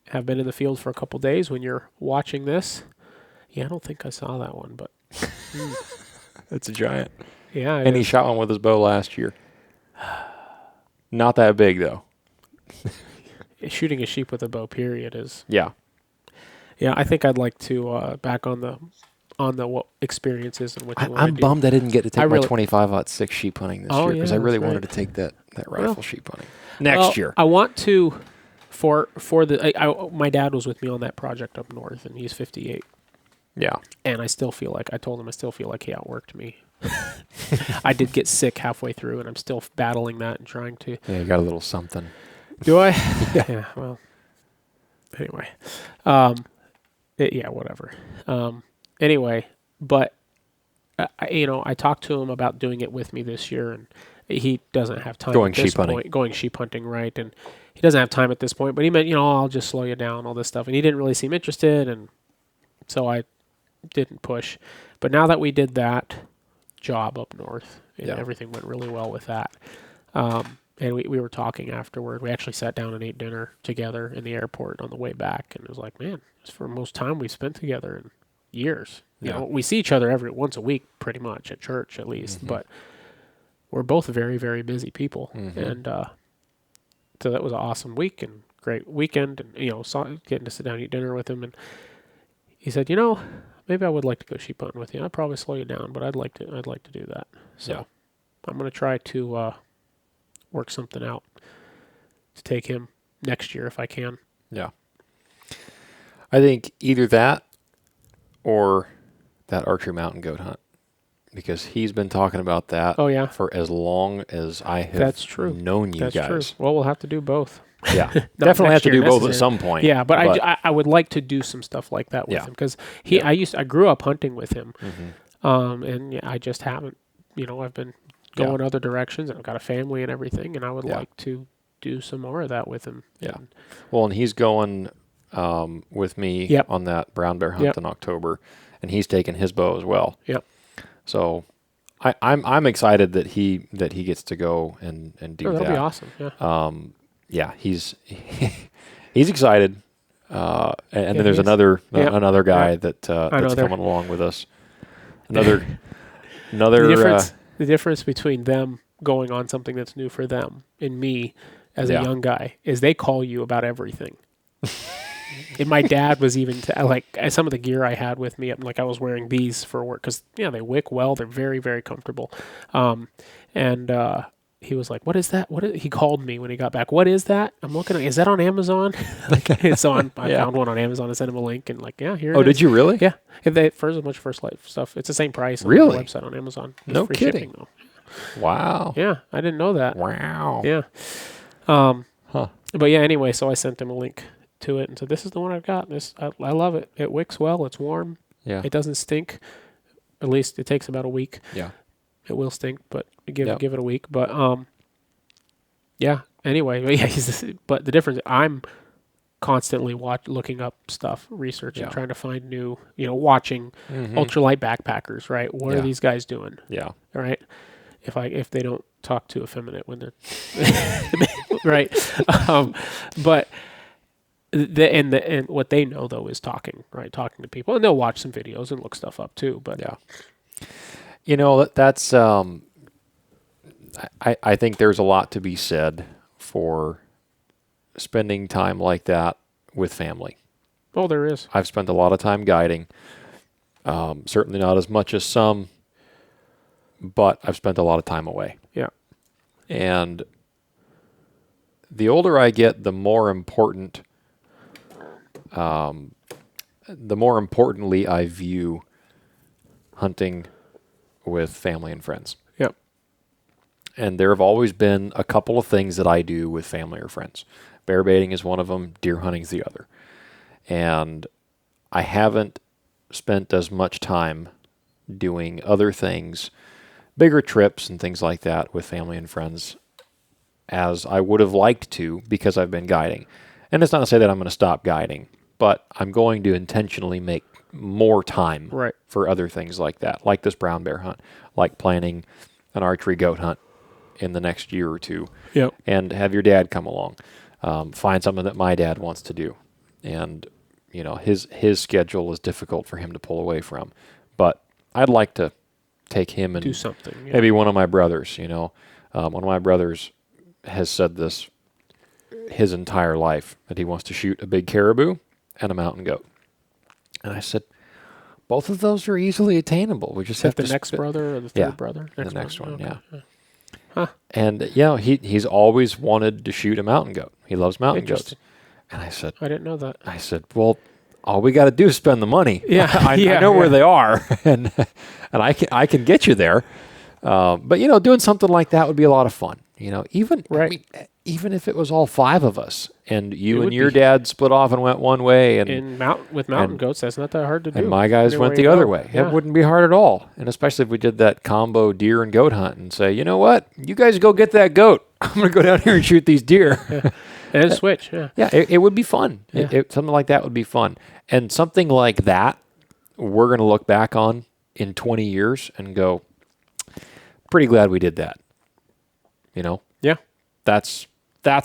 have been in the field for a couple days when you're watching this. Yeah, I don't think I saw that one, but It's a giant. yeah. And he shot one with his bow last year. Not that big, though. Shooting a sheep with a bow, period, is. Yeah. Yeah, I think I'd like to back on the what experiences and what you want to I'm do. bummed I didn't get to take my really- 25-06 sheep hunting this Oh, year because yeah, I really that's wanted right. to take that rifle Well, sheep hunting next year. I want to for the my dad was with me on that project up north, and he's 58. Yeah. And I still feel like he outworked me. I did get sick halfway through, and I'm still battling that and trying to. Yeah, you got a little something. Do I? Yeah. Well. Anyway, whatever. Anyway, but I talked to him about doing it with me this year, and he doesn't have time. Going at this sheep hunting. point, going sheep hunting, right? And he doesn't have time at this point. But he meant, I'll just slow you down, all this stuff, and he didn't really seem interested, and so I didn't push. But now that we did that job up north, and everything went really well with that. And we were talking afterward. We actually sat down and ate dinner together in the airport on the way back, and it was like, man, it's for the most time we've spent together in years. You know, we see each other once a week, pretty much at church at least, but we're both very, very busy people, and so that was an awesome week and great weekend, and getting to sit down and eat dinner with him, and he said, maybe I would like to go sheep hunting with you. I'd probably slow you down, but I'd like to do that. So I'm going to try to work something out to take him next year if I can. Yeah. I think either that or that archery mountain goat hunt, because he's been talking about that for as long as I have known you guys. True. Well, we'll have to do both. Yeah. Definitely have to do both at some point. Yeah, but I would like to do some stuff like that with him, because I grew up hunting with him, and I just haven't, I've been going other directions, and I've got a family and everything, and I would like to do some more of that with him. Yeah. Well, and he's going with me on that brown bear hunt in October, and he's taking his bow as well. Yep. So I'm excited that he gets to go and do that. That'll be awesome. Yeah. He's excited. And then there's another guy that's coming along with us. Another the difference between them going on something that's new for them and me as a young guy is they call you about everything. And my dad was even like some of the gear I had with me. Like I was wearing these for work because they wick well. They're very, very comfortable. And he was like, "What is that?" He called me when he got back. What is that? I'm looking at. Is that on Amazon? Like it's on. I found one on Amazon. I sent him a link and like, yeah, here. Oh, did you really? Yeah. If they first a bunch of First Light stuff, it's the same price. Really? On the website on Amazon. No free kidding. shipping, though. Wow. Yeah, I didn't know that. Wow. Yeah. But yeah, anyway, so I sent him a link to it and said, "This is the one I've got. I love it. It wicks well. It's warm. Yeah. It doesn't stink. At least it takes about a week. Yeah. It will stink, but give it a week. But yeah. Anyway, but yeah. But the difference, I'm constantly looking up stuff, researching, trying to find new. Watching ultralight backpackers. Right? What are these guys doing? Yeah. All right. If they don't talk too effeminate when they're right, but and what they know though is talking to people, and they'll watch some videos and look stuff up too. But that's I think there's a lot to be said for spending time like that with family. Oh, there is. I've spent a lot of time guiding. Certainly not as much as some, but I've spent a lot of time away. Yeah. And the older I get, the more importantly I view hunting with family and friends. Yep. And there have always been a couple of things that I do with family or friends. Bear baiting is one of them. Deer hunting is the other. And I haven't spent as much time doing other things, bigger trips and things like that with family and friends as I would have liked to because I've been guiding. And it's not to say that I'm going to stop guiding, but I'm going to intentionally make more time for other things like that, like this brown bear hunt, like planning an archery goat hunt in the next year or two, and have your dad come along. Find something that my dad wants to do. And, his schedule is difficult for him to pull away from. But I'd like to take him and do something. Yeah. Maybe one of my brothers, one of my brothers has said this his entire life, that he wants to shoot a big caribou and a mountain goat. And I said, both of those are easily attainable. We just have the to next brother or the third brother? The next one, okay. yeah. Huh. And he's always wanted to shoot a mountain goat. He loves mountain goats. And I said, I didn't know that. I said, well, all we got to do is spend the money. Yeah, I know where they are, and I can get you there. But doing something like that would be a lot of fun. Even if it was all five of us, and you and your dad split off and went one way, and mountain goats, that's not that hard to do. And my guys went the other way. Yeah. It wouldn't be hard at all. And especially if we did that combo deer and goat hunt and say, you know what, you guys go get that goat. I'm going to go down here and shoot these deer. Yeah. And switch. Yeah. Yeah, it would be fun. Yeah. Something like that would be fun. And something like that, we're going to look back on in 20 years and go, pretty glad we did that. Yeah. That's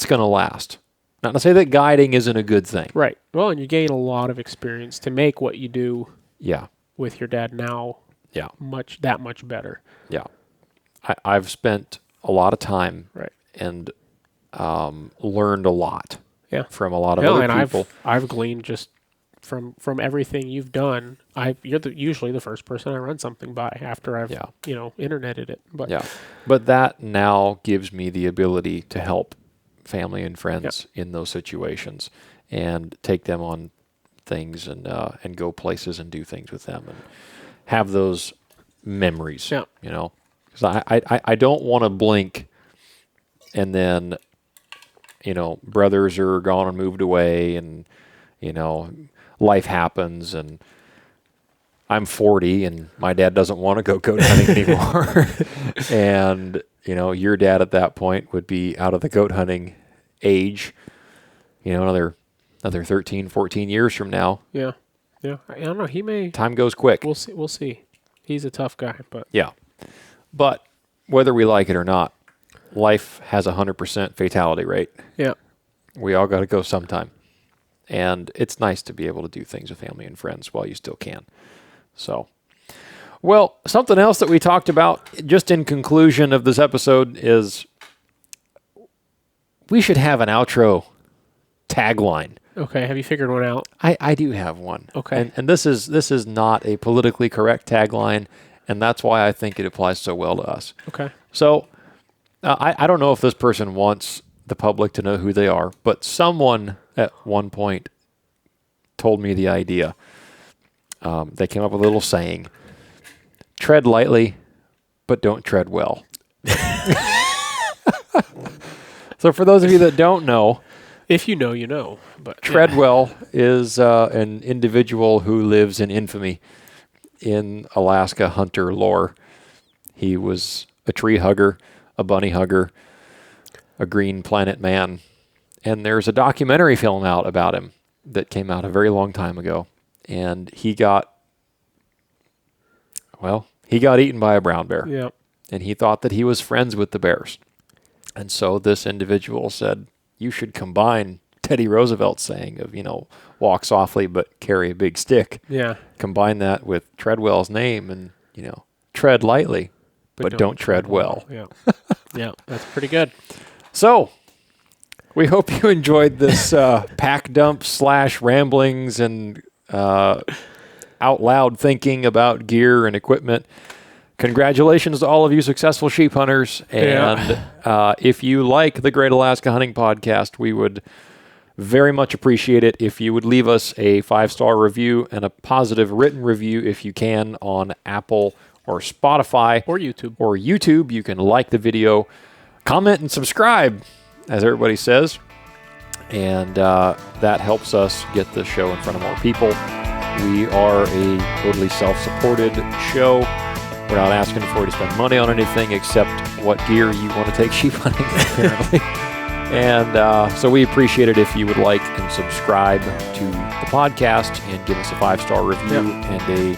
going to last. Not to say that guiding isn't a good thing. Right. Well, and you gain a lot of experience to make what you do with your dad now that much better. Yeah. I've spent a lot of time and learned a lot from a lot of other people. I've gleaned just from everything you've done. You're usually the first person I run something by after I've interneted it. But that now gives me the ability to help family and friends in those situations and take them on things and go places and do things with them and have those memories. Because I don't want to blink and then brothers are gone and moved away, and life happens, and I'm 40 and my dad doesn't want to go goat hunting anymore. And, your dad at that point would be out of the goat hunting age, another 13, 14 years from now. Yeah. Yeah. I don't know. He may. Time goes quick. We'll see. He's a tough guy, but. Yeah. But whether we like it or not, life has a 100% fatality rate. Yeah. We all got to go sometime. And it's nice to be able to do things with family and friends while you still can. So, well, something else that we talked about just in conclusion of this episode is we should have an outro tagline. Okay, have you figured one out? I do have one. Okay. And this is not a politically correct tagline, and that's why I think it applies so well to us. Okay. So I don't know if this person wants the public to know who they are, but someone at one point told me the idea. They came up with a little saying: tread lightly, but don't tread well. So for those of you that don't know, If you know, you know. But Treadwell is an individual who lives in infamy in Alaska hunter lore. He was a tree hugger, a bunny hugger, a green planet man. And there's a documentary film out about him that came out a very long time ago. And he got eaten by a brown bear. Yeah. And he thought that he was friends with the bears. And so this individual said, you should combine Teddy Roosevelt's saying of, walk softly but carry a big stick. Yeah. Combine that with Treadwell's name and, tread lightly, but don't tread well. Yeah. Yeah, that's pretty good. So we hope you enjoyed this pack dump / ramblings and out loud thinking about gear and equipment. Congratulations to all of you successful sheep hunters. And if you like the Great Alaska Hunting Podcast, we would very much appreciate it if you would leave us a 5-star review and a positive written review if you can on Apple or Spotify. Or YouTube. Or YouTube. You can like the video, comment, and subscribe, as everybody says. And that helps us get the show in front of more people. We are a totally self-supported show. We're not asking for you to spend money on anything except what gear you want to take sheep hunting, apparently. And so we appreciate it if you would like and subscribe to the podcast and give us a 5-star review and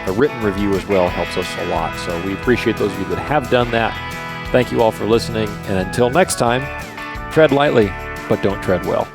a written review as well. Helps us a lot. So we appreciate those of you that have done that. Thank you all for listening. And until next time, tread lightly, but don't tread well.